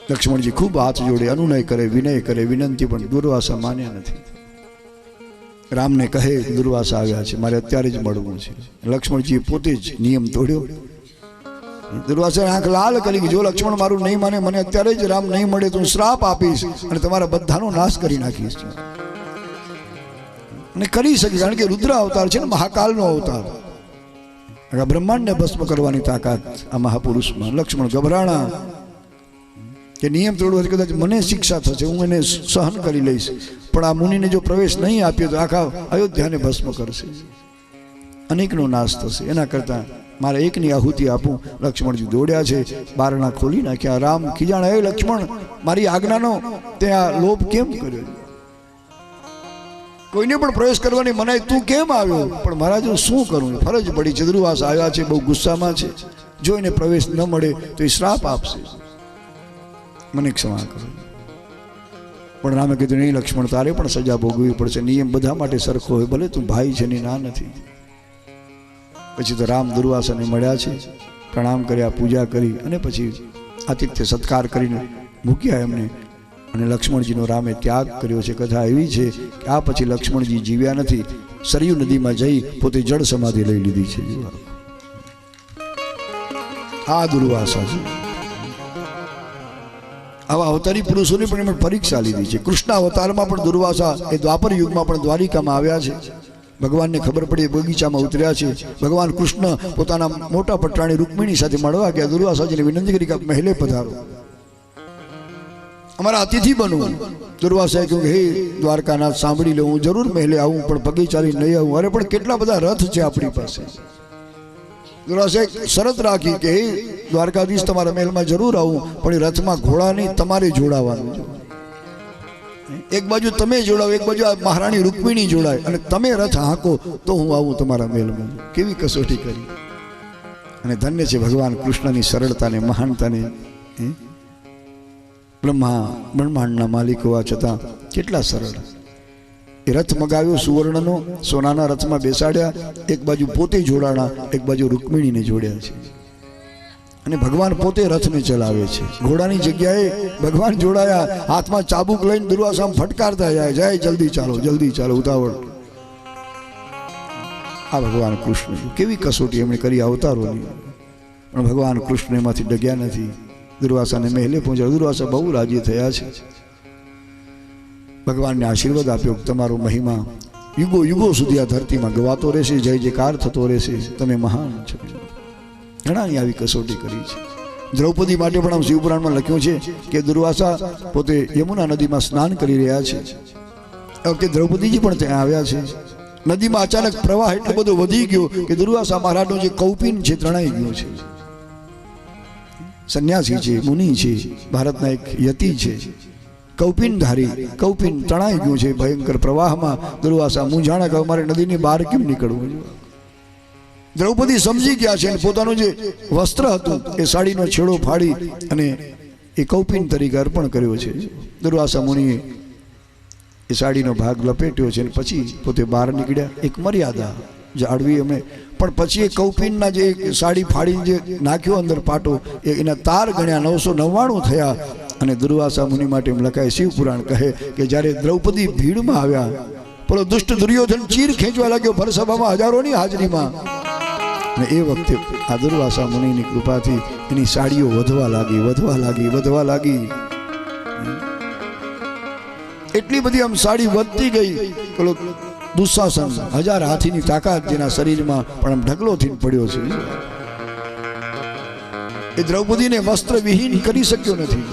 S1: લક્ષ્મણજી ખૂબ હાથ જોડે, અનુનય કરે, વિનય કરે, વિનંતી, પણ દુર્વાસા માન્યા નથી. રામને કહે દુર્વાસા આવ્યા છે, મારે અત્યારે જ મળવું છે. લક્ષ્મણજીએ પોતે જ નિયમ તોડ્યો. દુર્વાસાએ આંખ લાલ કરી કે જો લક્ષ્મણ મારું નહીં માને, મને અત્યારે જ રામ નહીં મળે તો હું શ્રાપ આપીશ અને તમારા બધાનો નાશ કરી નાખીશ. અને કરી શકે, કારણ કે રુદ્ર અવતાર છે ને, મહાકાલનો અવતાર. બ્રહ્માંડને ભસ્મ કરવાની તાકાત આ મહાપુરુષમાં. લક્ષ્મણ ગભરાણા કે નિયમ તોડવાથી કદાચ મને શિક્ષા થશે, હું એને સહન કરી લઈશ, પણ આ મુનિને જો પ્રવેશ નહીં આપ્યો તો આખા અયોધ્યાને ભસ્મ કરશે, અનેકનો નાશ થશે. એના કરતાં મારે એકની આહુતિ આપું. લક્ષ્મણજી દોડ્યા છે, બારણા ખોલી નાખ્યા. રામ ખીજાણા, હે લક્ષ્મણ, મારી આજ્ઞાનો તે આ લોભ કેમ કર્યો? કોઈને પણ પ્રવેશ કરવાની મનાઈ, તું કેમ આવ્યો? પણ મહારાજ હું શું કરું, ફરજ પડી છે. દુર્વાસા આવ્યા છે, બહુ ગુસ્સામાં છે, જો એને પ્રવેશ ન મળે તો એ શ્રાપ આપશે, મને ક્ષમા કરો. પણ રામે કીધું, નહીં લક્ષ્મણ, તારે પણ સજા ભોગવવી પડશે. નિયમ બધા માટે સરખો હોય, ભલે તું ભાઈ છે ની ના નથી. પછી તો રામ દુર્વાસાને મળ્યા છે, પ્રણામ કર્યા, પૂજા કરી અને પછી આતિથ્ય સત્કાર કરીને મૂક્યા એમને. અને લક્ષ્મણજીનો રામે ત્યાગ કર્યો છે. કથા એવી છે કે આ પછી લક્ષ્મણજી જીવ્યા નથી, સરયુ નદીમાં જઈ પોતે જળ સમાધિ લઈ લીધી છે. આ દુર્વાસા છે. આવા અવતારી પુરુષોની પણ એમણે પરીક્ષા લીધી છે. કૃષ્ણ અવતારમાં પણ દુર્વાસા એ દ્વાપર યુગમાં પણ દ્વારિકામાં આવ્યા છે. ભગવાનને ખબર પડી, બગીચામાં ઉતર્યા છે. ભગવાન કૃષ્ણ પોતાના મોટા પટરાણી રૂકમિણી સાથે મળવા ગયા. દુર્વાસાજીને વિનંતી કરી કે આપ મહેલે પધારો, અમારા અતિથિ બનવું. દુર્વાસાએ કહ્યું કે હે દ્વારકાનાથ, સાંભળી લો, હું જરૂર મહેલે આવું, પણ પગે ચાલી નહીં આવું. અરે પણ કેટલા બધા રથ છે આપણી પાસે. દુર્વાસાએ શરત રાખી કે હે દ્વારકાધીશ, તમારા મહેલમાં જરૂર આવું, પણ એ રથમાં ઘોડા નહીં, તમારે જોડાવાનું. એક બાજુ તમે જોડાવો, એક બાજુ આ મહારાણી રૂકમિણી જોડાય, અને તમે રથ હાંકો તો હું આવું તમારા મહેલમાં. કેવી કસોટી કરી! અને ધન્ય છે ભગવાન કૃષ્ણની સરળતાને, મહાનતાને. બ્રહ્માંડના માલિક હોવા છતાં કેટલા સરળ. એ રથ મગાવ્યો સુવર્ણનો, સોનાના રથમાં બેસાડ્યા, એક બાજુ પોતે જોડાણા, એક બાજુ રૂકમિણીને જોડ્યા છે. અને ભગવાન પોતે રથને ચલાવે છે. ઘોડાની જગ્યાએ ભગવાન જોડાયા, હાથમાં ચાબુક લઈને દુર્વાસા ફટકારતા જાય, જાય જલ્દી ચાલો, જલ્દી ચાલો, ઉતાવળ. આ ભગવાન કૃષ્ણ, કેવી કસોટી એમણે કરી અવતારોની. પણ ભગવાન કૃષ્ણ એમાંથી ડગ્યા નથી. દુર્વાસાને મહેલે પહોંચ્યા. દુર્વાસા બહુ રાજી થયા છે. ભગવાનને આશીર્વાદ આપ્યો, તમારો મહિમા યુગો યુગો સુધી આ ધરતીમાં ગવાતો રહેશે, જય જયકાર થતો રહેશે, તમે મહાન છો. ઘણાની આવી કસોટી કરી છે. દ્રૌપદી માટે પણ આમ શિવપુરાણમાં લખ્યું છે કે દુર્વાસા પોતે યમુના નદીમાં સ્નાન કરી રહ્યા છે. એ વખતે દ્રૌપદીજી પણ ત્યાં આવ્યા છે. નદીમાં અચાનક પ્રવાહ એટલો બધો વધી ગયો કે દુર્વાસા મહારાજનો જે કૌપિન છે તણાઈ ગયો છે. સંન્યાસી છે, મુનિ છે, ભારતના એક યતિ છે, કૌપિનધારી. કૌપિન તણાઈ ગયું છે ભયંકર પ્રવાહમાં. દુર્વાસા મૂંઝાણા કે અમારે નદીની બહાર કેમ નીકળવું. દ્રૌપદી સમજી ગયા છે અને પોતાનું જે વસ્ત્ર હતું એ સાડીનો છેડો ફાડી અને એ કૌપિન તરીકે અર્પણ કર્યો છે. દુર્વાસા મુનિએ એ સાડીનો ભાગ લપેટ્યો છે અને પછી પોતે બહાર નીકળ્યા. એક મર્યાદા જાળવી અમે, પણ પછી એ કૌપિનના જે સાડી ફાડીને જે નાખ્યો અંદર પાટો, એના તાર ગણ્યા 999 થયા. અને દુર્વાસા મુનિ માટે એમ લખાય, શિવપુરાણ કહે કે જ્યારે દ્રૌપદી ભીડમાં આવ્યા, પેલો દુષ્ટ દુર્યોધન ચીર ખેંચવા લાગ્યો ભરસભામાં હજારોની હાજરીમાં. અને એ વખતે આ દુર્વાસા મુનિની કૃપાથી એની સાડીઓ વધવા લાગી, વધવા લાગી, વધવા લાગી. એટલી બધી આમ સાડી વધતી ગઈ. પેલો દુશાસન 1000 હાથીની તાકાત જેના શરીરમાં પણ આમ ઢગલો થઈને પડ્યો છે. એ દ્રૌપદીને વસ્ત્ર વિહીન કરી શક્યો નથી.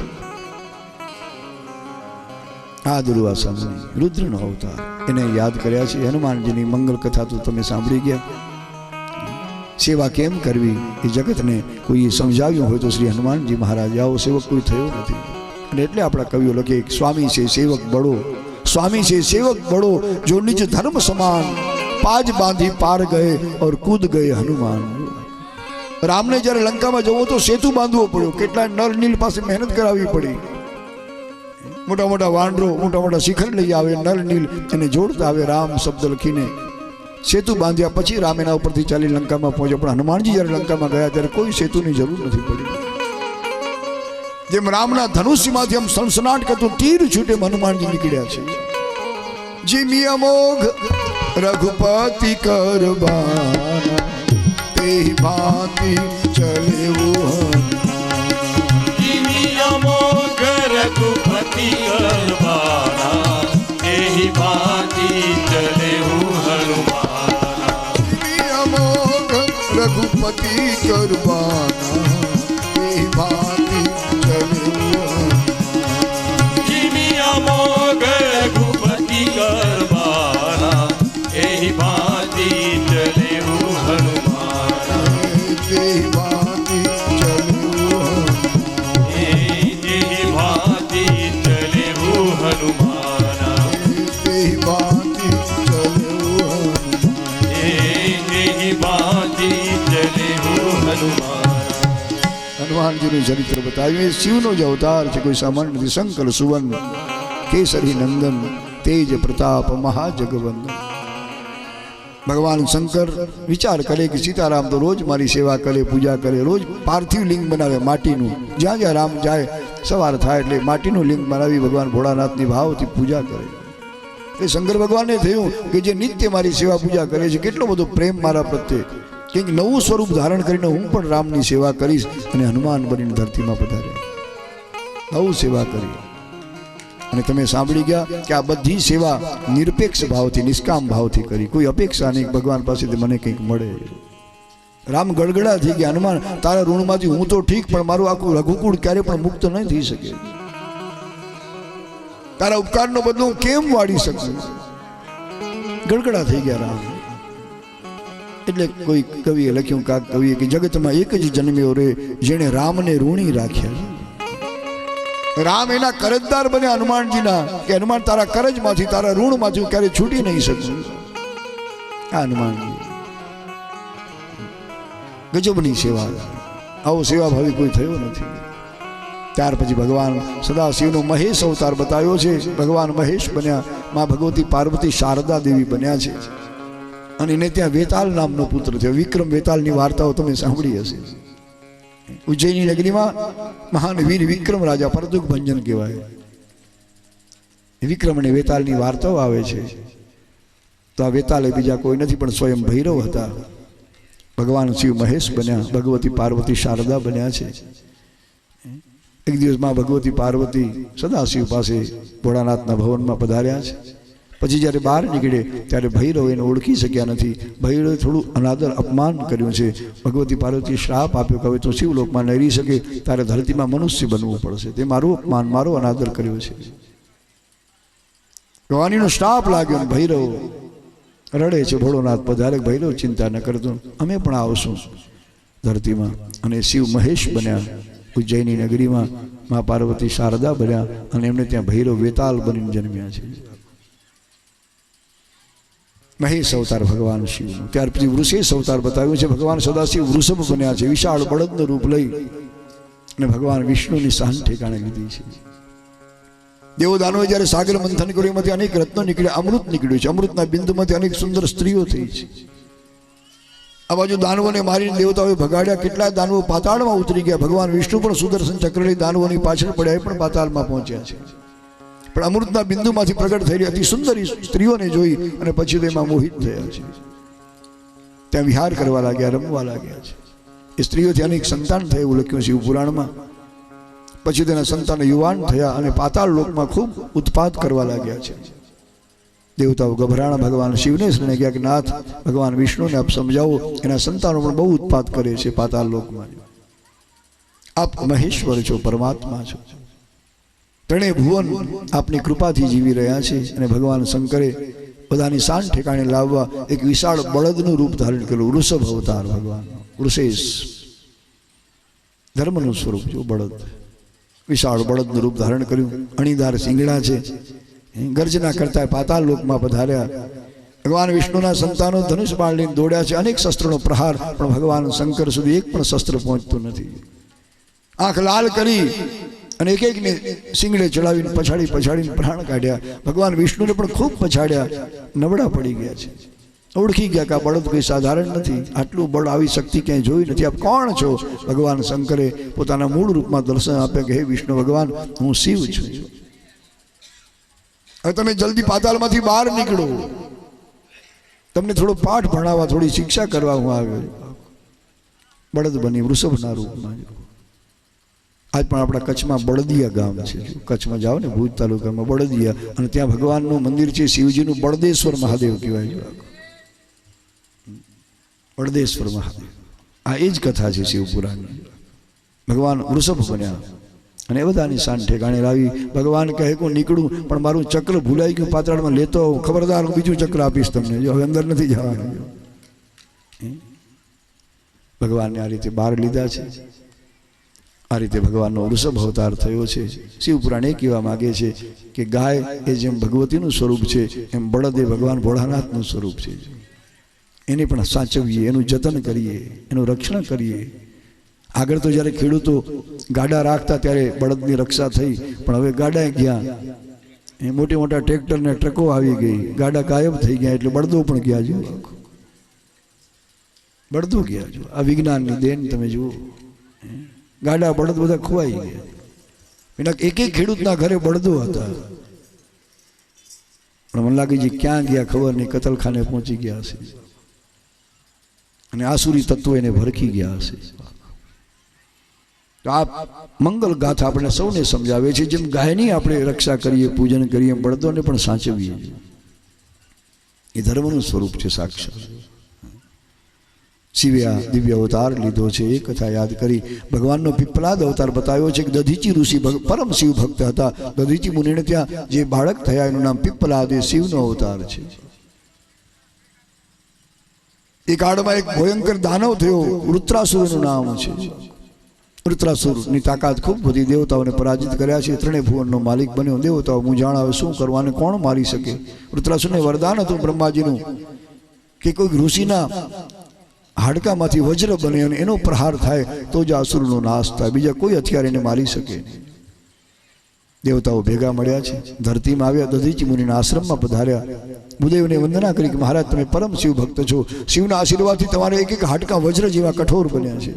S1: આ દુર્વાસા મુનિ રુદ્રનો અવતાર, એને યાદ કર્યા છે. હનુમાનજીની મંગલ કથા તો તમે સાંભળી ગયા. સેવા કેમ કરવી એ જગતને કોઈ સમજાવ્યું હોય તો શ્રી હનુમાનજી મહારાજ, આવો સેવક કોઈ થયો નથી. અને એટલે આપણા કવિઓ લખે, સ્વામી છે સેવક બળો, स्वामी से सेवक बड़ो, जो निज धर्म समान, पाज बांधी पार गए और कूद गए हनुमान. रामने जયારે લંકામાં જવો તો સેતુ બાંધવો પડ્યો. કેટલા નર નીલ પાસે મહેનત કરાવવી પડી. મોટા મોટા વાંડરો, મોટા મોટા શિખર લઈ આવે, નર નીલ એને જોડતા આવે. રામ શબ્દ લખીને સેતુ બાંધ્યા પછી રામ એના ઉપરથી ચાલી લંકામાં પહોંચ્યો. પણ હનુમાનજી જયારે લંકામાં ગયા ત્યારે કોઈ સેતુની જરૂર નથી પડી. જેમ રામના ધનુષ્યમાંથી આમ સનસનાટ કરતું તીર છૂટે હનુમાનજી નીકળ્યા છે. જીમી અમોઘ રઘુપતિ કરબાના, તે તે ભાંતિ ચલે વો
S2: અમોઘ રઘુપતિ કરવાના એહી ભાંતિ ચલે હનુમાના
S1: અમોઘ રઘુપતિ કરવાના તે ભાંતિ ચલે વો
S2: અમોઘ રઘુપતિ કરવાના એહી ભાંતિ ચલે હનુમાના
S1: તે ભાંતિ ચલે વો
S2: એહી ભાંતિ ચલે હનુમાના
S1: તે ભાંતિ ચલે વો
S2: એહી ભાંતિ ચલે હનુમાના
S1: હનુમાનજીનું ચરિત્ર બતાવ્યું. એ શિવનો જ અવતાર છે, કોઈ સામાન્ય નથી. શંકર સુવર્ણ કેસરી નંદન તેજ પ્રતાપ મહાજગવંદન. ભગવાન શંકર વિચાર કરે કે સીતારામ તો રોજ મારી સેવા કરે, પૂજા કરે, રોજ પાર્થિવ લિંગ બનાવે માટીનું. જ્યાં જ્યાં રામ જાય સવાર થાય એટલે માટીનું લિંગ બનાવી ભગવાન ભોળાનાથની ભાવથી પૂજા કરે. એ શંકર ભગવાનને થયું કે જે નિત્ય મારી સેવા પૂજા કરે છે, કેટલો બધો પ્રેમ મારા પ્રત્યે, કંઈક નવું સ્વરૂપ ધારણ કરીને હું પણ રામની સેવા કરીશ. અને હનુમાન બનીને ધરતીમાં પધાર્યા, નવું સેવા કરી. અને તમે સાંભળી ગયા કે આ બધી સેવા નિરપેક્ષ ભાવથી, નિષ્કામ ભાવથી કરી, કોઈ અપેક્ષા નહીં ભગવાન પાસેથી મને કંઈક મળે. રામ ગડગડા થઈ ગયા, હનુમાન તારા ઋણમાંથી હું તો ઠીક, પણ મારું આખું રઘુકુળ ક્યારે પણ મુક્ત નહીં થઈ શકે. તારા ઉપકારનો બદલો હું કેમ વાળી શકું? ગડગડા થઈ ગયા રામ. એટલે કોઈ કવિએ લખ્યું, કાક કવિએ કે જગતમાં એક જ જન્મ્યો રે જેણે રામને ઋણી રાખ્યા. રામ એના કરજદાર બન્યા હનુમાનજીના, કે હનુમાન તારા કરજમાંથી, તારા ઋણમાંથી હું ક્યારે છૂટી નહીં શકું. આ હનુમાનજી ગજબની સેવા. આવો સેવા ભાવી કોઈ થયો નથી. ત્યાર પછી ભગવાન સદાશિવનો મહેશ અવતાર બતાવ્યો છે. ભગવાન મહેશ બન્યા, માં ભગવતી પાર્વતી શારદા દેવી બન્યા છે. અને એને ત્યાં વેતાલ નામનો પુત્ર થયો. વિક્રમ વેતાલની વાર્તાઓ તમે સાંભળી હશે. ઉજ્જૈની નગરીમાં મહાન વીર વિક્રમ રાજા પરદુક ભંજન કહેવાય. વિક્રમ અને વેતાલની વાર્તાઓ આવે છે. તો આ વેતાલે બીજા કોઈ નથી પણ સ્વયં ભૈરવ હતા. ભગવાન શિવ મહેશ બન્યા, ભગવતી પાર્વતી શારદા બન્યા છે. એક દિવસ માં ભગવતી પાર્વતી સદાશિવ પાસે ભોળાનાથના ભવનમાં પધાર્યા છે. પછી જ્યારે બહાર નીકળે ત્યારે ભૈરવ એને ઓળખી શક્યા નથી. ભૈરવે થોડું અનાદર અપમાન કર્યું છે. ભગવતી પાર્વતીએ શ્રાપ આપ્યો કે હવે તું શિવલોકમાં નહીં રહી શકે, તારે ધરતીમાં મનુષ્ય બનવું પડશે. તે મારું અપમાન, મારો અનાદર કર્યો છે. ભવાનીનો શ્રાપ લાગ્યો અને ભૈરવ રડે છે. ભોળોનાથ પધારે, ભૈરવ ચિંતા ન કરતો, અમે પણ આવશું ધરતીમાં. અને શિવ મહેશ બન્યા ઉજ્જૈની નગરીમાં, મા પાર્વતી શારદા બન્યા, અને એમને ત્યાં ભૈરવ વેતાલ બનીને જન્મ્યા છે. મહેશ અવતાર ભગવાન શિવનો. ત્યાર પછી વૃષેશ અવતાર બતાવ્યો છે. ભગવાન સદાશિવ વૃષભ બન્યા છે. વિશાળ બળદનું રૂપ લઈ અને ભગવાન વિષ્ણુની શાન ઠેકાણે લીધી છે. દેવદાનોએ જ્યારે સાગર મંથન કર્યું, એમાંથી અનેક રત્નો નીકળ્યા, અમૃત નીકળ્યું છે. અમૃતના બિંદુમાંથી અનેક સુંદર સ્ત્રીઓ થઈ છે. આ બાજુ દાનવોને મારીને દેવતાઓએ ભગાડ્યા. કેટલાય દાનવો પાતાળમાં ઉતરી ગયા. ભગવાન વિષ્ણુ પણ સુદર્શન ચક્ર લઈ દાનવોની પાછળ પડ્યા, એ પણ પાતાળમાં પહોંચ્યા છે. પણ અમૃતના બિંદુમાંથી પ્રગટ થયેલી અતિ સુંદર સ્ત્રીઓને જોઈ અને પછી તેમાં મોહિત થયા છે. ત્યાં વિહાર કરવા લાગ્યા, રમવા લાગ્યા છે. એ સ્ત્રીઓથી અનેક સંતાન થયા એવું લખ્યું શિવ પુરાણમાં. પછી તેના સંતાન યુવાન થયા અને પાતાળ લોકમાં ખૂબ ઉત્પાત કરવા લાગ્યા છે. દેવતાઓ ગભરાણા ભગવાન શિવને શરણે ગયા કે નાથ, ભગવાન વિષ્ણુને આપ સમજાવો, એના સંતાનો પણ બહુ ઉત્પાત કરે છે પાતાળ લોકમાં. આપ મહેશ્વર છો, પરમાત્મા છો. ત્રણેય ભુવન આપની કૃપાથી જીવી રહ્યા છે. અને ભગવાન શંકરે બધાની શાન ઠેકાણે લાવવા એક વિશાળ બળદનું રૂપ ધારણ કર્યું. વૃષભ અવતાર ભગવાન વૃષેશ, ધર્મનું સ્વરૂપ જો બળદ, વિશાળ બળદનું રૂપ ધારણ કર્યું. અણીદાર શિંગડા છે. ગર્જના કરતા પાતાળ લોકમાં પધાર્યા. ભગવાન વિષ્ણુના સંતાનો ધનુષ બાણ લઈને દોડ્યા છે. અનેક શસ્ત્રોનો પ્રહાર, પણ ભગવાન શંકર સુધી એક પણ શસ્ત્ર પહોંચતું નથી. આંખ લાલ કરી અને એક એકને શિંગડે ચડાવીને પછાડીને પ્રાણ કાઢ્યા. ભગવાન વિષ્ણુને પણ ખૂબ પછાડ્યા, નબળા પડી ગયા છે. ઓળખી ગયા કે આ બળદ કોઈ સાધારણ નથી, આટલું બળ, આવી શક્તિ ક્યાંય જોઈ નથી. આપ કોણ છો? ભગવાન શંકરે પોતાના મૂળ રૂપમાં દર્શન આપ્યા કે હે વિષ્ણુ ભગવાન, હું શિવ છું. હવે તમે જલ્દી પાતાળમાંથી બહાર નીકળો, તમને થોડો પાઠ ભણાવવા, થોડી શિક્ષા કરવા હું આવ્યો. બળદ બની વૃષભના રૂપમાં. આજ પણ આપણા કચ્છમાં બળદિયા ગામ છે. કચ્છમાં જાઓ ને ભુજ તાલુકામાં બળદિયા, અને ત્યાં ભગવાનનું મંદિર છે શિવજીનું, બળદેશ્વર મહાદેવ કહેવાય છે. બળદેશ્વર મહાદેવ, આ એ જ કથા છે શિવપુરાણની. ભગવાન વૃષભ બન્યા અને એ બધાની શાન ઠેકાણે લાવી. ભગવાન કહે કે હું નીકળું, પણ મારું ચક્ર ભૂલાઈ ગયું પાતાળમાં, લેતો ખબરદાર હું બીજું ચક્ર આપીશ તમને, જો હવે અંદર નથી જવાનું. ભગવાનને આ રીતે બહાર લીધા છે. આ રીતે ભગવાનનો વૃષભ અવતાર થયો છે. શિવપુરાણ એ કહેવા માગે છે કે ગાય એ જેમ ભગવતીનું સ્વરૂપ છે, એમ બળદ એ ભગવાન ભોળાનાથનું સ્વરૂપ છે. એને પણ સાચવીએ, એનું જતન કરીએ, એનું રક્ષણ કરીએ. આગળ તો જ્યારે ખેડૂતો ગાડા રાખતા ત્યારે બળદની રક્ષા થઈ, પણ હવે ગાડા ગયા, એ મોટી મોટા ટ્રેક્ટર ને ટ્રકો આવી ગઈ, ગાડા ગાયબ થઈ ગયા, એટલે બળદો પણ ગયા. જો બળદો ગયા. જો આ વિજ્ઞાનની દેન તમે જુઓ. ગાડા બળદ બધા ખોવાઈ ગયા. એના એક એક ખેડૂતના ઘરે બળદો હતા, પણ મને લાગે છે ક્યાં ગયા ખબર નહીં, કતલખાને પહોંચી ગયા હશે, અને આસુરી તત્વો એને ભરખી ગયા હશે. તો આ મંગલ ગાથા આપણે સૌને સમજાવે છે, જેમ ગાયની આપણે રક્ષા કરીએ, પૂજન કરીએ, બળદોને પણ સાચવીએ. એ ધર્મનું સ્વરૂપ છે સાક્ષાત. શિવે આ દિવ્ય અવતાર લીધો છે. એ કથા યાદ કરી ભગવાનનો પીપલાદ અવતાર બતાવ્યો છે કે દધીચી ઋષિ પરમ શિવ ભક્ત હતા. દધીચી મુનિને ત્યાં જે બાળક થયા એનું નામ પીપલાદ, એ શિવનો અવતાર છે. એ કાળમાં એક ભયંકર દાનવ થયો, વૃત્રાસુરનું નામ છે. વૃત્રાસુરની તાકાત ખૂબ બધી, દેવતાઓને પરાજિત કર્યા છે, ત્રણેય ભુવનનો માલિક બન્યો. દેવતાઓ મૂંઝાણા, હવે શું કરવાને, કોણ મારી શકે? વૃત્રાસુરને વરદાન હતું બ્રહ્માજીનું કે કોઈ ઋષિના હાડકામાંથી વજ્ર બને અને એનો પ્રહાર થાય તો જ અસુરનો નાશ થાય, બીજા કોઈ હથિયાર એને મારી શકે નહીં. દેવતાઓ ભેગા મળ્યા છે, ધરતીમાં આવ્યા, દધીચી મુનિના આશ્રમમાં પધાર્યા. ભૂદેવને વંદના કરી કે મહારાજ તમે પરમ શિવ ભક્ત છો, શિવના આશીર્વાદથી તમારે એક એક હાડકા વજ્ર જેવા કઠોર બન્યા છે.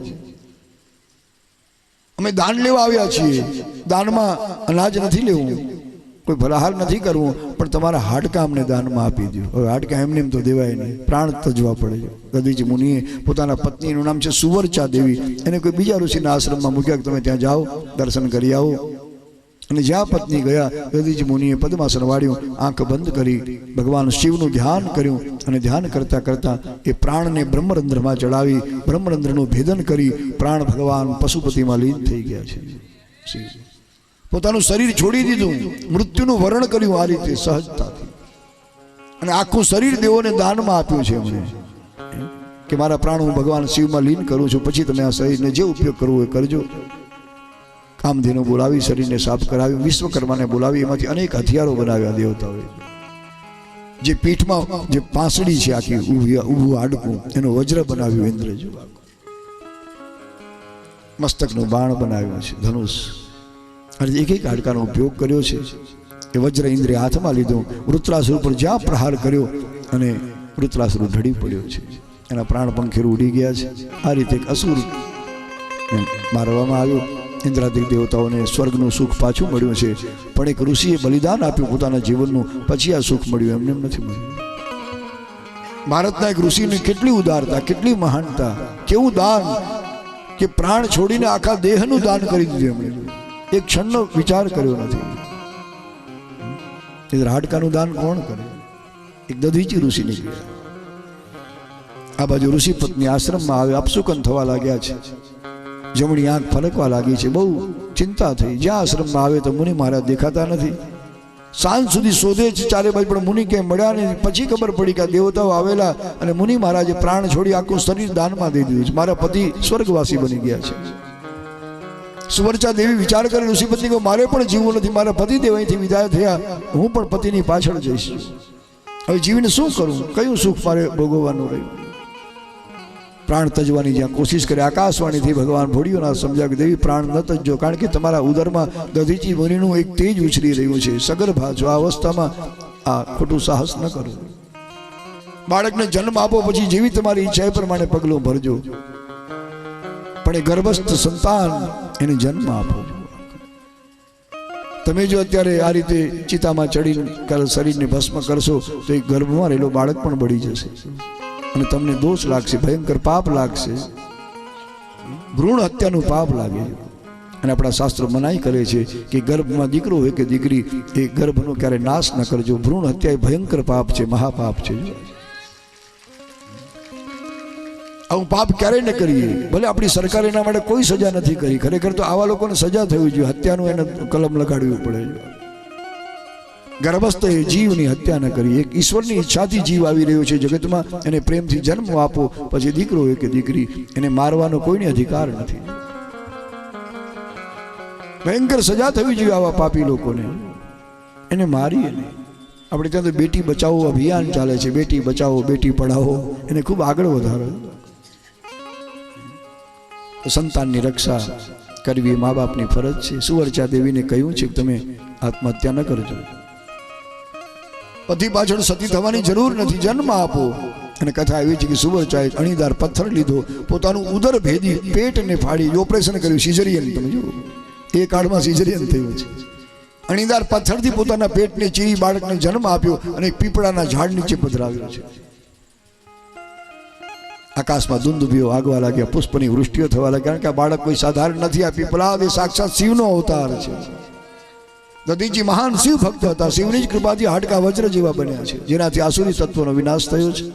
S1: અમે દાન લેવા આવ્યા છીએ, દાનમાં અનાજ નથી લેવું, કોઈ ફલાહાર નથી કરવું, પણ તમારા હાડકા અમને દાનમાં આપી દો. હવે હાડકા એમને એમ તો દેવાય નહીં, પ્રાણ તજવા પડે. દધીચી મુનિએ પોતાના પત્નીનું નામ છે સુવર્ચા દેવી, એને કોઈ બીજા ઋષિના આશ્રમમાં મૂક્યા કે તમે ત્યાં જાઓ, દર્શન કરી આવો. અને જ્યાં પત્ની ગયા, દધીચી મુનિએ પદ્માસન વાળ્યું, આંખ બંધ કરી ભગવાન શિવનું ધ્યાન કર્યું, અને ધ્યાન કરતાં કરતાં એ પ્રાણને બ્રહ્મરંધ્રમાં ચડાવી બ્રહ્મરંધ્રનું ભેદન કરી પ્રાણ ભગવાન પશુપતિમાં લીન થઈ ગયા છે. પોતાનું શરીર છોડી દીધું, મૃત્યુનું વરણ કર્યું આ રીતે સહજતાથી, અને આખું શરીર દેવોને દાનમાં આપ્યું છે એમણે કે મારા પ્રાણ હું ભગવાન શિવમાં લીન કરું છું, પછી તમે આ શરીરને જે ઉપયોગ કરવો એ કરજો. કામધેનુ બોલાવી શરીરને સાફ કરાવ્યું, વિશ્વકર્માને બોલાવી એમાંથી અનેક હથિયારો બનાવ્યા દેવતાઓએ. જે પીઠમાં જે પાંસડી છે આખી ઊભું હાડકું, એનું વજ્ર બનાવ્યું ઇન્દ્રજો. મસ્તકનું બાણ બનાવ્યું છે, ધનુષ, અને એક એક હાડકાનો ઉપયોગ કર્યો છે. એ વજ્ર ઇન્દ્રે હાથમાં લીધું, વૃત્રાસુર પર જ્યાં પ્રહાર કર્યો અને વૃત્રાસુર ઢળી પડ્યો છે, એના પ્રાણ પંખેર ઉડી ગયા છે. આ રીતે એક અસુર મારવામાં આવ્યો. ઇન્દ્રાદિક દેવતાઓને સ્વર્ગનું સુખ પાછું મળ્યું છે, પણ એક ઋષિએ બલિદાન આપ્યું પોતાના જીવનનું, પછી આ સુખ મળ્યું, એમને એમ નથી મળ્યું. ભારતના એક ઋષિની કેટલી ઉદારતા, કેટલી મહાનતા, કેવું દાન, કે પ્રાણ છોડીને આખા દેહનું દાન કરી દીધું એમણે, એક ક્ષણનો વિચાર કર્યો નથી. હાડકાનું દાન કોણ કરે? એક દધીચી ઋષિને ગયા. આ બાજુ ઋષિ પત્ની આશ્રમમાં આવે, અપસુકન થવા લાગ્યા છે, જમણી આંખ ફલકવા લાગી છે, બહુ ચિંતા થઈ. જ્યાં આશ્રમમાં આવે તો મુનિ મહારાજ દેખાતા નથી. સાંજ સુધી શોધે છે ચારે બાજુ, પણ મુનિ ક્યાંય મળ્યા નહીં. પછી ખબર પડી કે દેવતાઓ આવેલા અને મુનિ મહારાજે પ્રાણ છોડી આખું શરીર દાનમાં દઈ દીધું છે. મારા પતિ સ્વર્ગવાસી બની ગયા છે. સુવર્ચા દેવી વિચાર કરે ઋષિપત્ની કે મારે પણ જીવવું નથી, મારા પતિદેવ અહીંથી વિદાય થયા, હું પણ પતિની પાછળ જઈશ. હવે જીવીને શું કરું, કયું સુખ મારે ભોગવવાનું રહ્યું? પ્રાણ તજવાની જ્યાં કોશિશ કરે, આકાશવાણીથી ભગવાન ભોળિયોનાથ સમજાવ્યું કે દેવી પ્રાણ ન તજજો, કારણ કે તમારા ઉદરમાં દધીચી મુનિનું એક તેજ ઉછરી રહ્યું છે, સગર્ભા છો. આ અવસ્થામાં આ ખોટું સાહસ ન કરો. બાળકને જન્મ આપો, પછી જેવી તમારી ઈચ્છા એ પ્રમાણે પગલું ભરજો, પણ એ ગર્ભસ્થ સંતાન એને જન્મ આપો. તમે જો અત્યારે આ રીતે ચિતામાં ચડીને શરીરને ભસ્મ કરશો તો એ ગર્ભમાં રહેલો બાળક પણ બળી જશે, અને તમને દોષ લાગશે, ભયંકર પાપ લાગશે. ભ્રૂણ હત્યાનું પાપ લાગે છે. અને આપણા શાસ્ત્રો મનાઈ કરે છે કે ગર્ભમાં દીકરો હોય કે દીકરી એ ગર્ભનો ક્યારે નાશ ન કરજો. ભ્રૂણ હત્યા એ ભયંકર પાપ છે, મહાપાપ છે. આવું પાપ ક્યારેય ન કરીએ. ભલે આપણી સરકારે એના માટે કોઈ સજા નથી કરી, ખરેખર તો આવા લોકોને સજા થવી જોઈએ. હત્યાનું એને કલમ લગાડવું પડે. ગર્ભસ્થ એ જીવની હત્યા ન કરી. એક ઈશ્વરની ઈચ્છાથી જીવ આવી રહ્યો છે જગતમાં, એને પ્રેમથી જન્મ આપો. પછી દીકરો હોય કે દીકરી, એને મારવાનો કોઈને અધિકાર નથી. ભયંકર સજા થવી જોઈએ આવા પાપી લોકોને. એને મારીએ નહીં. આપણે ત્યાં તો બેટી બચાવો અભિયાન ચાલે છે. બેટી બચાવો, બેટી પઢાવો, એને ખૂબ આગળ વધારો. સંતાનની રક્ષા કરવી મા બાપની ફરજ છે. સુવર્ચા દેવીને કહ્યું છે કે તમે આત્મહત્યા ન કરજો. પતિ પાછળ સતી થવાની જરૂર નથી, જન્મ આપો. અને કથા એવી છે કે સુવર્ચાએ અણીદાર પથ્થર લીધો, પોતાનું ઉદર ભેદી પેટને ફાડી ઓપરેશન કર્યું, સિઝરિયન. તમે જુઓ, એ કાળમાં સિઝરિયન થયું છે. અણીદાર પથ્થરથી પોતાના પેટને ચીરી બાળકને જન્મ આપ્યો અને એક પીપળાના ઝાડ નીચે પધરાવ્યો છે. આકાશમાં દુંદુભીઓ આગવા લાગ્યા, પુષ્પની વૃષ્ટિઓ થવા લાગી. કારણ કે આ બાળક કોઈ સાધારણ નથી. આ પીપળા એ સાક્ષાત શિવનો અવતાર છે. દધીજી મહાન શિવ ભક્ત હતા. શિવની જ કૃપાથી હાડકા વજ્ર જેવા બન્યા છે, જેનાથી આસુરી તત્વોનો વિનાશ થયો છે.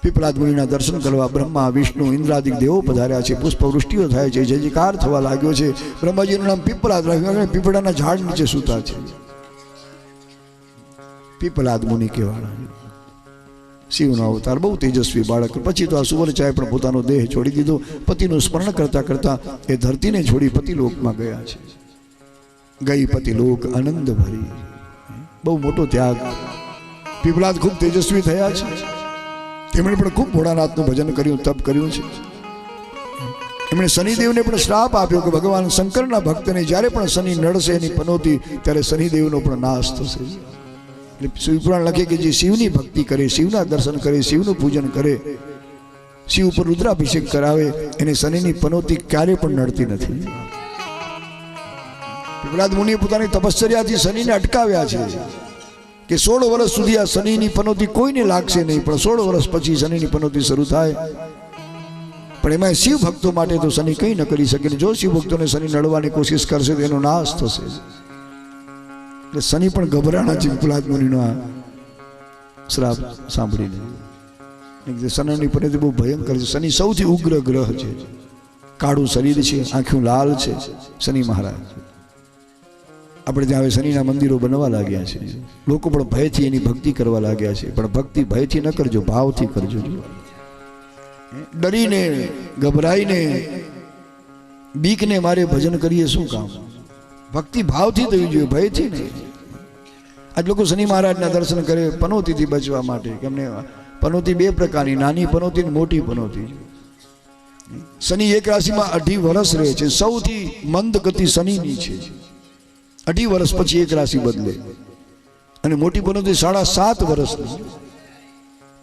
S1: પીપળાદ મુનિના દર્શન કરવા બ્રહ્મા, વિષ્ણુ, ઇન્દ્રાદિક દેવો પધાર્યા છે. પુષ્પવૃષ્ટિઓ થાય છે, જયજયકાર થવા લાગ્યો છે. બ્રહ્માજીનું નામ પીપળાદ રાખ્યું, પીપળાના ઝાડ નીચે સૂતા છે. પીપળાદ મુનિ કહેવાના શિવનો અવતાર, બહુ તેજસ્વી બાળક. પછી તો આ સુવર્ચાએ પણ પોતાનો દેહ છોડી દીધો. પતિનું સ્મરણ કરતા કરતા એ ધરતીને છોડી પતિલોકમાં ગયા છે. ગઈ પતિલોક આનંદ ભરી. બહુ મોટો ત્યાગ. પીપળાદ ખૂબ તેજસ્વી થયા છે. તેમણે પણ ખૂબ ભોળાનાથનું ભજન કર્યું, તપ કર્યું છે. એમણે શનિદેવને પણ શ્રાપ આપ્યો કે ભગવાન શંકરના ભક્તને જ્યારે પણ શનિ નડશે એની પનોતી, ત્યારે શનિદેવનો પણ નાશ થશે. એટલે શિવપુરાણ લખે કે જે શિવની ભક્તિ કરે, શિવના દર્શન કરે, શિવનું પૂજન કરે, શિવ ઉપર રુદ્રાભિષેક કરાવે, એને શનિની પનોતી ક્યારે પણ નડતી નથી. પીપળાદ મુનિએ પોતાની તપશ્ચર્યાથી શનિને અટકાવ્યા છે કે 16 વર્ષ સુધી આ શનિની પનોતી કોઈને લાગશે નહીં, પણ 16 વર્ષ પછી શનિની પનોતી શરૂ થાય. પણ એમાં શિવ ભક્તો માટે તો શનિ કંઈ ન કરી શકે. જો શિવ ભક્તોને શનિ નડવાની કોશિશ કરશે તો એનો નાશ થશે. એટલે શનિ પણ ગભરાણા છે પીપળાદ મુનિનો આ શ્રાપ સાંભળીને. શનિની પનોતી બહુ ભયંકર છે. શનિ સૌથી ઉગ્ર ગ્રહ છે. કાળું શરીર છે, આંખું લાલ છે શનિ મહારાજ. આપણે ત્યાં હવે શનિના મંદિરો બનવા લાગ્યા છે. લોકો પણ ભયથી એની ભક્તિ કરવા લાગ્યા છે. પણ ભક્તિ ભયથી ન કરજો, ભાવથી કરજો. ડરીને, ગભરાઈને, બીકને મારે ભજન કરીએ શું કામ? ભક્તિ ભાવથી થવી જોઈએ, ભયથી નહીં. આજ લોકો શનિ મહારાજના દર્શન કરે પનોતીથી બચવા માટે. એમને પનોતી બે પ્રકારની, નાની પનોતી અને મોટી પનોતી. શનિ એક રાશિમાં 2.5 વર્ષ રહે છે. સૌથી મંદ ગતિ શનિની છે. 2.5 વર્ષ પછી એક રાશિ બદલે. અને મોટી પનોતી 7.5 વર્ષની.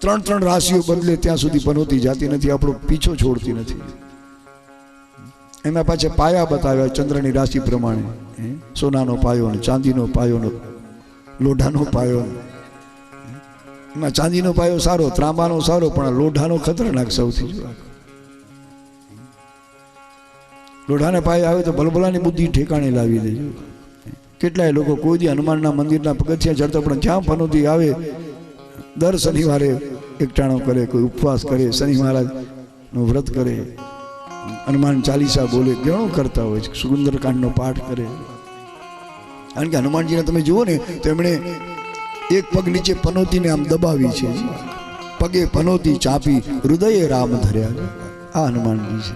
S1: 3 રાશિઓ બદલે ત્યાં સુધી પનોતી જાતી નથી, આપણો પીછો છોડતી નથી. એમાં પાછા પાયા બતાવ્યા ચંદ્રની રાશિ પ્રમાણે. સોનાનો પાયો ને ચાંદીનો પાયો ને લોઢાનો પાયો. એમાં ચાંદીનો પાયો સારો, ત્રાંબાનો સારો, પણ લોઢાનો ખતરનાક સૌથી. લોઢાના પાયા આવે તો ભલભલાની બુદ્ધિ ઠેકાણે લાવી દેજો. કેટલાય લોકો કોઈ દી હનુમાનના મંદિરના પગથિયા ચડતા, પણ જ્યાં પનોતી આવે દર શનિવારે એકટાણો કરે, કોઈ ઉપવાસ કરે, શનિ મહારાજનું વ્રત કરે, હનુમાન ચાલીસા બોલે, ઘણું કરતા હોય છે. સુંદરકાંડનો પાઠ કરે. કારણ કે હનુમાનજીને તમે જુઓ ને તો એમણે એક પગ નીચે પનોતીને આમ દબાવી છે. પગે પનોતી ચાપી, હૃદયે રામ ધર્યા. આ હનુમાનજી છે.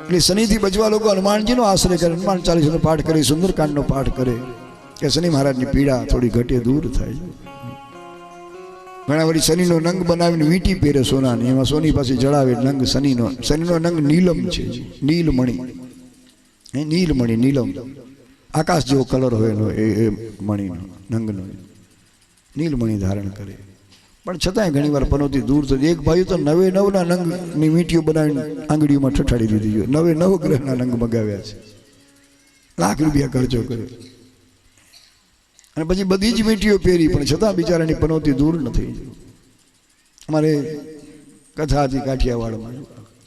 S1: એટલે શનિથી બચવા લોકો હનુમાનજીનો આશ્રય કરે, હનુમાન ચાલીસાનો પાઠ કરે, સુંદરકાંડનો પાઠ કરે, કે શનિ મહારાજની પીડા થોડી ઘટે, દૂર થાય. ઘણા વળી શનિનો નંગ બનાવીને વીંટી પહેરે સોનાની, એમાં સોની પાસે જડાવે નંગ શનિનો. શનિનો નંગ નીલમ છે, નીલમણી. નીલમણી, નીલમ, આકાશ જેવો કલર હોય એનો, એ મણીનો નંગનો નીલમણી ધારણ કરે. પણ છતાંય ઘણી વાર પનોતી દૂર થતી. એક ભાઈ તો 99 નંગની વીંટીઓ બનાવીને આંગળીઓમાં ઠઠાડી દીધી. 99 ગ્રહના નંગ મગાવ્યા છે, લાખ રૂપિયા ખર્ચો કર્યો. અને પછી બધી જ વીંટીઓ પહેરી, પણ છતાં બિચારાની પનોતી દૂર નથી. અમારે કથા હતી કાઠિયાવાડમાં,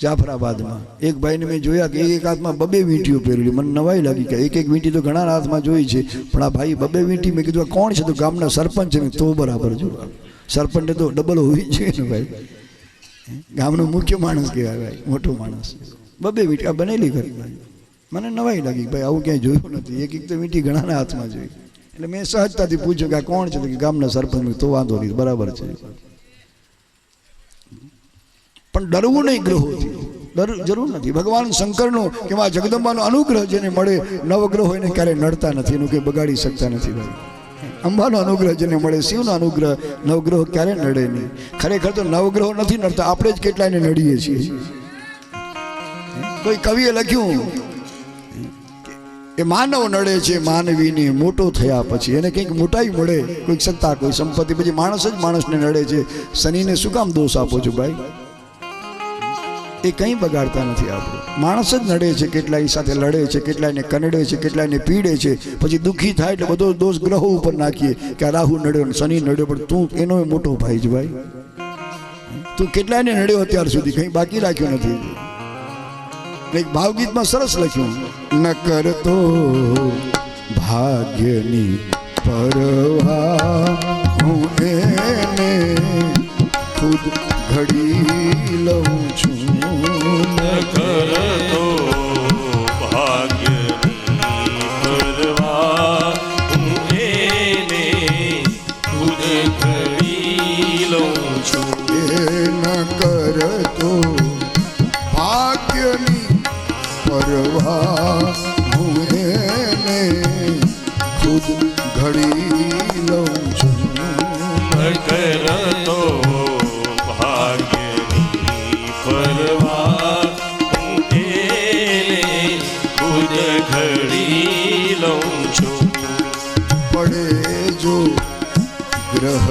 S1: જાફરાબાદમાં એક ભાઈને મેં જોયા કે એક હાથમાં બબે વીંટીઓ પહેરેલી. મને નવાઈ લાગી કે એક વીંટી તો ઘણા હાથમાં જોઈ છે, પણ આ ભાઈ બબે વીંટી. મેં કીધું આ કોણ છે? તો ગામના સરપંચ છે. તો બરાબર જો, સરપંચને તો ડબલ હોવી જોઈએ ને ભાઈ, ગામનો મુખ્ય માણસ કહેવાય ભાઈ, મોટો માણસ. બબે વીંટી આ બનેલી કરી. મને નવાઈ લાગી ભાઈ, આવું ક્યાંય જોયું નથી. એક તો વીંટી ઘણાના હાથમાં જોઈ. એટલે મેં સહજતાથી પૂછ્યું કે આ કોણ છે? તો કે ગામના સરપંચ. તો વાંધો નહીં, બરાબર છે. પણ ડરવું નહીં ગ્રહોથી, જરૂર નથી. ભગવાન શંકરનો કે આ જગદંબાનો અનુગ્રહ જેને મળે, નવગ્રહો એને ક્યારેય નડતા નથી, એનું કંઈ બગાડી શકતા નથી ભાઈ. અંબાનો અનુગ્રહ જેને મળે, શિવનો અનુગ્રહ, નવગ્રહો ક્યારે નડે નહીં. ખરેખર તો નવગ્રહો નથી નડતા, આપણે જ કેટલાયને નડીએ છીએ. કોઈ કવિએ લખ્યું એ માનવ નડે છે માનવીને મોટો થયા પછી. એને કંઈક મોટાઈ મળે, કોઈક સત્તા, કોઈ સંપત્તિ, પછી માણસ જ માણસને નડે છે. શનિને શું કામ દોષ આપો છો ભાઈ? એ કંઈ બગાડતા નથી. આપણે માણસ જ નડે છે, કેટલાય સાથે લડે છે, કેટલાયને કનડે છે, કેટલાયને પીડે છે. પછી દુઃખી થાય એટલે બધો દોષ ગ્રહો ઉપર નાખીએ કે આ રાહુ નડ્યો, શનિ નડ્યો. પણ તું એનો મોટો ભાઈ જ ભાઈ. તું કેટલાયને નડ્યો અત્યાર સુધી? કંઈ બાકી રાખ્યું નથી. એક ભાવગીતમાં સરસ લખ્યું, ન કરતો ભાગ્યની પરવા હું એને ખુદ ઘડી લઉં છું.
S2: ન કરતો ભાગ્યની પરવા હું એને ખુદ ઘડી લઉં છું.
S1: એ ન કરતો ભાગ્યની પરવા હું એને ખુદ ઘડી લઉં છું.
S2: ન કરતો ભાગ્યની પરવા હું એને ખુદ ઘડી લઉં છું.
S1: પડે જો ગ્રહ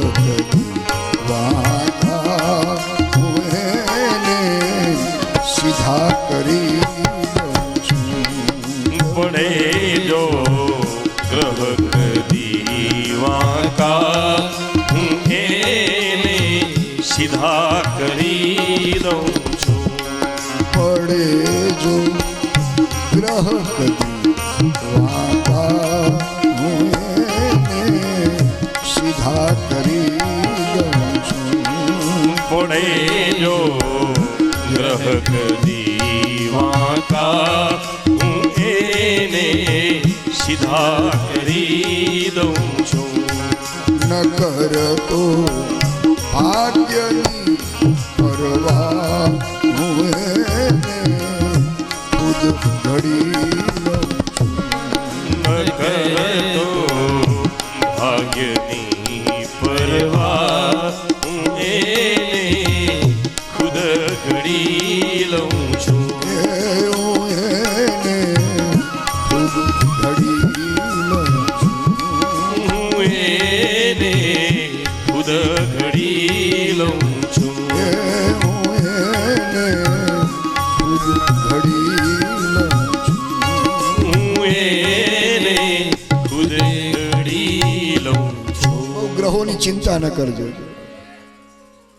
S1: વાંકા હું એને સીધા કરી લઉં છું.
S2: પડે જો ગ્રહ કદી વાંકા હું એને સીધા કરી દઉં છું.
S1: પડે જો ગ્રહ કદી વાંકા હું એને સીધા કરી દઉં છું.
S2: પડે જો ગ્રહ કદી વાંકા હું એને સીધા કરી દઉં છું.
S1: ન કરતો ભાગ્યની પરવા હું એને ખુદ ઘડી લઉં છું.
S2: ન કરતો ભાગ્યની પરવા હું એને ખુદ ઘડી લઉં છું.
S1: હું એને ખુદ ઘડી લઉં છું.
S2: હું એને ખુદ ઘડી લઉં છું.
S1: હું એને ખુદ ઘડી લઉં છું.
S2: હું એને ખુદ ઘડી લઉં છું.
S1: ગ્રહોની ચિંતા ન કરજો.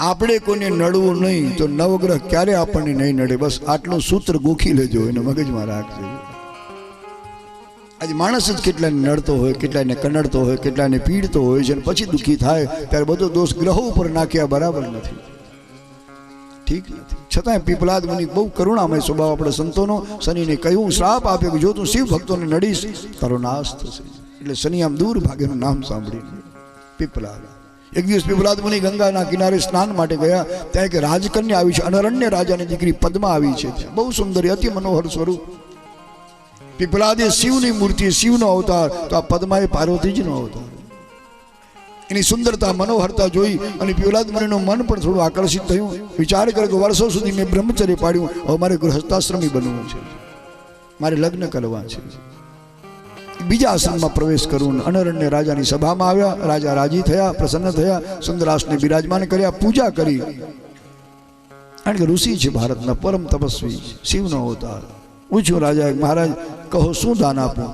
S1: આપણે કોઈને નડવું નહીં તો નવગ્રહ ક્યારે આપણને નહીં નડે. બસ આટલું સૂત્ર ગોખી લેજો, એને મગજમાં રાખજો. આજે માણસ જ કેટલાને નડતો હોય, કેટલાને કનડતો હોય, કેટલાને પીડતો હોય છે, અને પછી દુઃખી થાય ત્યારે બધો દોષ ગ્રહો ઉપર નાખ્યા બરાબર નથી, ઠીક નથી. છતાંય પીપલાદ મુનિ બહુ કરુણામય સ્વભાવ આપણે સંતોનો. શનિને કહ્યું, શ્રાપ આપ્યો કે જો તું શિવ ભક્તોને નડીશ તારો નાશ થશે. એટલે શનિ આમ દૂર ભાગેનું નામ સાંભળીને પીપલાદ. એક દિવસ પીપલાદ મુનિ ગંગાના કિનારે સ્નાન માટે ગયા. ત્યાં એક રાજકન્યા આવી છે, અનરણ્ય રાજાની દીકરી પદ્મા આવી છે. બહુ સુંદર, અતિ મનોહર સ્વરૂપ. પીપલાદે શિવની મૂર્તિ, શિવનો અવતાર, તો આ પદ્મા એ પાર્વતીજીનો અવતાર. એની સુંદરતા, મનોહરતા જોઈ અને પીપલાદ મુનિનું મન પણ થોડું આકર્ષિત થયું. વિચાર કર્યો કે વર્ષો સુધી મેં બ્રહ્મચર્ય પાડ્યું, હવે મારે ગૃહસ્થાશ્રમી બનવું છે, મારે લગ્ન કરવા છે, બીજા આશ્રમમાં પ્રવેશ કરવું. અનરણ્ય રાજાની સભામાં આવ્યા. રાજા રાજી થયા, પ્રસન્ન થયા, સુંદરાસને બિરાજમાન કર્યા, પૂજા કરી. કારણ કે ઋષિ છે, ભારતના પરમ તપસ્વી, શિવનો અવતાર. પૂછ્યું રાજાએ, મહારાજ કહો શું દાન આપું?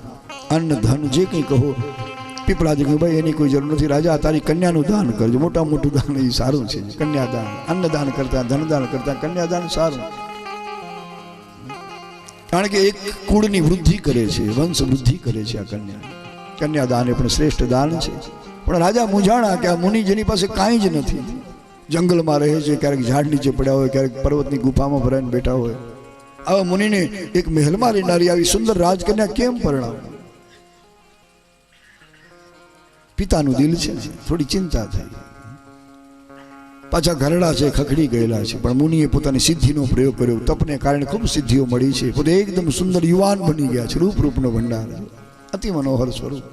S1: અન્ન ધન જે કંઈ કહો. પીપળાજી કહ્યું, ભાઈ એની કોઈ જરૂર નથી રાજા, તારી કન્યાનું દાન કરજો. મોટા મોટું દાન એ સારું છે, કન્યાદાન. અન્નદાન કરતા, ધનદાન કરતા કન્યાદાન સારું. કારણ કે એક કુળની વૃદ્ધિ કરે છે, વંશ વૃદ્ધિ કરે છે આ કન્યા. કન્યાદાન એ પણ શ્રેષ્ઠ દાન છે. પણ રાજા મૂંઝાણા કે આ મુનિ જેની પાસે કાંઈ જ નથી, જંગલમાં રહે છે, ક્યારેક ઝાડ નીચે પડ્યા હોય, ક્યારેક પર્વતની ગુફામાં ભરાઈને બેઠા હોય, આવા મુનિને એક મહેલમાં રહેનારી આવી સુંદર રાજકન્યા કેમ પરણાવ? પિતાનું દિલ છે, થોડી ચિંતા થઈ. પાછા ઘરડા છે, ખખડી ગયેલા છે, પણ મુનિએ પોતાની સિદ્ધિનો પ્રયોગ કર્યો. તપને કારણે ખૂબ સિદ્ધિઓ મળી છે. પોતે એકદમ સુંદર યુવાન બની ગયા છે, રૂપનો ભંડાર, અતિ મનોહર સ્વરૂપ.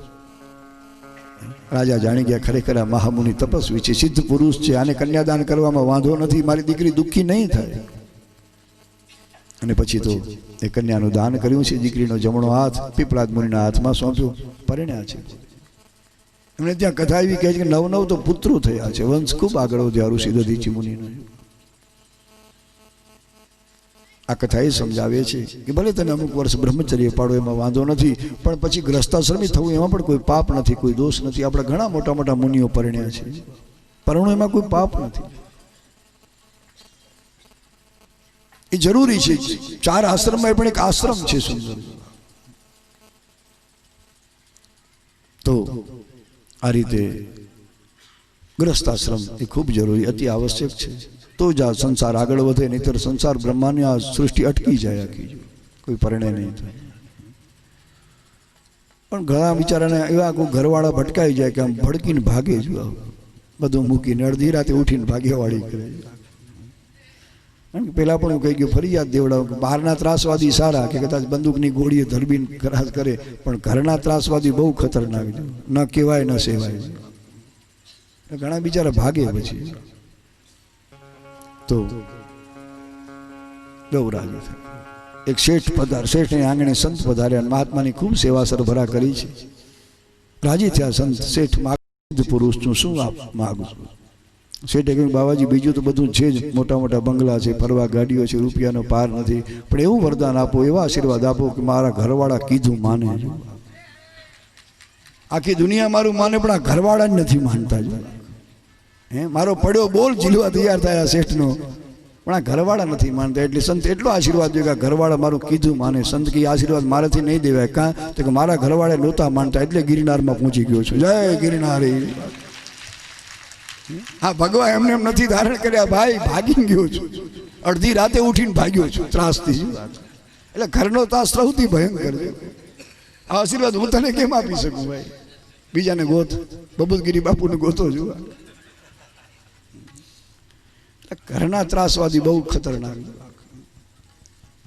S1: રાજા જાણી ગયા ખરેખર આ મહામુનિ તપસ્વી છે, સિદ્ધ પુરુષ છે, આને કન્યાદાન કરવામાં વાંધો નથી, મારી દીકરી દુઃખી નહીં થાય. અને પછી તો એ કન્યાનું દાન કર્યું છે. દીકરીનો જમણો હાથ પીપળાદ મુનિના હાથમાં સોંપ્યો, પરણ્યા છે. એમને ત્યાં કથા એવી કહે છે કે 9 તો પુત્રો થયા છે, વંશ ખૂબ આગળ વધ્યો ઋષિ દધીચી મુનિનો. આ કથા એ સમજાવે છે કે ભલે તમે અમુક વર્ષ બ્રહ્મચર્ય પાડો એમાં વાંધો નથી, પણ પછી ગ્રસ્તાશ્રમી થવું એમાં પણ કોઈ પાપ નથી, કોઈ દોષ નથી. આપણા ઘણા મોટા મોટા મુનિઓ પરણ્યા છે, પરણું એમાં કોઈ પાપ નથી. એ જરૂરી છે. 4 આશ્રમમાં પણ એક આશ્રમ છે સુંદર. તો આ રીતે ગ્રસ્તાશ્રમ એ ખૂબ જરૂરી, અતિ આવશ્યક છે. તો જ આ સંસાર આગળ વધે, નહીતર સંસાર બ્રહ્માંડની આ સૃષ્ટિ અટકી જાય, આખી કોઈ પરણે નહીં થાય. પણ ઘણા બિચારાને એવા કોઈ ઘરવાળા ભટકાઈ જાય કે આમ ભડકીને ભાગે જ, બધું મૂકીને અડધી રાતે ઉઠીને ભાગ્યવાળી કરે. કારણ કે પેલા પણ હું કહી ગયો, ફરિયાદ દેવડાવું કે બહારના ત્રાસવાદી સારા, કે કદાચ બંદૂકની ગોળીએ ધરબીને કરાર કરે, પણ ઘરના ત્રાસવાદી બહુ ખતરનાક છે, ન કહેવાય ન સેવાય. ઘણા બિચારા ભાગે પછી તો બહુ રાજી થાય. એક શેઠને આંગણે સંત પધાર્યા, મહાત્માની ખૂબ સેવા સરભરા કરી છે. રાજી થયા સંત. શેઠ માગુ પુરુષનું શું માગું? શેઠે કહ્યું, બાબાજી બીજું તો બધું છે જ, મોટા મોટા બંગલા છે, ફરવા ગાડીઓ છે, રૂપિયાનો પાર નથી, પણ એવું વરદાન આપો, એવા આશીર્વાદ આપો કે મારા ઘરવાળા કીધું માને. આખી દુનિયા મારું માને, પણ આ ઘરવાળા જ નથી માનતા. મારો પડ્યો બોલ ઝીલવા તૈયાર થયા શેઠનો, પણ આ ઘરવાળા નથી માનતા. એટલે સંત એટલો આશીર્વાદ દે કે ઘરવાળા મારું કીધું માને. સંત કે આશીર્વાદ મારાથી નહીં દેવાય. કાં તો કે મારા ઘરવાળા નહોતા માનતા, એટલે ગિરનારમાં પહોંચી ગયો છું. જય ગિરનારી. હા, ભગવાન એમને એમ નથી ધારણ કર્યા ભાઈ, ભાગી ગયો છું, અડધી રાતે ઉઠીને ભાગ્યો છું ત્રાસથી. એટલે ઘરનો ત્રાસ સૌથી ભયંકર છે. આ આશીર્વાદ હું તને કેમ આપી શકું ભાઈ? બીજાને ગોત, બબુલગીરી બાપુને ગોતો જુઓ. ઘરના ત્રાસવાદી બહુ ખતરનાક.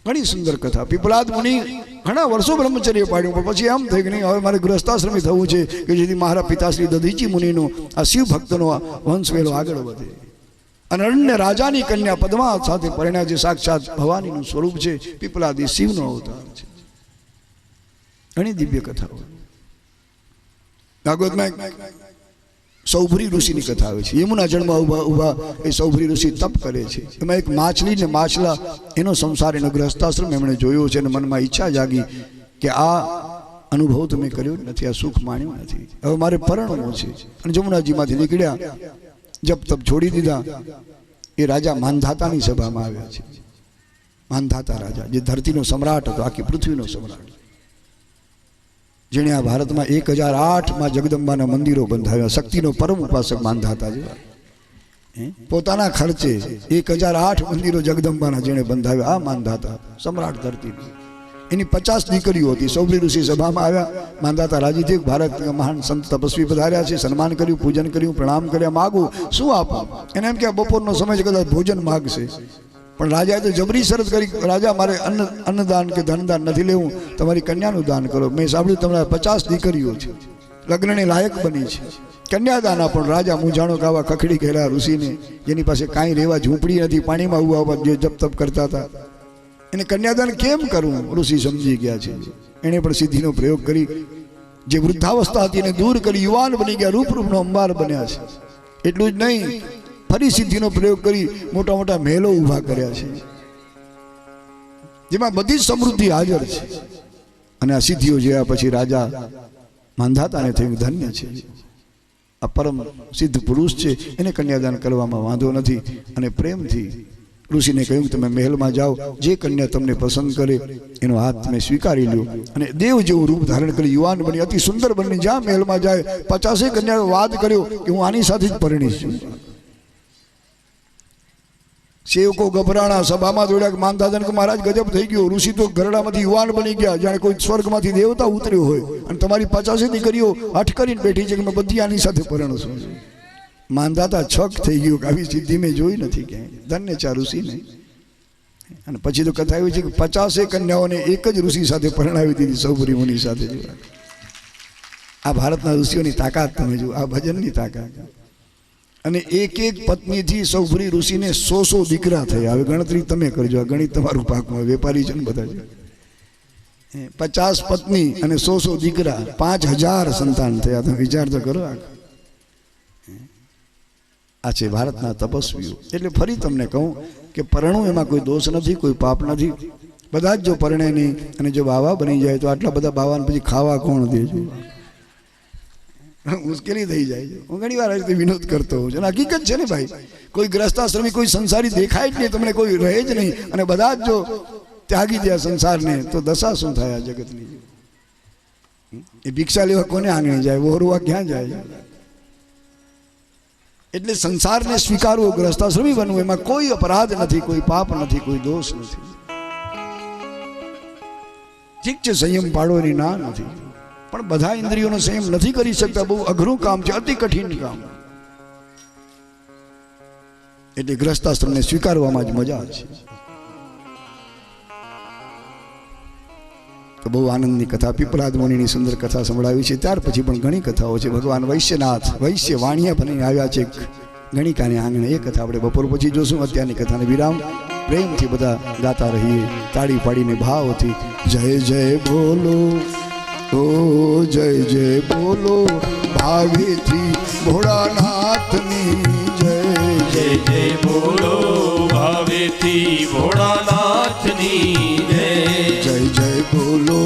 S1: ઘણી સુંદર કથા. પીપળાદ મુનિ ઘણા વર્ષો બ્રહ્મચર્ય પાડ્યું, પણ પછી એમ થઈ કે નહીં, હવે મારે ગૃહસ્થાશ્રમી થવું છે, કે જેથી મારા પિતાશ્રી દધીચી મુનિનો આ શિવ ભક્તનો વંશ વેલો આગળ વધે. અને અન્ય રાજાની કન્યા પદ્મા સાથે પરણ્યા, જે સાક્ષાત ભવાનીનું સ્વરૂપ છે. પીપળાદ એ શિવનો અવતાર છે. ઘણી દિવ્ય કથાઓ. ભાગવતમાં સૌભરી ઋષિની કથા આવે છે. યમુના જળમાં ઉભા એ સૌભરી ઋષિ તપ કરે છે. એમાં એક માછલી ને માછલા, એનો સંસાર, એનો ગ્રહસ્થાશ્રમ એમણે જોયો છે, અને મનમાં ઈચ્છા જાગી કે આ અનુભવ તો મેં કર્યો જ નથી, આ સુખ માણ્યું નથી, હવે મારે પરણવું છે. અને જમુનાજીમાંથી નીકળ્યા, જપ તપ છોડી દીધા. એ રાજા માંધાતાની સભામાં આવ્યા છે. માંધાતા રાજા, જે ધરતીનો સમ્રાટ હતો, આખી પૃથ્વીનો સમ્રાટ, જેણે આ ભારતમાં 1008માં જગદંબાના મંદિરો બંધાવ્યા. શક્તિનો પરમ ઉપાસક માંધાતા જેવા. પોતાના ખર્ચે 1008 મંદિરો જગદંબાના જેણે બંધાવ્યા, આ માંધાતા સમ્રાટ ધરતી. એની 50 દીકરીઓ હતી. સૌભરી ઋષિ સભામાં આવ્યા. માંધાતા રાજી થયું, ભારતના મહાન સંત તપસ્વી પધાર્યા છે, સન્માન કર્યું, પૂજન કર્યું, પ્રણામ કર્યા, માગું શું આપો? એને એમ કે બપોરનો સમય છે, કદાચ ભોજન માગશે. પણ રાજાએ તો જબરી શરત કરી, રાજા મારે અન્નદાન કે ધનદાન નથી લેવું, તમારી કન્યાનું દાન કરો. મેં સાંભળ્યું તમારા 50 દીકરીઓ છે, લગ્નને લાયક બની છે, કન્યાદાન આપો. રાજા મૂંઝાણો ગાવા ખખડી ગયેલા ઋષિને, જેની પાસે કાંઈ રહેવા ઝૂંપડી નથી, પાણીમાં ઉભા જે જપ તપ કરતા હતા, એને કન્યાદાન કેમ કરવું? ઋષિ સમજી ગયા છે. એણે પણ સિદ્ધિનો પ્રયોગ કરી, જે વૃદ્ધાવસ્થા હતી એને દૂર કરી, યુવાન બની ગયા, રૂપનો અંબાર બન્યા છે. એટલું જ નહીં, ફરી સિદ્ધિનો પ્રયોગ કરી મોટા મોટા મહેલો ઊભા કર્યા છે, જેમાં બધી જ સમૃદ્ધિ હાજર છે. અને આ સિદ્ધિઓ જોયા પછી રાજા માંધાતાને થયું, ધન્ય છે, આ પરમ સિદ્ધ પુરુષ છે, એને કન્યાદાન કરવામાં વાંધો નથી. અને પ્રેમથી ઋષિને કહ્યું કે તમે મહેલમાં જાઓ, જે કન્યા તમને પસંદ કરે એનો હાથ તમે સ્વીકારી લ્યો. અને દેવ જેવું રૂપ ધારણ કરી યુવાન બની અતિ સુંદર બની જ્યાં મહેલમાં જાય 50 કન્યાઓ વાદ કર્યો કે હું આની સાથે જ પરણીશ છું. સેવકો ગભરાણા, સભામાં દોડ્યા, માનદાદન કે મહારાજ ગજબ થઈ ગયો, ઋષિ તો ગરડામાંથી યુવાન બની ગયા, જાણે કોઈ સ્વર્ગમાંથી દેવતા ઉતર્યો હોય, અને તમારી 50 દીકરીઓ હઠ કરીને બેઠી છે કે મેં બધી આની સાથે પરણશું. માનદાતા છક થઈ ગયું કે આવી સિદ્ધિ મેં જોઈ નથી ક્યાંય. ધન્ય છે ઋષિને. અને પછી તો કથા એવી છે કે 50 કન્યાઓને એક જ ઋષિ સાથે પરણાવી દીધી, સૌભરી મુનિ સાથે. આ ભારતના ઋષિઓની તાકાત તમે જુઓ, આ ભજનની તાકાત. અને એક એક પત્નીથી સૌભરી ઋષિને 100 દીકરા થયા. હવે ગણતરી તમે કરજો, આ ગણિત તમારું પાકમાં, વેપારી છે ને બધા છે. 50 પત્ની અને 100 દીકરા, 5000 સંતાન થયા. તમે વિચાર તો કરો. આ છે ભારતના તપસ્વીઓ. એટલે ફરી તમને કહું કે પરણું એમાં કોઈ દોષ નથી, કોઈ પાપ નથી. બધા જ જો પરણે નહીં અને જો બાવા બની જાય તો આટલા બધા બાવાને પછી ખાવા કોણ દે છે? મુશ્કેલી થઈ જાય છે. હું ઘણી વાર આ રીતે વિનોદ કરતો હોઉં છું. અને હકીકત છે ને ભાઈ, કોઈ ગ્રસ્તાશ્રમી, કોઈ સંસારી દેખાય જ નહીં, તમને કોઈ રહે જ નહીં, અને બધા જ જો ત્યાગી દે સંસારને, તો દશા શું થાય આ જગતની? એ ભિક્ષા લેવા કોને આંગણે જાય? વહોરવા ક્યાં જાય? એટલે સંસારને સ્વીકારવો, ગ્રસ્તાશ્રમી બનવું, એમાં કોઈ અપરાધ નથી, કોઈ પાપ નથી, કોઈ દોષ નથી. ઠીક છે, સંયમ પાડો એની ના નથી, પણ બધા ઇન્દ્રિયોનો સંયમ નથી કરી શકતા. બહુ અઘરું કામ છે, અતિ કઠિન કામ. એટલે ગ્રસ્તાશ્રમને સ્વીકારવામાં જ મજા છે. તો બહુ આનંદની કથા, પીપલાદ મુનિની સુંદર કથા સંભળાવી છે. ત્યાર પછી પણ ઘણી કથાઓ છે. ભગવાન વૈશ્યનાથ, વૈશ્ય વાણિયા બનીને આવ્યા છે ગણિકાને આંગણે. એ કથા આપણે બપોર પછી જોશું. અત્યારની કથાને વિરામ. પ્રેમથી બધા ગાતા રહીએ, તાળી પાડીને ભાવથી. જય જય બોલો, ઓ જય જય બોલો, ભાવેથી ભોળાનાથની જય.
S2: જય જય બોલો, ભાવેથી ભોળાનાથની જય.
S1: જય જય બોલો,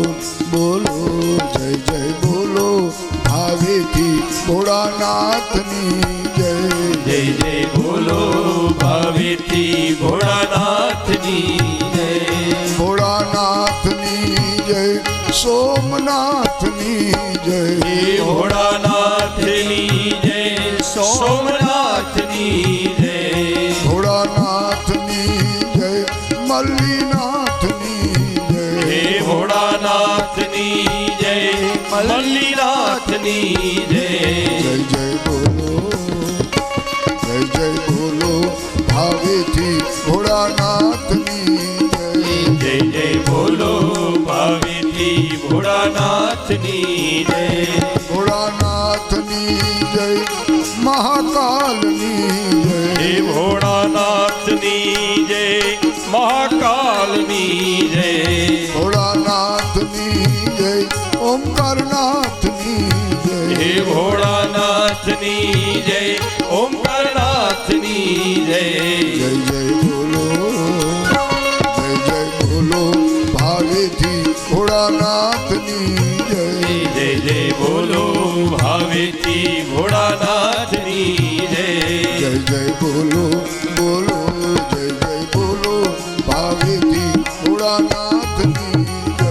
S1: બોલો જય જય બોલો, ભાવેથી ભોળાનાથની જય.
S2: જય જય બોલો, ભાવેથી ભોળાનાથની જય.
S1: ભોળાનાથની જય, સોમનાથની જય.
S2: ભોળાનાથની જય, સોમનાથની જય.
S1: ભોળાનાથની જય, મલ્લીનાથની જય.
S2: ભોળાનાથની જય, મલ્લીનાથની જય.
S1: જય જય બોલો, જય જય બોલો, ભાવેથી ભોળાનાથની જય.
S2: જય જય બોલો, ભાવેથી ભોળાનાથની જય.
S1: ભોળાનાથની જય, મહાકાલની જય.
S2: ભોળાનાથની જય, મહાકાલની જય.
S1: ભોળાનાથની જય, ઓમકારનાથની જય.
S2: ભોળાનાથની જય, ઓમકારનાથની જય.
S1: જય જય બોલો, જય જય બોલો, ભાવેથી ભોળાનાથની જય.
S2: જય જય બોલો, ભાવેથી ભોળાનાથની જય.
S1: જય જય બોલો, બોલો જય જય બોલો, ભાવેથી ભોળાનાથની જય.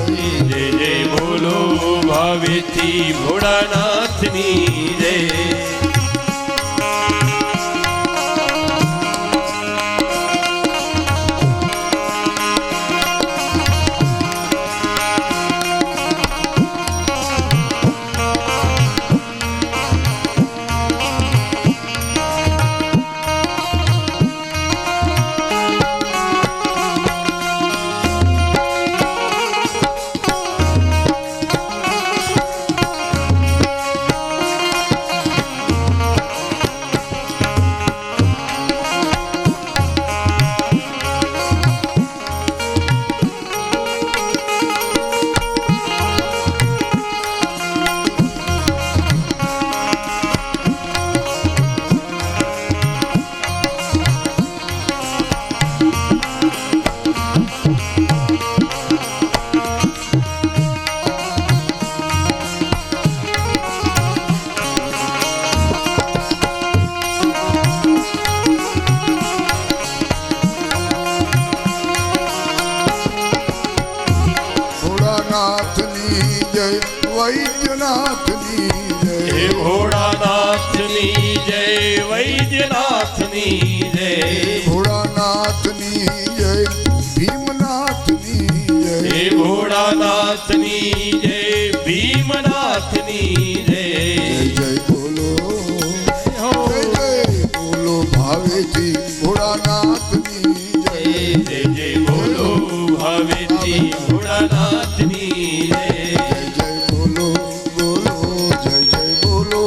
S2: જય જય બોલો, ભાવેથી ભોળાનાથની જય.
S1: વૈદ્યનાથની
S2: હે
S1: જય
S2: ભોળાનાથની જય વૈદ્યનાથની જય
S1: ભોળાનાથની જય ભીમનાથની જય
S2: હે ભોળાનાથની જય ભીમનાથની જય
S1: જય બોલો ભાવેથી ભોળાનાથની જય
S2: જય જય બોલો ભાવેથી ભોળાનાથની જય
S1: જય બોલો જય બોલો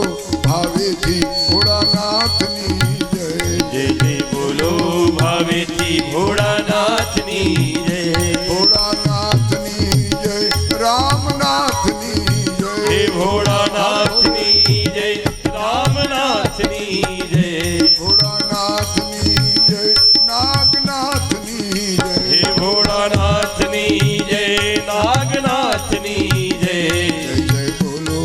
S1: ભાવેથી ભોળાનાથની જય
S2: જય જય બોલો ભાવેથી ભોળાનાથની જય
S1: ભોળાનાથની જય રામનાથની
S2: હે
S1: જય
S2: ભોળાનાથની જય રામનાથની જય
S1: ભોળાનાથની જય નાગનાથની જય
S2: હે ભોળાનાથની જય નાગનાથની જય
S1: જય બોલો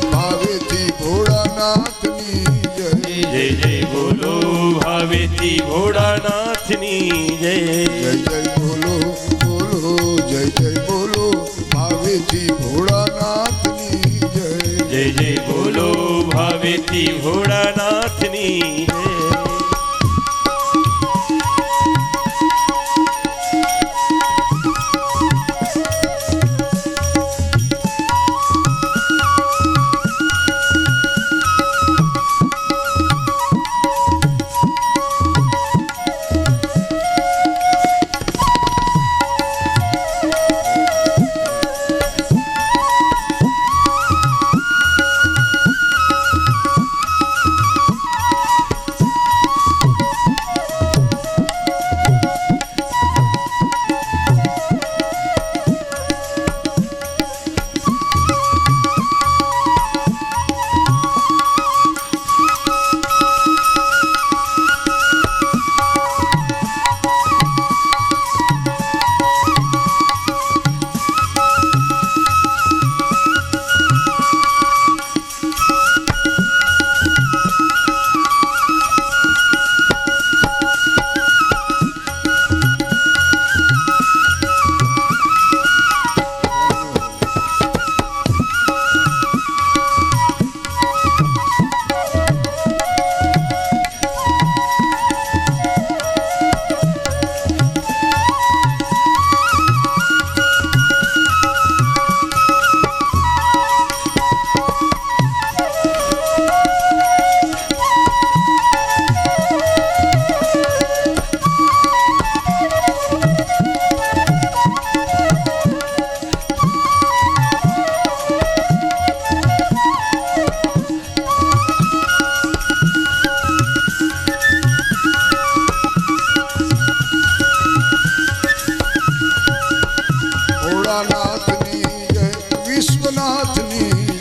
S1: ભાવેથી ભોળાનાથની જય
S2: જય જય બોલો ભાવેથી ભોળાનાથની જય
S1: જય બોલો જય બોલો ભાવેથી ભોળાનાથની જય
S2: જય જય બોલો ભાવેથી ભોળાનાથની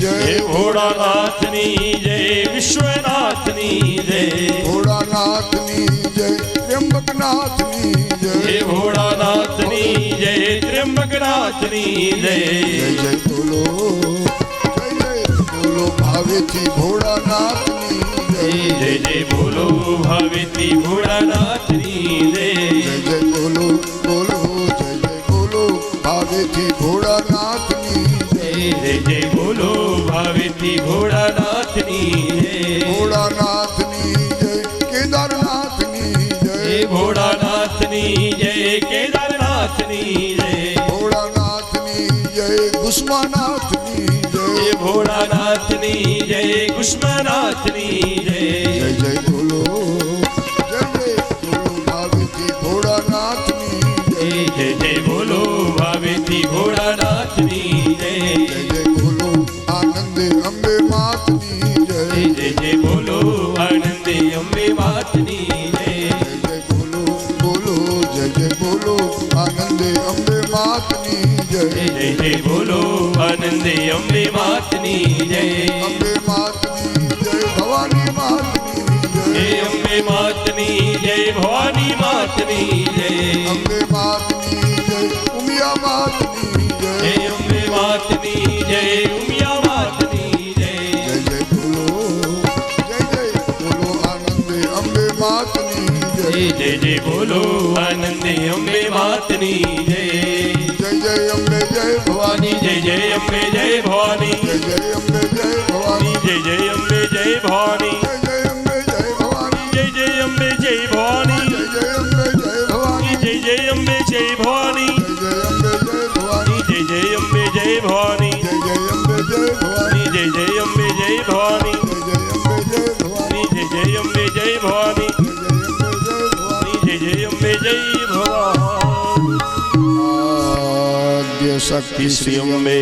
S2: જય ભોળાનાથની જય વિશ્વનાથની જય
S1: ભોળાનાથની જય ત્ર્યંબકનાથની જય
S2: હે ભોળાનાથની જય ત્ર્યંબકનાથની જય
S1: જય બોલો ભાવેથી ભોળાનાથની
S2: જય જય બોલો ભાવેથી ભોળાનાથની જય
S1: જય બોલો ભાવેથી ભોળાનાથની
S2: જય જય બોલો ભાવેથી ભોળાનાથની જય
S1: ભોળાનાથની જય કેદારનાથની જય
S2: ભોળાનાથની જય કેદારનાથની જય
S1: ભોળાનાથની જય કુષ્માનાથની જય
S2: ભોળાનાથની જય કુષ્મનાથની જય
S1: જય બોલો ભાવેથી ભોળાનાથની
S2: જય જય બોલો ભાવેથી ભોળાનાથની જય
S1: જય બોલો આનંદે અંબે માતની જય
S2: જય જય બોલો આનંદે અંબે માતની જય
S1: જય બોલો આનંદે અંબે માતની જય
S2: જય જય બોલો આનંદે અંબે માતની જય
S1: અંબે માતની જય ભવાની માતની જય
S2: હે અંબે માતની જય ભવાની માતની જય
S1: અંબે માતની જય ઉમિયા માતની જય
S2: હે અંબે માતની જય ઉમિયા માતની જય
S1: જય બોલો આનંદે અંબે માતની જય
S2: જય જય બોલો આનંદે અંબે માતની જય
S1: જય અંબે જય ભવાની भवानी
S2: जय जय अम्बे जय भवानी
S1: जय जय अम्बे जय भवानी
S2: जय जय अम्बे जय भवानी
S1: जय जय अम्बे जय भवानी
S2: जय जय अम्बे जय भवानी
S1: जय जय अम्बे जय भवानी
S2: जय जय अम्बे जय भवानी
S1: जय जय अम्बे जय भवानी
S2: जय जय अम्बे जय भवानी
S1: जय जय अम्बे जय भवानी
S2: जय जय अम्बे जय भवानी जय जय अम्बे जय भवानी
S1: आद्य शक्ति
S2: श्री अम्बे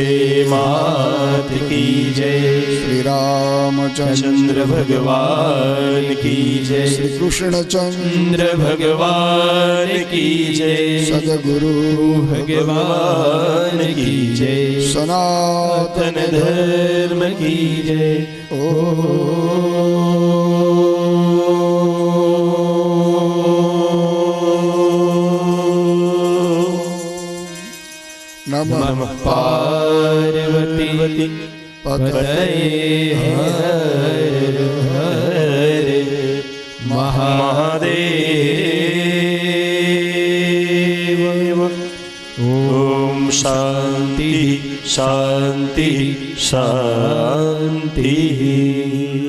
S2: मात की जय
S1: श्री रामचंद्र
S2: चंद्र भगवान की जय
S1: श्री कृष्ण चंद्र
S2: चंद्र भगवान की जय
S1: सदगुरु
S2: भगवान की जय
S1: सनातन
S2: सनातन धर्म की जय
S1: ओ नमः
S2: पार्वती पतये हर हर महादेव ओम शांति शांति शांति।